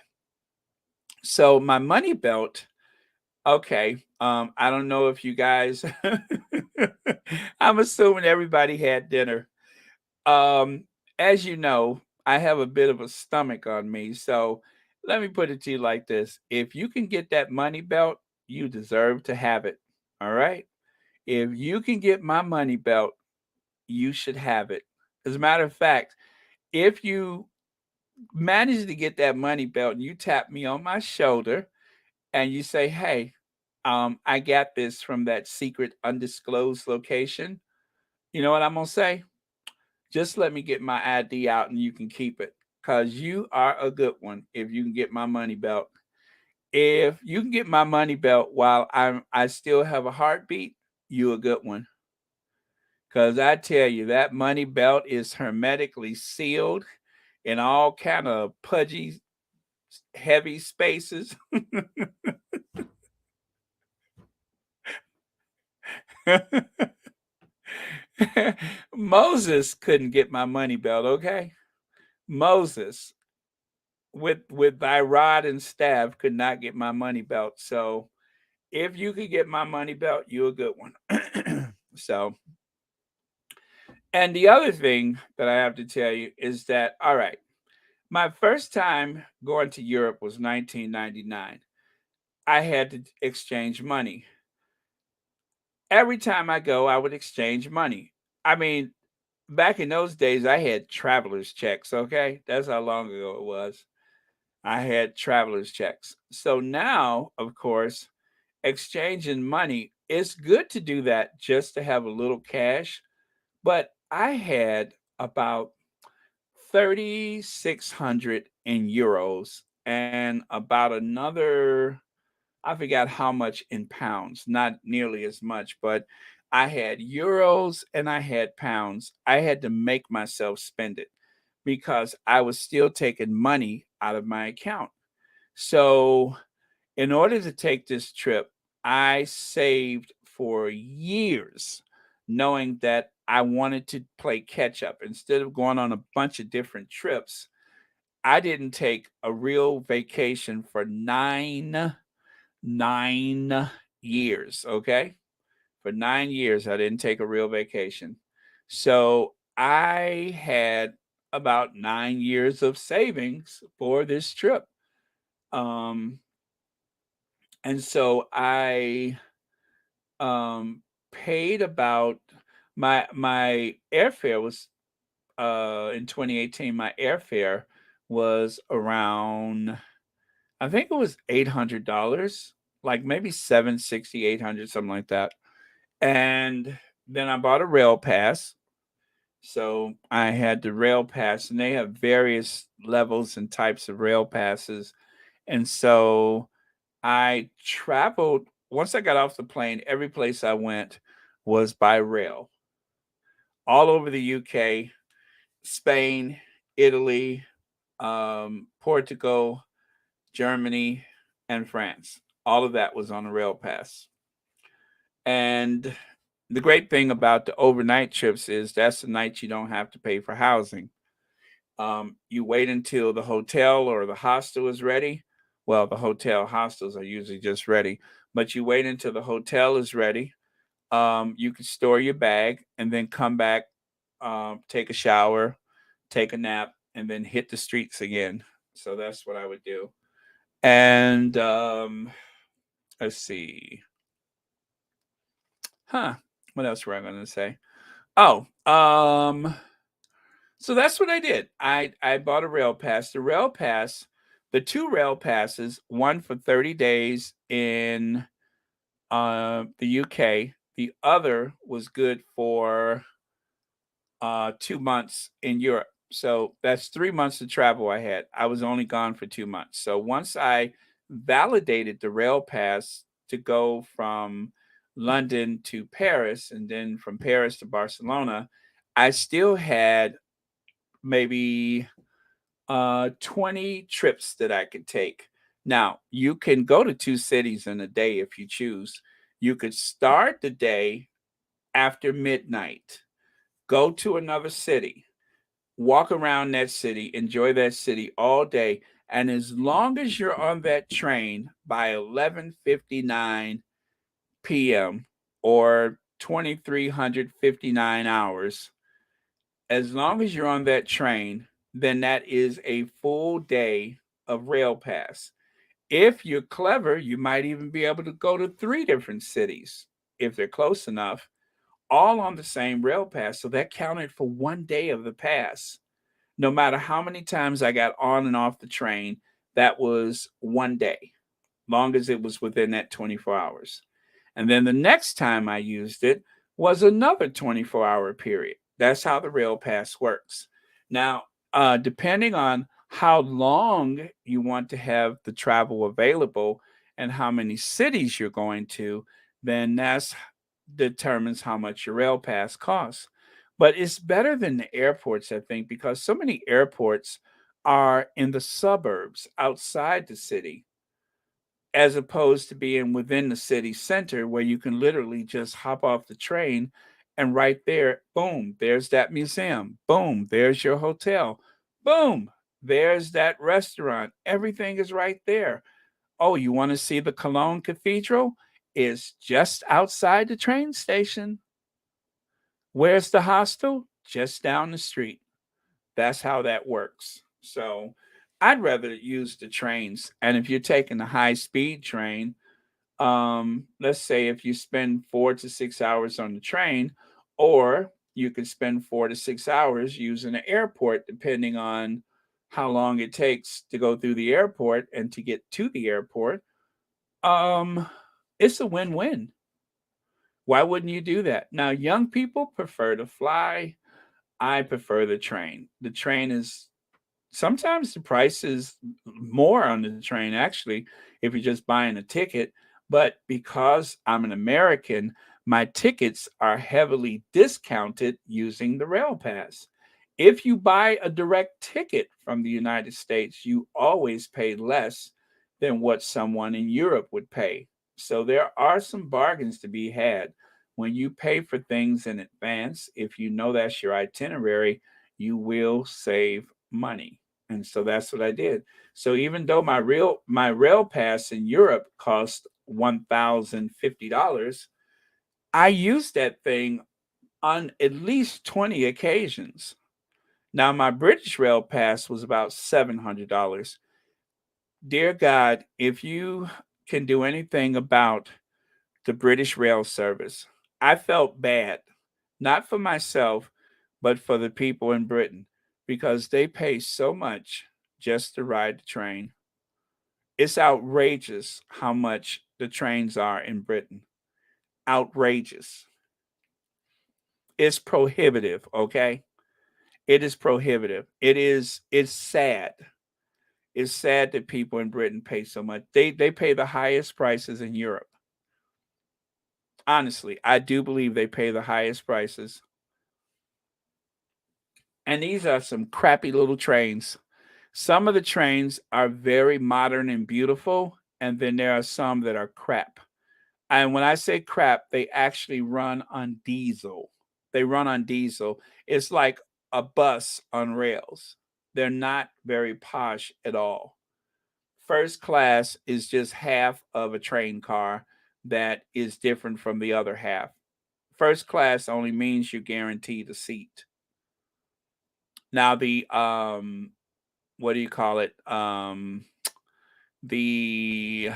S1: so my money belt, okay, I don't know if you guys, I'm assuming everybody had dinner. Um, as you know, I have a bit of a stomach on me. So let me put it to you like this. If you can get that money belt, you deserve to have it. All right. If you can get my money belt, you should have it. As a matter of fact, if you manage to get that money belt and you tap me on my shoulder and you say, hey, I got this from that secret undisclosed location, you know what I'm going to say? Just let me get my ID out and you can keep it because you are a good one if you can get my money belt. If you can get my money belt while I still have a heartbeat, you a good one. Cause I tell you, that money belt is hermetically sealed in all kind of pudgy, heavy spaces. Moses couldn't get my money belt, okay? Moses with thy rod and staff could not get my money belt. So if you could get my money belt, you're a good one. So, and the other thing that I have to tell you is that, all right, my first time going to Europe was 1999. I had to exchange money. Every time I go, I would exchange money. I mean, back in those days, I had traveler's checks, okay? That's how long ago it was. I had traveler's checks. So now, of course, exchanging money, it's good to do that just to have a little cash. But I had about 3,600 in euros and about another, I forgot how much in pounds, not nearly as much, but I had euros and I had pounds. I had to make myself spend it because I was still taking money out of my account. So, in order to take this trip, I saved for years, knowing that I wanted to play catch up. Instead of going on a bunch of different trips, I didn't take a real vacation for nine years. Okay. For 9 years, I didn't take a real vacation. So I had about 9 years of savings for this trip. Um, and so I paid about my airfare was in 2018 my airfare was around, I think it was $800, like maybe 760, 800, something like that. And then I bought a rail pass. So I had the rail pass, and they have various levels and types of rail passes. And so I traveled, once I got off the plane, every place I went was by rail, all over the UK, Spain, Italy, Portugal, Germany, and France. All of that was on a rail pass. And the great thing about the overnight trips is that's the night you don't have to pay for housing. You wait until the hotel or the hostel is ready. Well, the hotel hostels are usually just ready, but you wait until the hotel is ready. You can store your bag and then come back, take a shower, take a nap, and then hit the streets again. So that's what I would do. And let's see. Huh. What else were I going to say? Oh, so that's what I did. I bought a rail pass. The rail pass, the two rail passes, one for 30 days in the UK. The other was good for 2 months in Europe. So that's 3 months of travel I had. I was only gone for 2 months. So once I validated the rail pass to go from London to Paris and then from Paris to Barcelona, I still had maybe 20 trips that I could take. Now, you can go to two cities in a day if you choose. You could start the day after midnight, go to another city, walk around that city, enjoy that city all day. And as long as you're on that train by 11:59 p.m. or 2359 hours, as long as you're on that train, then that is a full day of rail pass. If you're clever, you might even be able to go to three different cities if they're close enough, all on the same rail pass. So that counted for one day of the pass. No matter how many times I got on and off the train, that was one day, long as it was within that 24 hours. And then the next time I used it was another 24-hour period. That's how the rail pass works. Now, depending on how long you want to have the travel available and how many cities you're going to, then that's determines how much your rail pass costs. But it's better than the airports, I think, because so many airports are in the suburbs outside the city as opposed to being within the city center where you can literally just hop off the train and right there, boom, there's that museum. Boom, there's your hotel. Boom, there's that restaurant. Everything is right there. Oh, you want to see the Cologne Cathedral? It's just outside the train station. Where's the hostel? Just down the street. That's how that works. So I'd rather use the trains. And if you're taking a high speed train, let's say if you spend 4 to 6 hours on the train, or you could spend 4 to 6 hours using the airport, depending on how long it takes to go through the airport and to get to the airport. Um, it's a win-win. Why wouldn't you do that? Now, young people prefer to fly. I prefer the train. The train is sometimes the price is more on the train actually if you're just buying a ticket, but because I'm an American, my tickets are heavily discounted using the rail pass. If you buy a direct ticket from the United States, you always pay less than what someone in Europe would pay. So there are some bargains to be had when you pay for things in advance. If you know that's your itinerary, you will save money. And so that's what I did. So even though my rail pass in Europe cost $1,050, I used that thing on at least 20 occasions. Now my British rail pass was about $700. Dear God, if you can do anything about the British rail service, I felt bad, not for myself, but for the people in Britain, because they pay so much just to ride the train. It's outrageous how much the trains are in Britain. Outrageous. It's prohibitive, okay? It is prohibitive. It's sad. It's sad that people in Britain pay so much. They pay the highest prices in Europe. Honestly, I do believe they pay the highest prices. And these are some crappy little trains. Some of the trains are very modern and beautiful, and then there are some that are crap. And when I say crap, they actually run on diesel. They run on diesel. It's like a bus on rails. They're not very posh at all. First class is just half of a train car that is different from the other half. First class only means you're guaranteed a seat. Now the what do you call it? The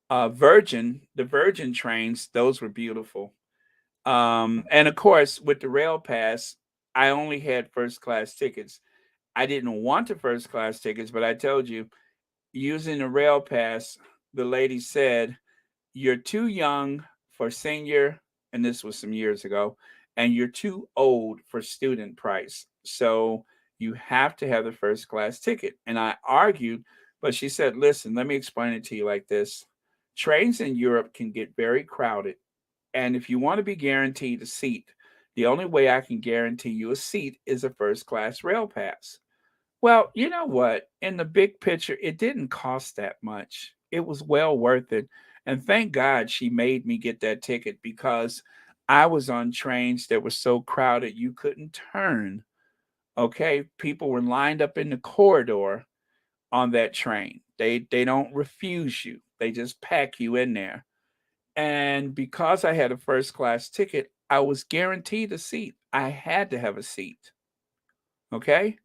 S1: the Virgin trains, those were beautiful. And of course, with the rail pass, I only had first class tickets. I didn't want the first class tickets, but I told you, using the rail pass, the lady said, "You're too young for senior," and this was some years ago, "and you're too old for student price. So you have to have the first class ticket." And I argued But she said, listen, let me explain it to you like this. Trains in Europe can get very crowded. And if you want to be guaranteed a seat, the only way I can guarantee you a seat is a first class rail pass. Well, you know what? In the big picture, it didn't cost that much. It was well worth it. And thank God she made me get that ticket because I was on trains that were so crowded you couldn't turn. Okay? People were lined up in the corridor on that train. They don't refuse you. They just pack you in there. And because I had a first class ticket, I was guaranteed a seat. I had to have a seat. Okay?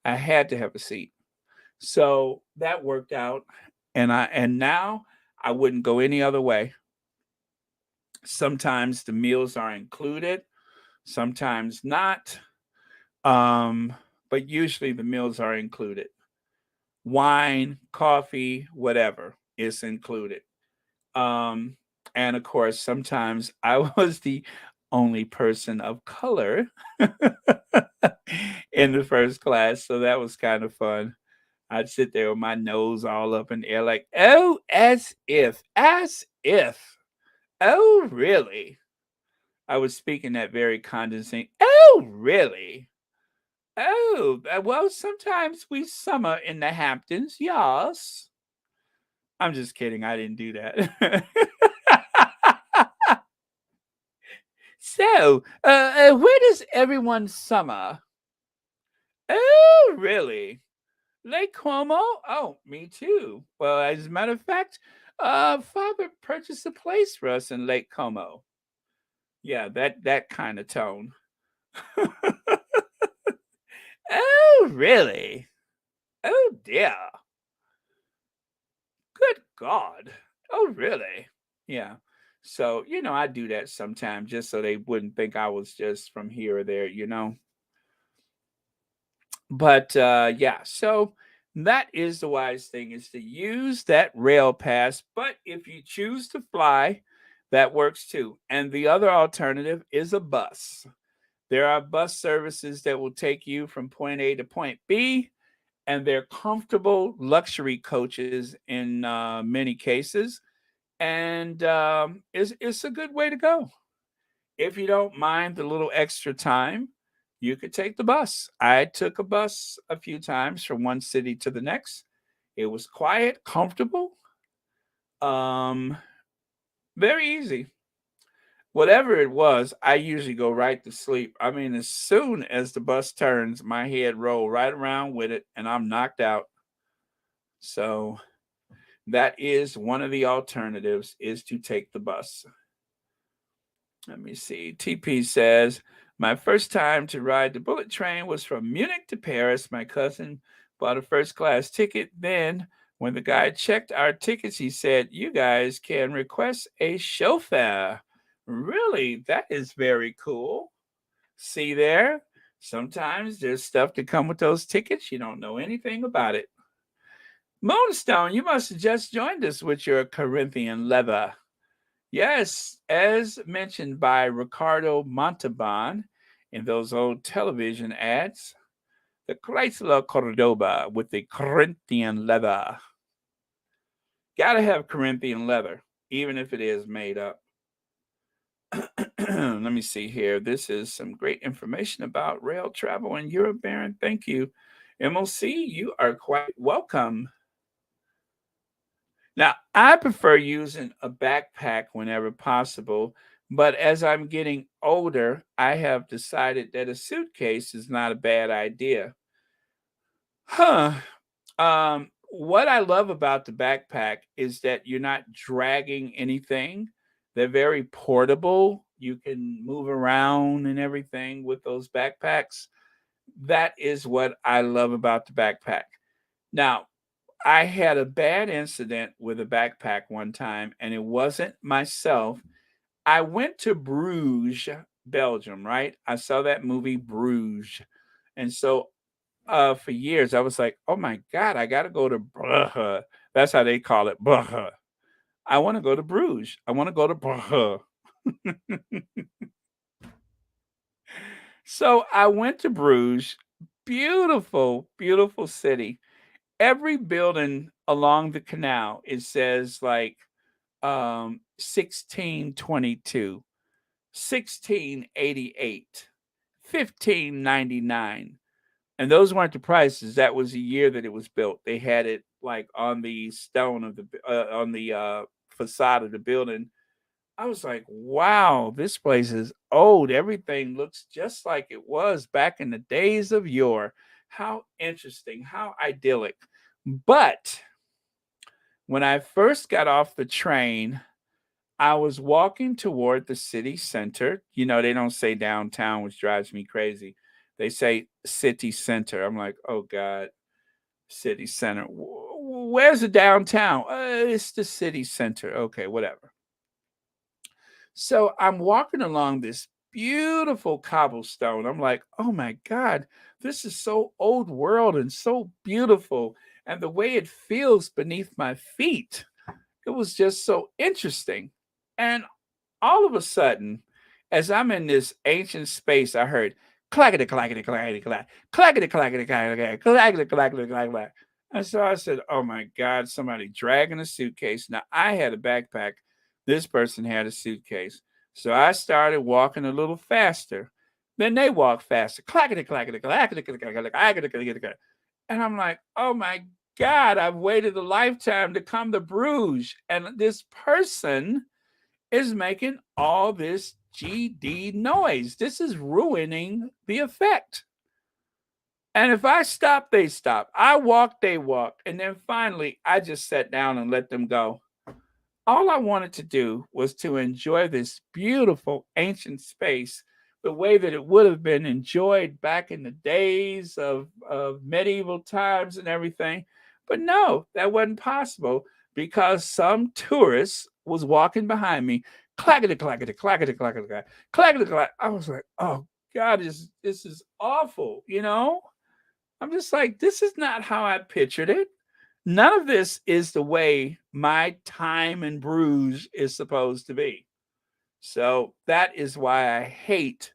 S1: I had to have a seat. So that worked out, and now I wouldn't go any other way. Sometimes the meals are included, sometimes not. Um, but usually the meals are included. Wine, coffee, whatever is included. Um, and of course, sometimes I was the only person of color in the first class, so that was kind of fun. I'd sit there with my nose all up in the air, like, oh, as if, oh, really? I was speaking that very condescending, oh, really? Oh, well, sometimes we summer in the Hamptons, yes. I'm just kidding. I didn't do that. So, where does everyone summer? Oh, really? Lake Como? Oh, me too. Well, as a matter of fact, Father purchased a place for us in Lake Como. Yeah, that kind of tone. Oh, really? Oh dear. Good God. Oh, really? Yeah. So, I do that sometimes just so they wouldn't think I was just from here or there. But yeah, so that is the wise thing is to use that rail pass. But if you choose to fly, that works too. And the other alternative is a bus. There are bus services that will take you from point A to point B, and they're comfortable luxury coaches in many cases. And it's a good way to go. If you don't mind the little extra time, you could take the bus. I took a bus a few times from one city to the next. It was quiet, comfortable, um, very easy. Whatever it was, I usually go right to sleep. I mean, as soon as the bus turns, my head roll right around with it, and I'm knocked out. So that is one of the alternatives is to take the bus. Let me see. TP says, my first time to ride the bullet train was from Munich to Paris. My cousin bought a first class ticket. Then, when the guy checked our tickets, he said, you guys can request a chauffeur. Really? That is very cool. See there? Sometimes there's stuff to come with those tickets. You don't know anything about it. Moonstone, you must have just joined us with your Corinthian leather. Yes, as mentioned by Ricardo Montalban in those old television ads, the Chrysler Cordoba with the Corinthian leather. Gotta have Corinthian leather, even if it is made up. Let me see here. This is some great information about rail travel in Europe, Baron. Thank you. MOC, you are quite welcome. Now, I prefer using a backpack whenever possible, but as I'm getting older, I have decided that a suitcase is not a bad idea. Huh. What I love about the backpack is that you're not dragging anything. They're very portable. You can move around and everything with those backpacks. That is what I love about the backpack. Now, I had a bad incident with a backpack one time, and it wasn't myself. I went to Bruges, Belgium, right? I saw that movie Bruges. And so for years I was like, oh my God, I gotta go to Bruges. That's how they call it, Bruges. I want to go to Bruges. I want to go to Bruges. So I went to Bruges. Beautiful, beautiful city. Every building along the canal. It says like 1622, 1688, 1599. And those weren't the prices. That was the year that it was built. They had it like on the stone of the on the facade of the building. I was like, wow, this place is old. Everything looks just like it was back in the days of yore. How interesting, how idyllic. But when I first got off the train, I was walking toward the city center. You know, they don't say downtown, which drives me crazy. They say city center. I'm like, oh God, city center. Where's the downtown? It's the city center. Okay, whatever. So I'm walking along this beautiful cobblestone. I'm like, oh my God, this is so old world and so beautiful. And the way it feels beneath my feet, it was just so interesting. And all of a sudden, as I'm in this ancient space, I heard clackety clackety clackety clack, clackety clackety clackety clackety clackety clack. And so I said, "Oh my God, somebody dragging a suitcase." Now I had a backpack. This person had a suitcase. So I started walking a little faster. Then they walked faster. Clackety clackety clackety clackety clackety clackety. And I'm like, "Oh my God, I've waited a lifetime to come to Bruges." And this person is making all this GD noise. This is ruining the effect. And if I stop, they stop. I walk, they walk. And then finally, I just sat down and let them go. All I wanted to do was to enjoy this beautiful ancient space the way that it would have been enjoyed back in the days of medieval times and everything. But no, that wasn't possible because some tourist was walking behind me, clackety clackety clackety clackety clackety clackety clack. I was like, oh God, this is awful, you know? I'm just like, this is not how I pictured it. None of this is the way my time in Bruges is supposed to be. So that is why I hate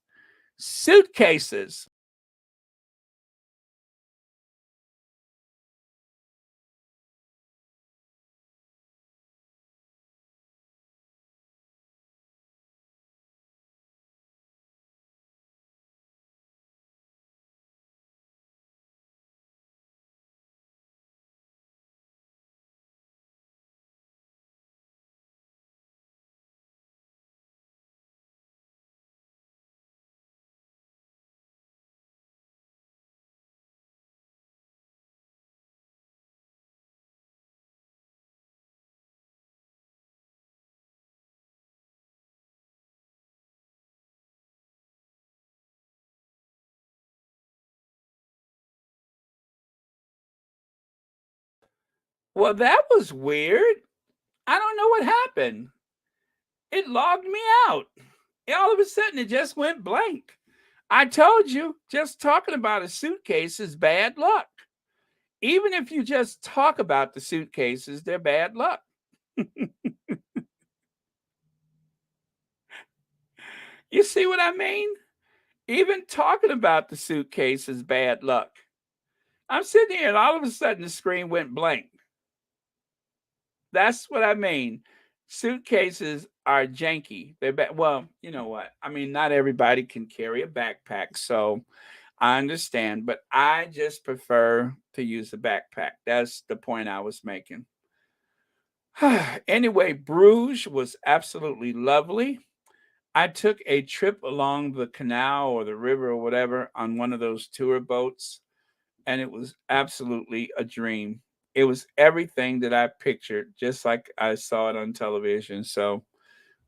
S1: suitcases. Well, that was weird. I don't know what happened. It logged me out. All of a sudden, it just went blank. I told you, just talking about a suitcase is bad luck. Even if you just talk about the suitcases, they're bad luck. You see what I mean? Even talking about the suitcase is bad luck. I'm sitting here and all of a sudden the screen went blank. That's what I mean. Suitcases are janky. Well, you know what? I mean, not everybody can carry a backpack, so I understand, but I just prefer to use a backpack. That's the point I was making. Anyway, Bruges was absolutely lovely. I took a trip along the canal or the river or whatever on one of those tour boats, and it was absolutely a dream. It was everything that I pictured, just like I saw it on television. So,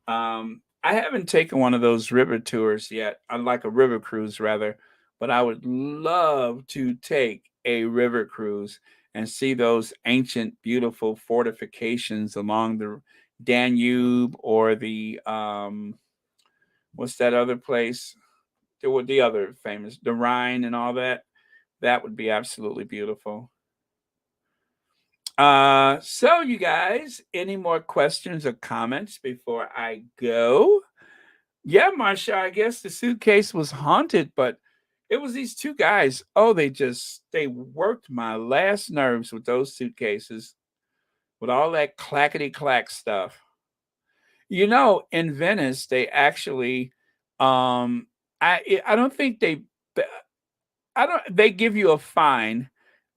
S1: I haven't taken one of those river tours yet, like a river cruise rather, but I would love to take a river cruise and see those ancient, beautiful fortifications along the Danube or the what's that other place? There were the other famous, the Rhine and all that. That would be absolutely beautiful. So you guys, any more questions or comments before I go? Yeah, Marsha, I guess the suitcase was haunted, but it was these two guys. Oh, they worked my last nerves with those suitcases. with all that clackety clack stuff. In Venice, they actually, um, I don't think I don't they give you a fine.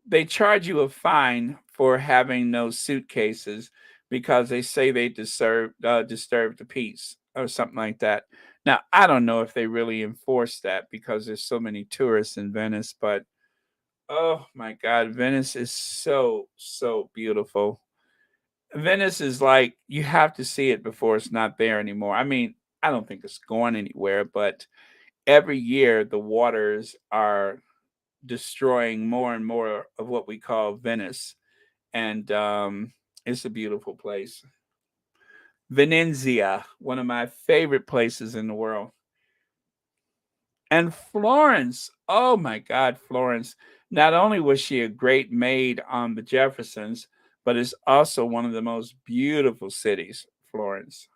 S1: They charge you a fine for having those suitcases because they say they disturb the peace or something like that. Now, I don't know if they really enforce that because there's so many tourists in Venice, but oh my God, Venice is so, so beautiful. Venice is like you have to see it before it's not there anymore. I mean, I don't think it's going anywhere, but every year the waters are destroying more and more of what we call Venice, and it's a beautiful place. Venezia, one of my favorite places in the world, and Florence. Oh my God, Florence! Not only was she a great maid on the Jeffersons, but it's also one of the most beautiful cities. Florence.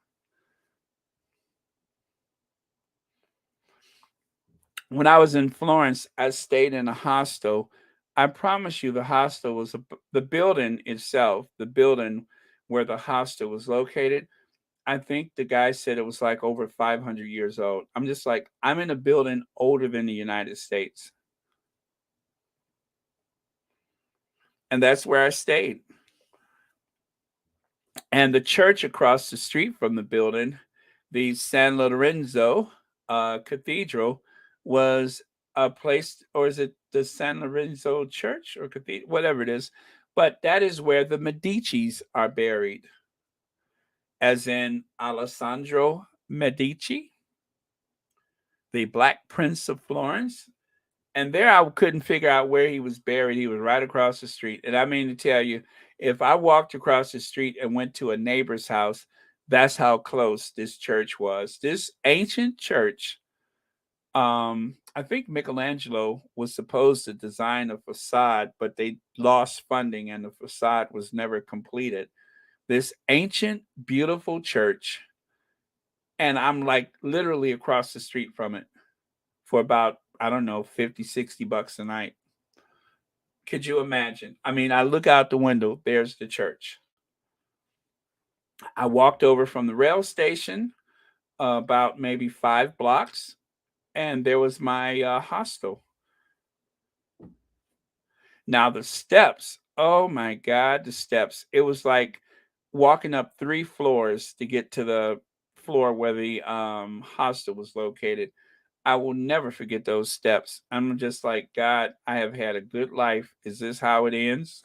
S1: When I was in Florence, I stayed in a hostel. I promise you, the hostel was the building itself, the building where the hostel was located. I think the guy said it was like over 500 years old. I'm just like, I'm in a building older than the United States. And that's where I stayed. And the church across the street from the building, the San Lorenzo Cathedral, was a place, or is it the San Lorenzo Church or Cathedral, whatever it is? But that is where the Medicis are buried, as in Alessandro Medici, the Black Prince of Florence. And there I couldn't figure out where he was buried. He was right across the street. And I mean to tell you, if I walked across the street and went to a neighbor's house, that's how close this church was. This ancient church, I think Michelangelo was supposed to design a facade, but they lost funding and the facade was never completed. This ancient, beautiful church, and I'm like literally across the street from it for about, I don't know, 50, $60 a night. Could you imagine? I mean, I look out the window, there's the church. I walked over from the rail station about maybe 5 blocks, and there was my hostel. Now, the steps, oh my God, the steps. It was like walking up 3 floors to get to the floor where the hostel was located. I will never forget those steps. I'm just like, God, I have had a good life. Is this how it ends?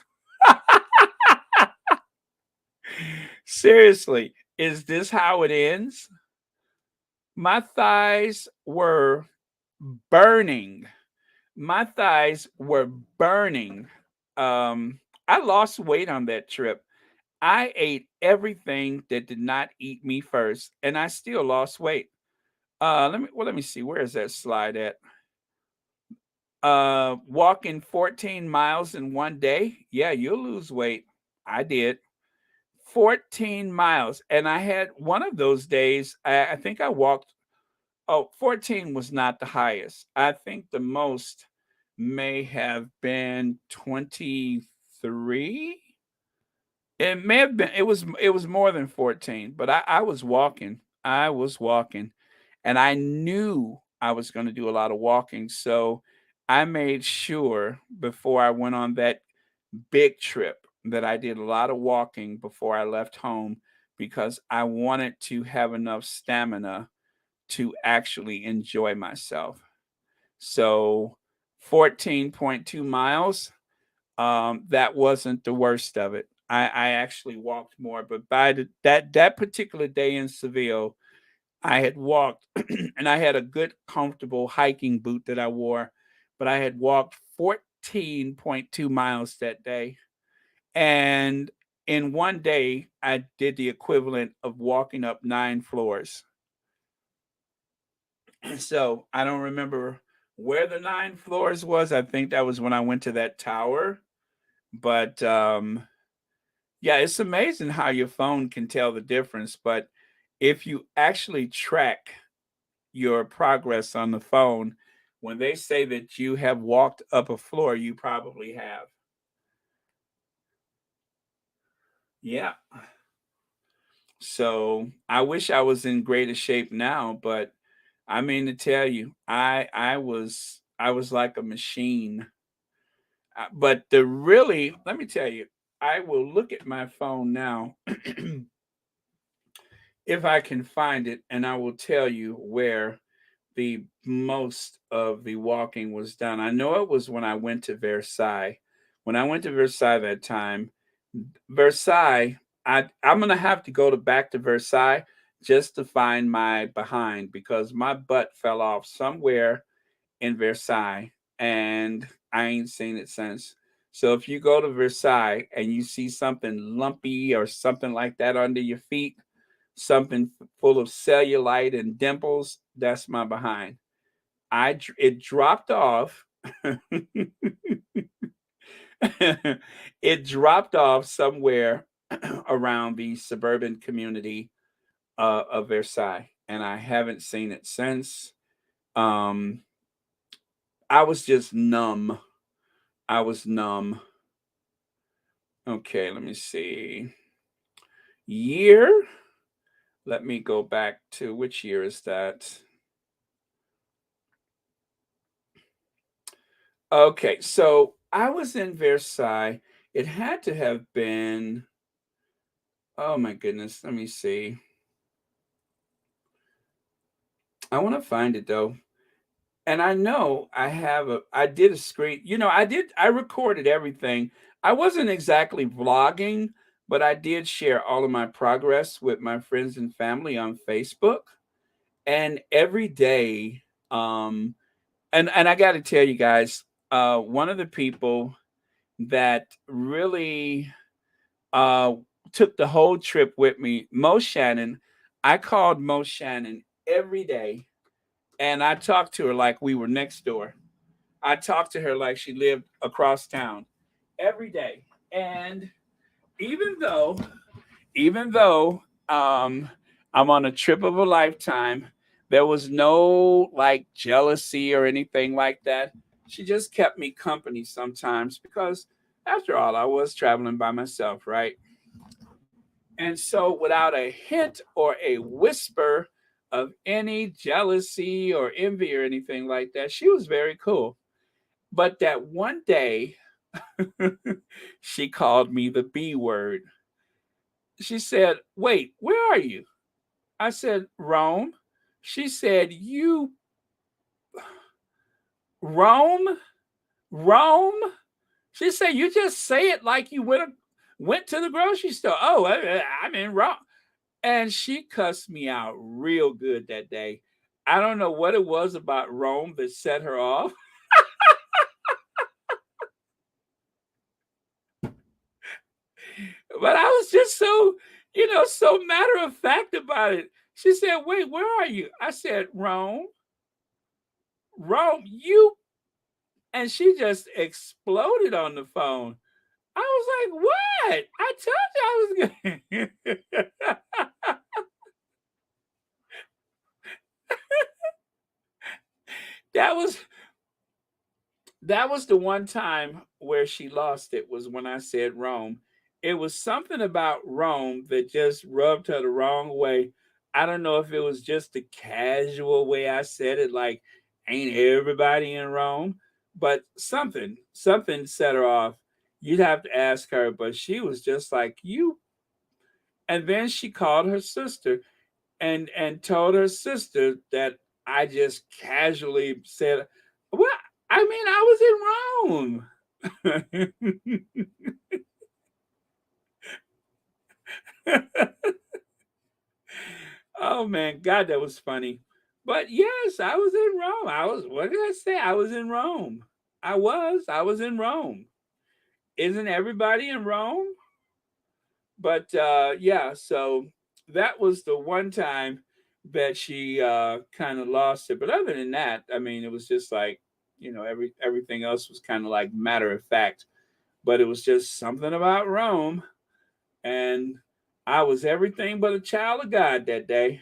S1: Seriously, is this how it ends? My thighs were burning. My thighs were burning. Um, I lost weight on that trip. I ate everything that did not eat me first, and I still lost weight. Let me see. Where is that slide at? Walking 14 miles in one day. Yeah, you'll lose weight. I did. 14 miles. And I had one of those days, I think I walked, oh, 14 was not the highest. I think the most may have been 23. It may have been, it was more than 14, but I was walking. I was walking. And I knew I was going to do a lot of walking. So I made sure before I went on that big trip that I did a lot of walking before I left home because I wanted to have enough stamina to actually enjoy myself. So 14.2 miles, that wasn't the worst of it. I actually walked more, but by that particular day in Seville, I had walked and I had a good comfortable hiking boot that I wore, but I had walked 14.2 miles that day. And in one day, I did the equivalent of walking up 9 floors. So I don't remember where the 9 floors was. I think that was when I went to that tower. But yeah, it's amazing how your phone can tell the difference. But if you actually track your progress on the phone, when they say that you have walked up a floor, you probably have. Yeah. So I wish I was in greater shape now, but I mean to tell you, I was like a machine. But the really, let me tell you, I will look at my phone now if I can find it, and I will tell you where the most of the walking was done. I know it was when I went to Versailles. When I went to Versailles that time, Versailles, I'm gonna have to go to back to Versailles just to find my behind because my butt fell off somewhere in Versailles and I ain't seen it since. So if you go to Versailles and you see something lumpy or something like that under your feet, something full of cellulite and dimples, that's my behind. It dropped off. It dropped off somewhere around the suburban community of Versailles, and I haven't seen it since. Um, I was just numb. I was numb. Okay, let me see. Year. Let me go back to which year is that? Okay, so I was in Versailles. It had to have been, oh my goodness, let me see. I want to find it though. And I know I did a screen, I recorded everything. I wasn't exactly vlogging, but I did share all of my progress with my friends and family on Facebook. And every day, um, and I got to tell you guys, one of the people that really uh, took the whole trip with me, Mo Shannon. I called Mo Shannon every day, and I talked to her like we were next door. I talked to her like she lived across town every day. And even though, even though I'm on a trip of a lifetime, there was no like jealousy or anything like that. She just kept me company sometimes because, after all, I was traveling by myself, right? And so, without a hint or a whisper of any jealousy or envy or anything like that, she was very cool. But that one day, she called me the B word. She said, "Wait, where are you?" I said, "Rome." She said, "You Rome? Rome?" She said, "You just say it like you went to the grocery store." Oh, I'm in Rome. And she cussed me out real good that day. I don't know what it was about Rome that set her off, but I was just so, so matter of fact about it. She said, "Wait, where are you?" I said, "Rome, Rome, you," and she just exploded on the phone. I was like, "What? I told you I was going." that was that was the one time where she lost it, was when I said Rome. It was something about Rome that just rubbed her the wrong way. I don't know if it was just the casual way I said it, like ain't everybody in Rome, but something set her off. You'd have to ask her, but she was just like you. And then she called her sister and told her sister that I just casually said, "Well, I mean, I was in Rome." Oh man, God, that was funny. But yes, I was in Rome. What did I say? I was in Rome. I was in Rome. Isn't everybody in Rome? But yeah, so that was the one time that she kind of lost it. But other than that, I mean, it was just like, everything else was kind of like matter of fact. But it was just something about Rome, and I was everything but a child of God that day.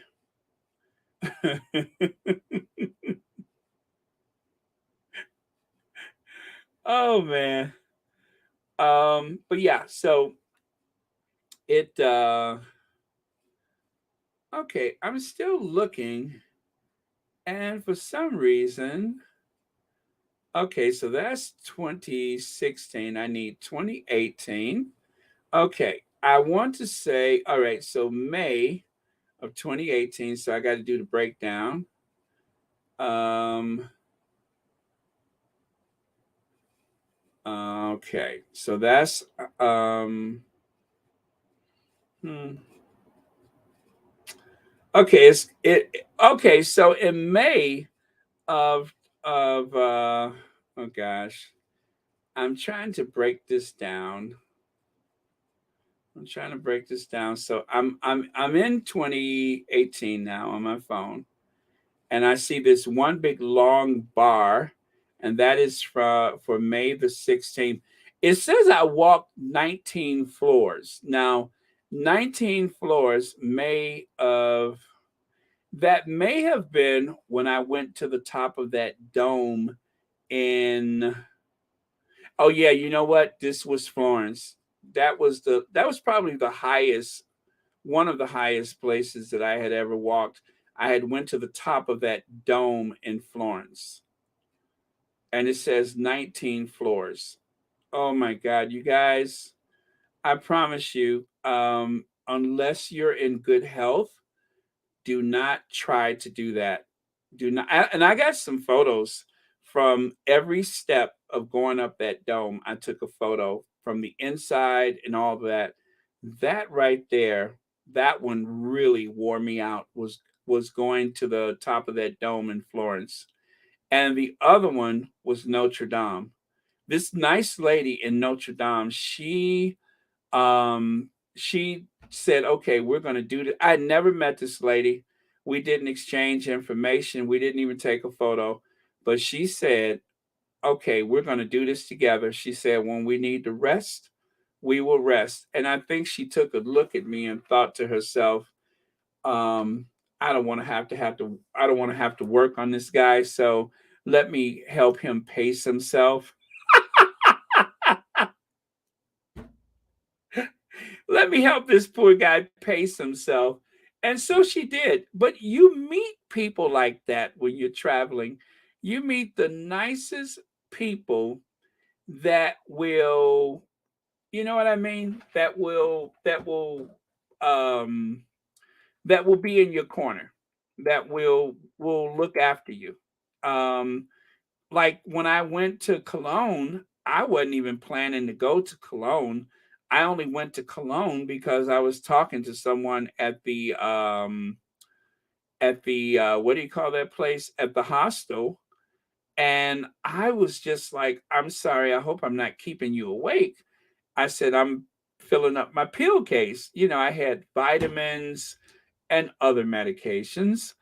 S1: Oh man. But yeah, so It okay, I'm still looking, and for some reason, okay, so that's 2016. I need 2018. Okay, I want to say, all right, so May of 2018, so I got to do the breakdown. Um, okay, so that's hmm. Okay, okay, so in May of oh gosh, I'm trying to break this down. I'm trying to break this down. So I'm in 2018 now on my phone, and I see this one big long bar, and that is for May the 16th. It says I walked 19 floors. Now, 19 floors may of that may have been when I went to the top of that dome in, oh yeah, you know what? This was Florence. That was probably the highest, one of the highest places that I had ever walked. I had went to the top of that dome in Florence, and it says 19 floors. Oh my God, you guys! I promise you, unless you're in good health, do not try to do that. Do not. And I got some photos from every step of going up that dome. I took a photo from the inside and all of that. That right there, that one really wore me out. Was going to the top of that dome in Florence, and the other one was Notre Dame. This nice lady in Notre Dame, she said, "Okay, we're going to do this." I never met this lady. We didn't exchange information. We didn't even take a photo. But she said, "Okay, we're going to do this together." She said, "When we need to rest, we will rest." And I think she took a look at me and thought to herself, I don't want to I don't want to have to work on this guy, so let me help him pace himself. Let me help this poor guy pace himself. And so she did. But you meet people like that when you're traveling. You meet the nicest people that will, you know what I mean? Um that will be in your corner. That will look after you. Um like when I went to Cologne, I wasn't even planning to go to Cologne. I only went to Cologne because I was talking to someone at the what do you call that place? At the hostel. And I was just like, I'm sorry, I hope I'm not keeping you awake. I said, I'm filling up my pill case. You know, I had vitamins and other medications,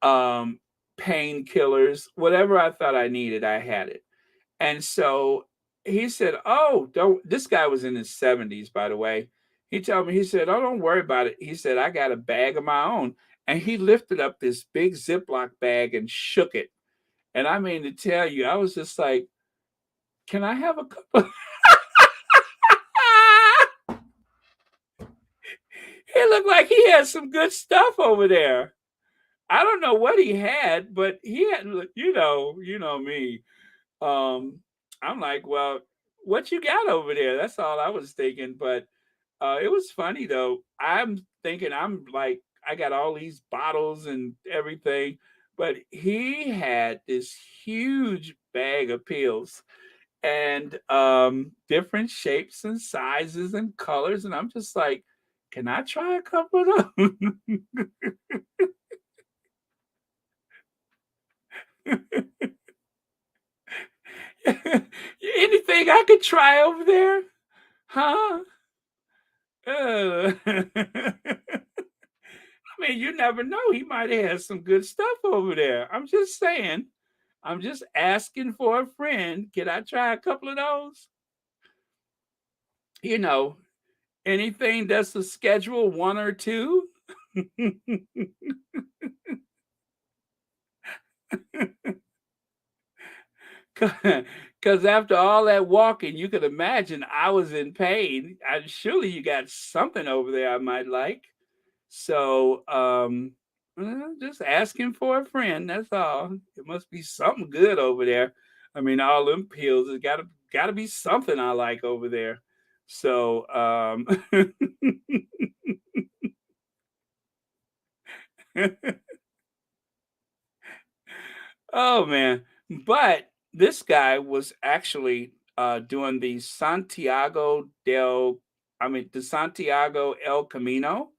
S1: um, painkillers, whatever I thought I needed, I had it. And so he said, "Oh, don't." This guy was in his 70s, by the way. He told me, he said, "Oh, don't worry about it." He said, "I got a bag of my own." And he lifted up this big Ziploc bag and shook it. And I mean to tell you, I was just like, "Can I have a couple?" He looked like he had some good stuff over there. I don't know what he had, but he had, you know me. Um, I'm like, well, what you got over there? That's all I was thinking. But it was funny though. I'm thinking I'm like I got all these bottles and everything, but he had this huge bag of pills and different shapes and sizes and colors, and I'm just like, can I try a couple of them? Anything I could try over there? Huh? I mean, you never know. He might have had some good stuff over there. I'm just saying. I'm just asking for a friend. Can I try a couple of those? You know, anything that's a schedule one or two? Because after all that walking, you could imagine I was in pain. surely you got something over there I might like. So, just asking for a friend. That's all. It must be something good over there. I mean, all them pills. It gotta be something I like over there. So, oh man. But this guy was actually doing the Santiago El Camino,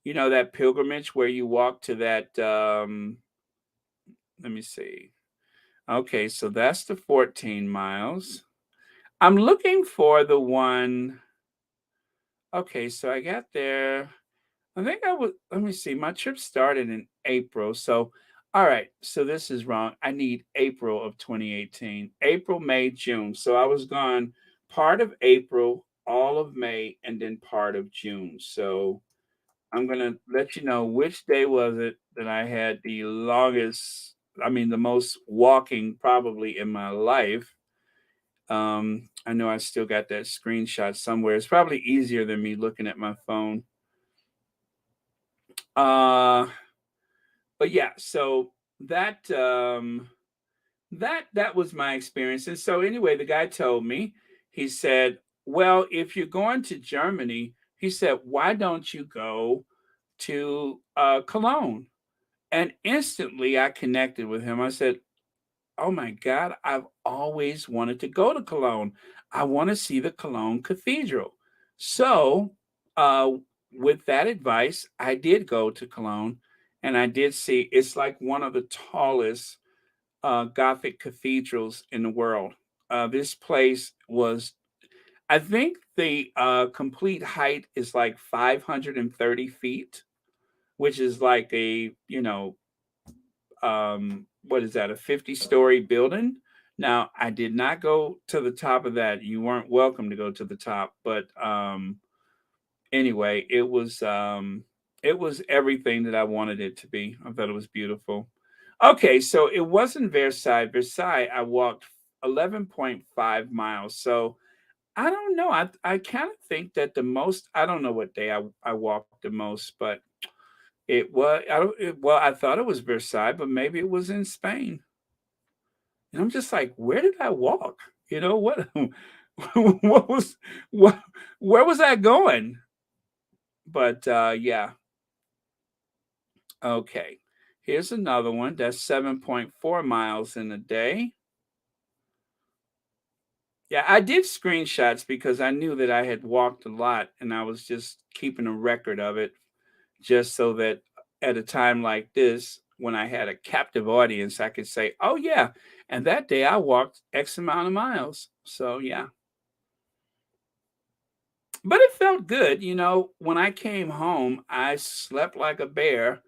S1: that pilgrimage where you walk to that let me see. Okay, so that's the 14 miles. I'm looking for the one. Okay, so I got there. I think I was, let me see, my trip started in April. So, all right, so this is wrong. I need April of 2018. April, May, June. So I was gone part of April, all of May, and then part of June. So I'm going to let you know which day was it that I had the longest, I mean, the most walking probably in my life. I know I still got that screenshot somewhere. It's probably easier than me looking at my phone. Uh, but yeah, so that was my experience. And so anyway, the guy told me, he said, "Well, if you're going to Germany," he said, "why don't you go to Cologne?" And instantly I connected with him. I said, "Oh my God, I've always wanted to go to Cologne. I want to see the Cologne Cathedral." So, uh, with that advice, I did go to Cologne and I did see it's like one of the tallest Gothic cathedrals in the world. This place was, I think the complete height is like 530 feet, which is like what is that, a 50-story building? Now, I did not go to the top of that. You weren't welcome to go to the top, but anyway, it was everything that I wanted it to be. I thought it was beautiful. Okay, so it wasn't Versailles. Versailles, I walked 11.5 miles. So I don't know. I kind of think that the most, I don't know what day I walked the most, but it was, I don't, well, I thought it was Versailles, but maybe it was in Spain. And I'm just like, where did I walk? What what was what where was I going? But yeah, okay. Here's another one that's 7.4 miles in a day. Yeah, I did screenshots because I knew that I had walked a lot and I was just keeping a record of it just so that at a time like this, when I had a captive audience, I could say, "Oh yeah, and that day I walked X amount of miles." So yeah. But it felt good, when I came home, I slept like a bear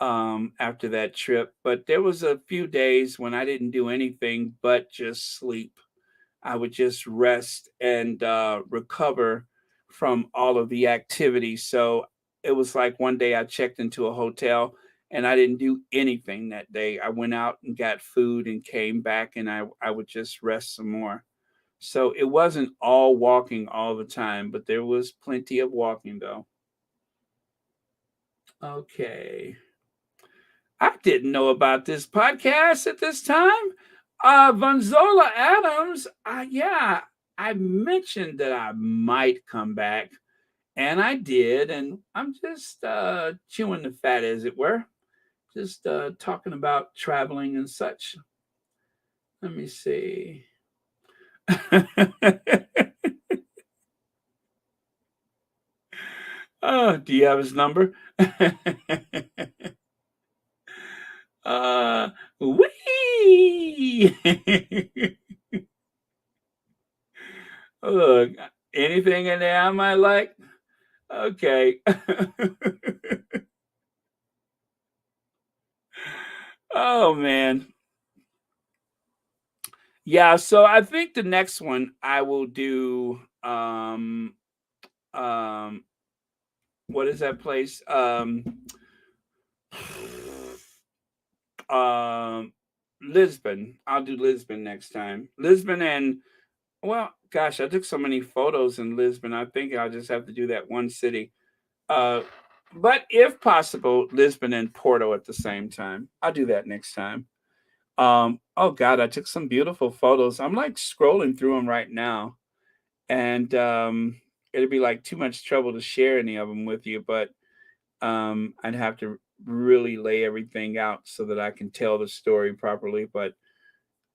S1: after that trip, but there was a few days when I didn't do anything but just sleep. I would just rest and recover from all of the activity. So it was like one day I checked into a hotel and I didn't do anything that day. I went out and got food and came back and I would just rest some more. So it wasn't all walking all the time, but there was plenty of walking though. Okay. I didn't know about this podcast at this time. Vanzola Adams, yeah, I mentioned that I might come back, and I did, and I'm just chewing the fat, as it were, just talking about traveling and such. Let me see. Oh, do you have his number? uh, wee! Look, anything in there I might like? Okay. Oh man. Yeah, so I think the next one I will do um what is that place? Um Lisbon. I'll do Lisbon next time. Lisbon and Well, gosh, I took so many photos in Lisbon. I think I'll just have to do that one city. Uh, but if possible, Lisbon and Porto at the same time. I'll do that next time. Oh God, I took some beautiful photos. I'm like scrolling through them right now, and it'd be like too much trouble to share any of them with you. But I'd have to really lay everything out so that I can tell the story properly. But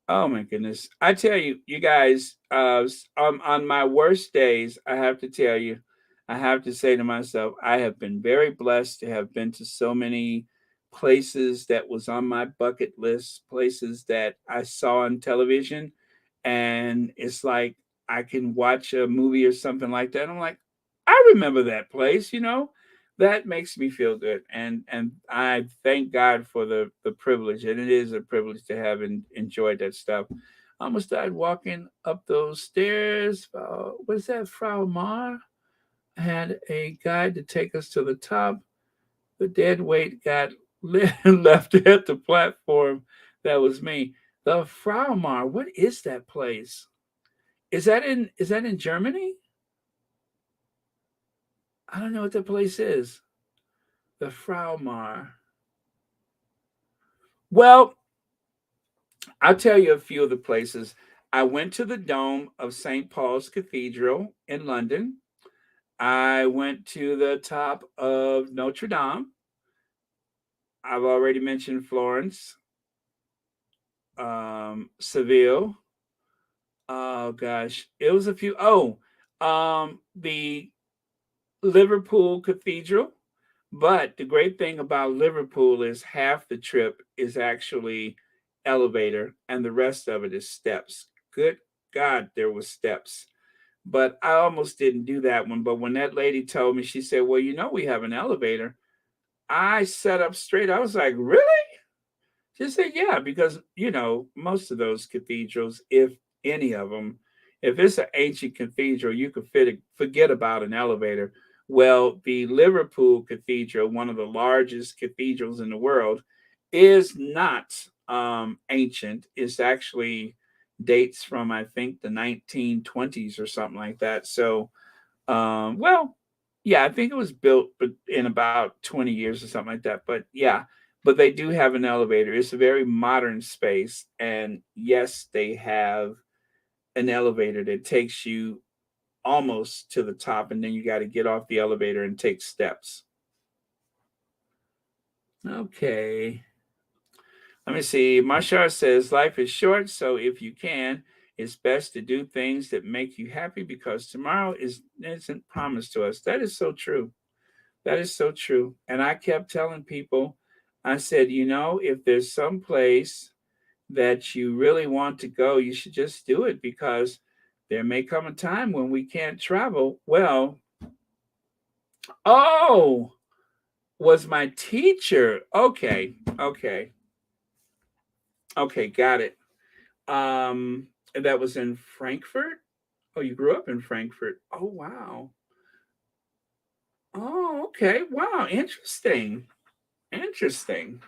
S1: oh my goodness. I tell you, you guys, on my worst days, I have to tell you, I have to say to myself, I have been very blessed to have been to so many places that was on my bucket list, places that I saw on television. And it's like I can watch a movie or something like that. I'm like, I remember that place, you know? That makes me feel good, and I thank God for the privilege, and it is a privilege to have enjoyed that stuff. I almost died walking up those stairs. What is that, Frau Mar? Had a guide to take us to the top. The dead weight got left at the platform. That was me. The Frau Mar. What is that place? Is that in Germany? I don't know what that place is. The Frau Mar. Well, I'll tell you a few of the places. I went to the dome of St. Paul's Cathedral in London. I went to the top of Notre Dame. I've already mentioned Florence, Seville. Oh gosh, it was a few. Oh, the Liverpool Cathedral. But the great thing about Liverpool is half the trip is actually elevator and the rest of it is steps. Good God, there was steps. But I almost didn't do that one. But when that lady told me, she said, "Well, you know, we have an elevator." I sat up straight. I was like, "Really?" She said, "Yeah, because most of those cathedrals, if any of them, if it's an ancient cathedral, you could forget about an elevator." Well, the Liverpool Cathedral, one of the largest cathedrals in the world, is not ancient. It's actually dates from, I think, the 1920s or something like that. So well, yeah, I think it was built in about 20 years or something like that. But yeah, but they do have an elevator. It's a very modern space. And yes, they have an elevator that takes you almost to the top. And then you got to get off the elevator and take steps. Okay. Let me see. Marshall says life is short. So if you can, it's best to do things that make you happy because tomorrow isn't promised to us. That is so true. That is so true. And I kept telling people, I said, if there's some place that you really want to go, you should just do it because there may come a time when we can't travel. Well, oh, was my teacher. Okay, okay, okay, got it. That was in Frankfurt. Oh, you grew up in Frankfurt. Oh, wow. Oh, okay. Wow, interesting. Interesting.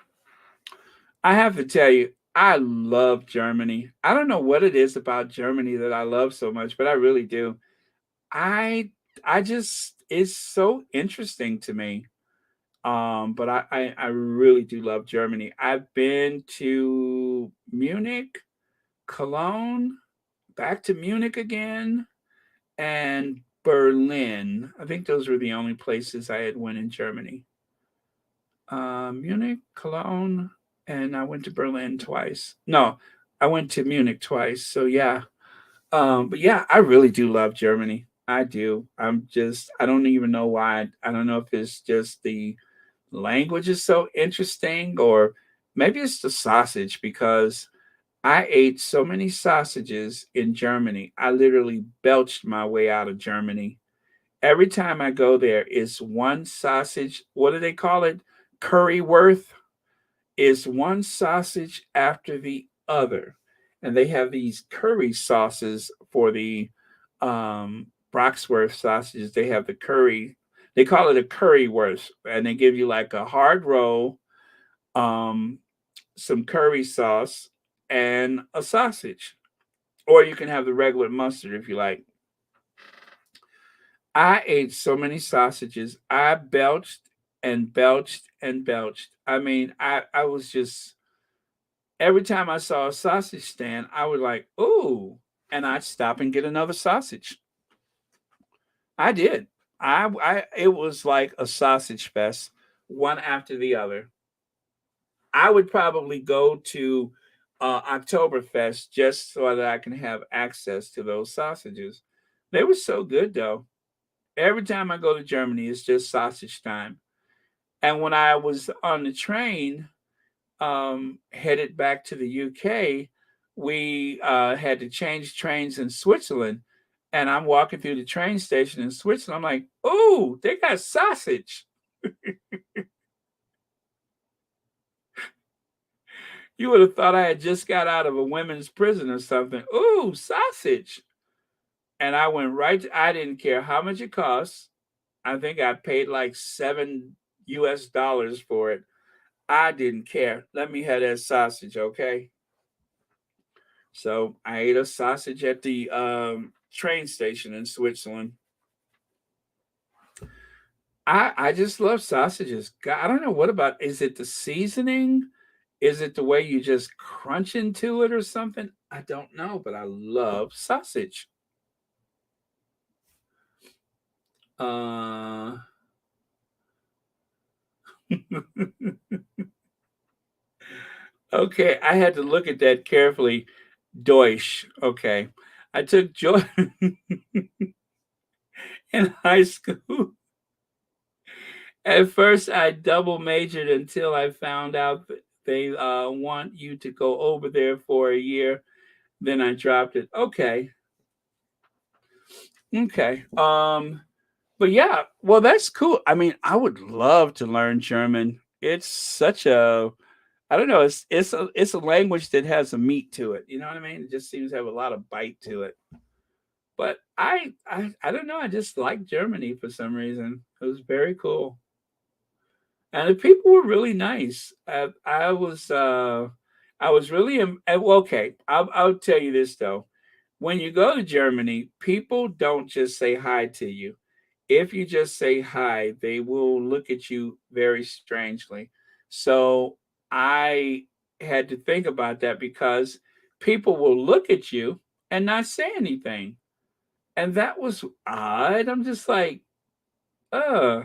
S1: I have to tell you, I love Germany. I don't know what it is about Germany that I love so much, but I really do. I I just it's so interesting to me. But I really do love Germany. I've been to Munich, Cologne, back to Munich again, and Berlin. I think those were the only places I had went in Germany. Munich, Cologne, and I went to Berlin twice. No, I went to Munich twice. So yeah. But yeah, I really do love Germany. I do. I don't even know why. I don't know if it's just the language is so interesting or maybe it's the sausage because I ate so many sausages in Germany. I literally belched my way out of Germany. Every time I go there, it's one sausage. What do they call it? Curryworth is one sausage after the other. And they have these curry sauces for the Broxworth sausages. They have the curry, they call it a currywurst, and they give you like a hard roll, um, some curry sauce, and a sausage. or you can have the regular mustard if you like. I ate so many sausages. I belched and belched and belched. I mean, I was just every time I saw a sausage stand, I was like, "Ooh," and I'd stop and get another sausage. I did. It was like a sausage fest, one after the other. I would probably go to Oktoberfest just so that I can have access to those sausages. They were so good, though. Every time I go to Germany, it's just sausage time. And when I was on the train headed back to the UK, we had to change trains in Switzerland. And I'm walking through the train station in Switzerland. I'm like, "Ooh, they got sausage." You would have thought I had just got out of a women's prison or something. "Ooh, sausage." And I went right I didn't care how much it cost. I think I paid like $7 US for it. I didn't care. Let me have that sausage, okay? So I ate a sausage at the train station in Switzerland. I just love sausages. God, I don't know what about is it the seasoning? Is it the way you just crunch into it or something? I don't know, but I love sausage. Uh okay, I had to look at that carefully. Deutsch. Okay. I took joy in high school. At first, I double majored until I found out that they want you to go over there for a year. Then I dropped it. Okay. Okay. But yeah, well, that's cool. I mean, I would love to learn German. It's such a I don't know, it's a language that has a meat to it. You know what I mean? It just seems to have a lot of bite to it. But I don't know. I just like Germany for some reason. It was very cool. And the people were really nice. I was really well, okay. I'll tell you this though. When you go to Germany, people don't just say hi to you. If you just say hi, they will look at you very strangely. So I had to think about that because people will look at you and not say anything. And that was odd. I'm just like, uh,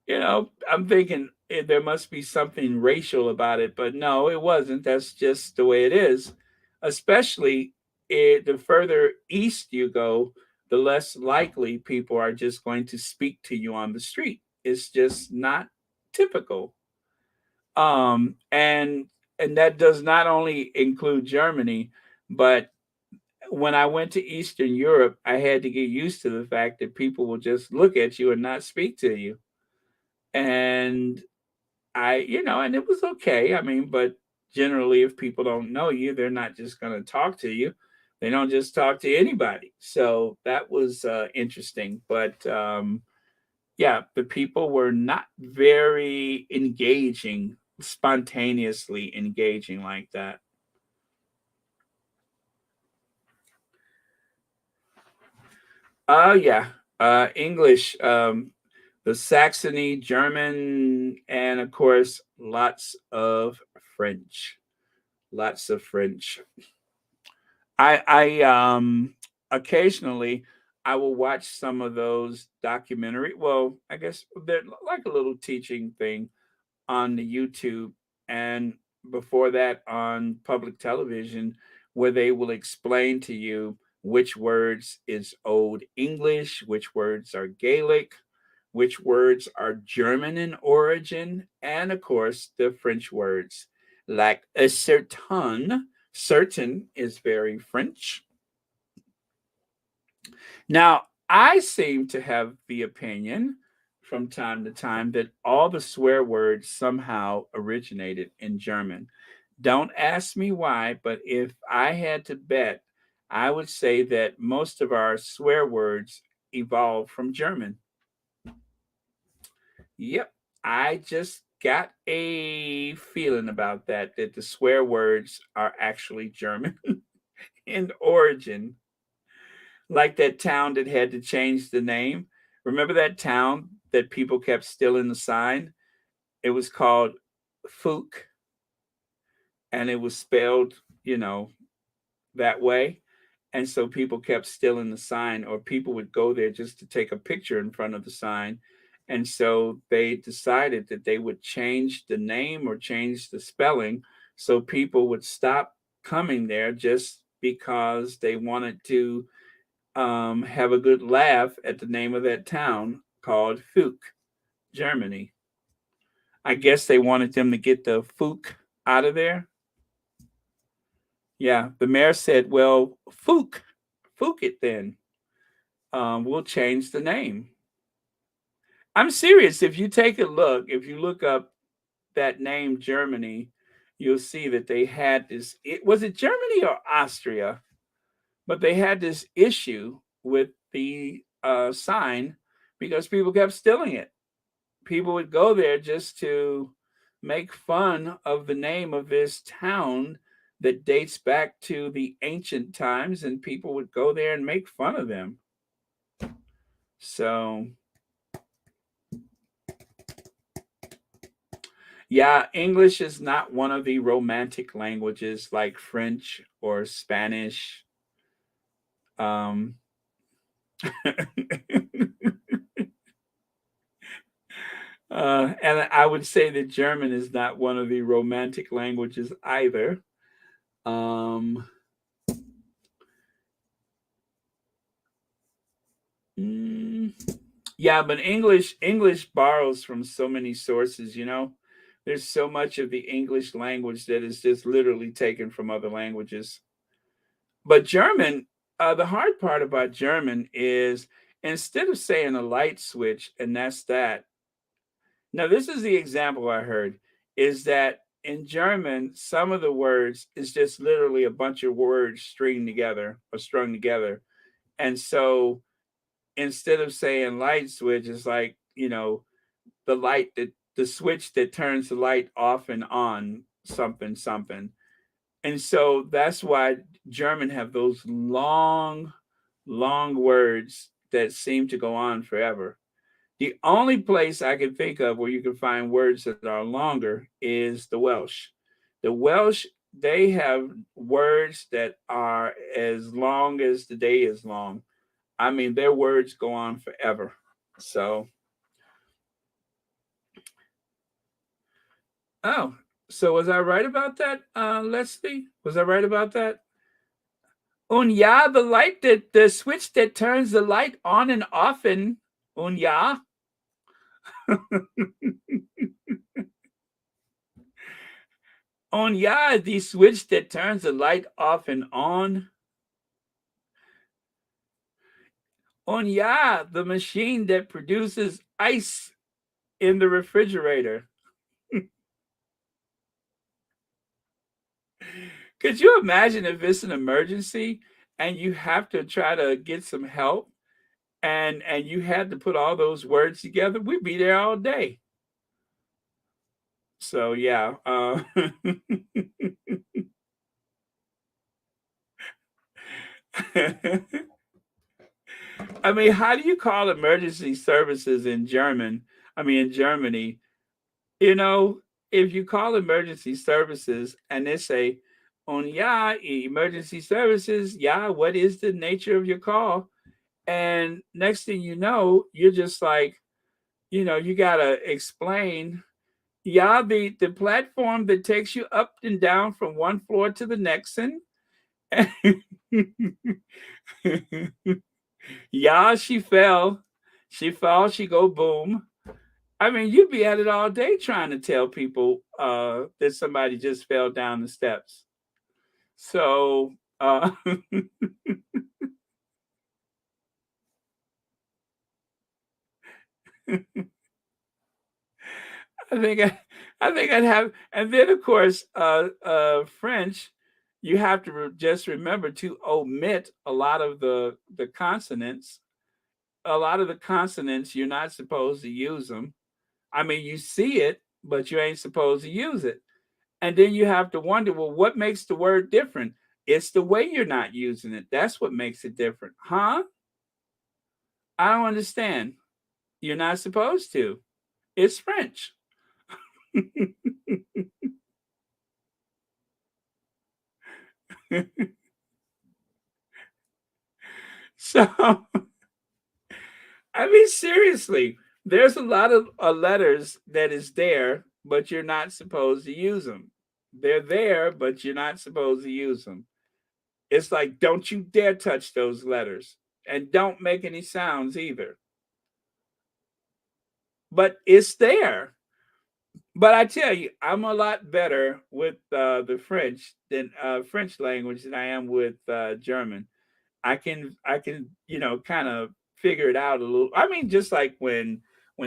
S1: I'm thinking there must be something racial about it, but no, it wasn't. That's just the way it is. Especially the further east you go, the less likely people are just going to speak to you on the street. It's just not typical. And that does not only include Germany, but when I went to Eastern Europe, I had to get used to the fact that people will just look at you and not speak to you. And and it was okay. I mean, but generally, if people don't know you, they're not just going to talk to you. They don't just talk to anybody. So that was interesting. But yeah, the people were not very engaging, spontaneously engaging like that. Yeah, English, the Saxony, German, and of course, lots of French. Lots of French. I occasionally I will watch some of those documentary. Well, I guess they're like a little teaching thing on the YouTube, and before that on public television, where they will explain to you which words is Old English, which words are Gaelic, which words are German in origin, and of course the French words like a certain. Certain is very French. Now, I seem to have the opinion from time to time that all the swear words somehow originated in German. Don't ask me why, but if I had to bet, I would say that most of our swear words evolved from German. Yep, I just got a feeling about that, that the swear words are actually German. in origin, like that town that had to change the name. Remember that town that people kept stealing the sign? It was called Fook, and it was spelled, you know, that way. And so people kept stealing the sign, or people would go there just to take a picture in front of the sign. And so they decided that they would change the name or change the spelling so people would stop coming there just because they wanted to have a good laugh at the name of that town called Fuk, Germany. I guess they wanted them to get the Fuk out of there. Yeah, the mayor said, well, Fuk it then. We'll change the name. I'm serious. If you take a look, if you look up that name Germany, you'll see that they had this. Was it Germany or Austria? But they had this issue with the sign because people kept stealing it. People would go there just to make fun of the name of this town that dates back to the ancient times, and people would go there and make fun of them. So, yeah, English is not one of the romantic languages like French or Spanish. Um, and I would say that German is not one of the romantic languages either. Um, mm, yeah, but English borrows from so many sources. You know, there's so much of the English language that is just literally taken from other languages. But German, the hard part about German is instead of saying a light switch and that's that. Now, this is the example I heard is that in German, some of the words is just literally a bunch of words stringed together or strung together. And so instead of saying light switch, it's like, you know, the switch that turns the light off and on, something, something. And so that's why German have those long, long words that seem to go on forever. The only place I can think of where you can find words that are longer is the Welsh. The Welsh, they have words that are as long as the day is long. I mean, their words go on forever. So, oh, so was I right about that, Leslie? Was I right about that? Und ja, the switch that turns the light on and off, und ja. Und ja, the switch that turns the light off and on. Und ja, the machine that produces ice in the refrigerator. Could you imagine if it's an emergency and you have to try to get some help and you had to put all those words together? We'd be there all day. So yeah, I mean, how do you call emergency services in German? I mean, in Germany, you know, if you call emergency services and they say, on yeah, emergency services, yeah, what is the nature of your call? And next thing you know, you're just like, you know, you gotta explain, yeah, the platform that takes you up and down from one floor to the next and yeah, she fell. She fell, she go boom. I mean, you'd be at it all day trying to tell people that somebody just fell down the steps. So I think I think I'd have, and then of course, French. You have to just remember to omit a lot of the consonants. A lot of the consonants you're not supposed to use them. I mean, you see it, but you ain't supposed to use it. And then you have to wonder, well, what makes the word different? It's the way you're not using it. That's what makes it different. Huh? I don't understand. You're not supposed to. It's French. So, I mean, seriously, there's a lot of letters that is there, but you're not supposed to use them. They're there, but you're not supposed to use them. It's like, don't you dare touch those letters. And don't make any sounds either. But it's there. But I tell you, I'm a lot better with the French than French language than I am with German. I can kind of figure it out a little. I mean, just like when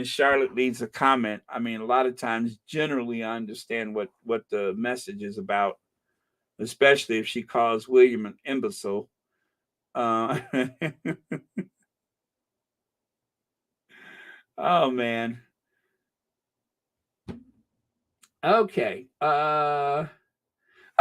S1: Charlotte leaves a comment, I mean, a lot of times generally I understand what the message is about, especially if she calls William an imbecile. Uh, oh man. Okay.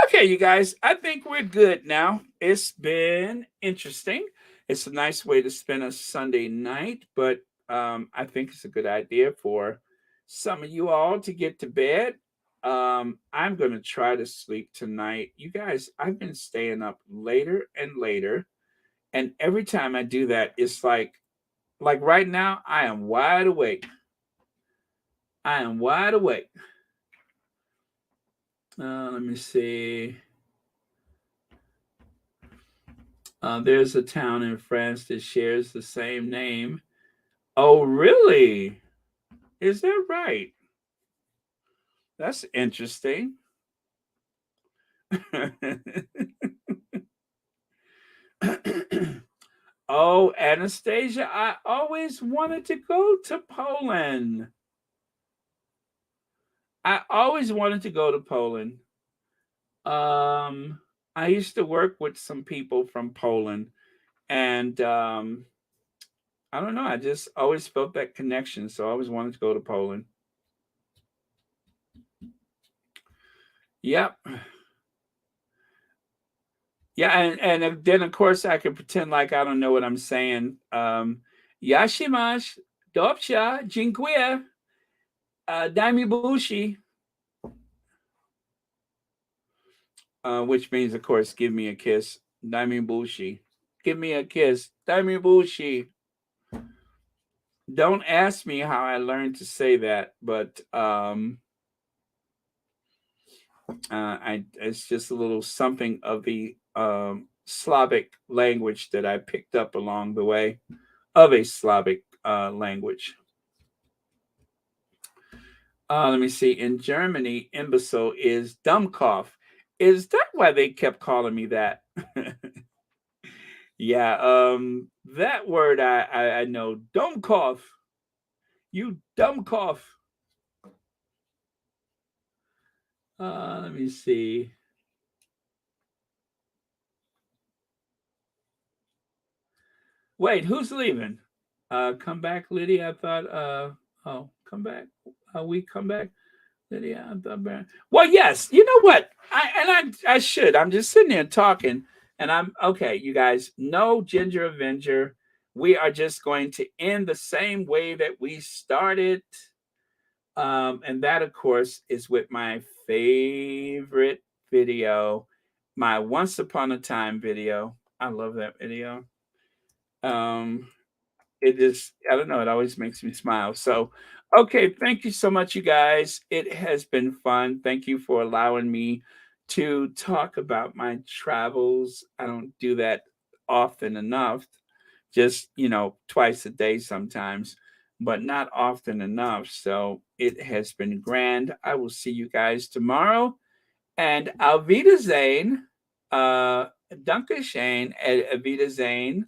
S1: Okay, you guys, I think we're good now. It's been interesting. It's a nice way to spend a Sunday night, but I think it's a good idea for some of you all to get to bed. I'm going to try to sleep tonight. You guys, I've been staying up later and later, and every time I do that, it's like right now, I am wide awake. I am wide awake. Let me see. There's a town in France that shares the same name. Oh, really? Is that right? That's interesting. Oh, Anastasia, I always wanted to go to Poland. I always wanted to go to Poland. Um, I used to work with some people from Poland, and I don't know. I just always felt that connection, so I always wanted to go to Poland. Yep. Yeah, and then of course I can pretend like I don't know what I'm saying. Yashimash, Dobsha, Dziękuję, Dami Bushi, which means, of course, give me a kiss. Dami Bushi. Give me a kiss. Dami Bushi. Don't ask me how I learned to say that, but it's just a little something of the Slavic language that I picked up along the way of a Slavic language. Let me see. In Germany, imbecile is Dummkopf. Is that why they kept calling me that? Yeah, that word I know. Dummkopf. You Dummkopf. Let me see. Wait, who's leaving? Come back, Lydia. I thought. Oh, come back. We come back, Lydia. I thought. Well, yes. You know what? I should. I'm just sitting there talking, and I'm okay. You guys, no Ginger Avenger. We are just going to end the same way that we started, and that, of course, is with my favorite video, my Once Upon a Time video. I love that video. Um, it just, I don't know, it always makes me smile. So, okay, thank you so much, you guys. It has been fun. Thank you for allowing me to talk about my travels. I don't do that often enough, just, twice a day sometimes, but not often enough. So, it has been grand. I will see you guys tomorrow. And Auf Wiedersehen. Danke schön. Auf Wiedersehen.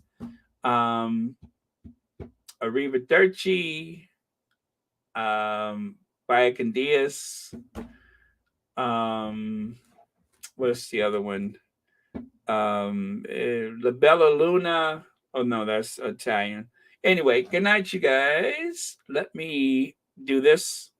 S1: Um, Arrivederci, Biacandias, what's the other one? La Bella Luna. Oh no, that's Italian. Anyway, good night, you guys. Let me do this.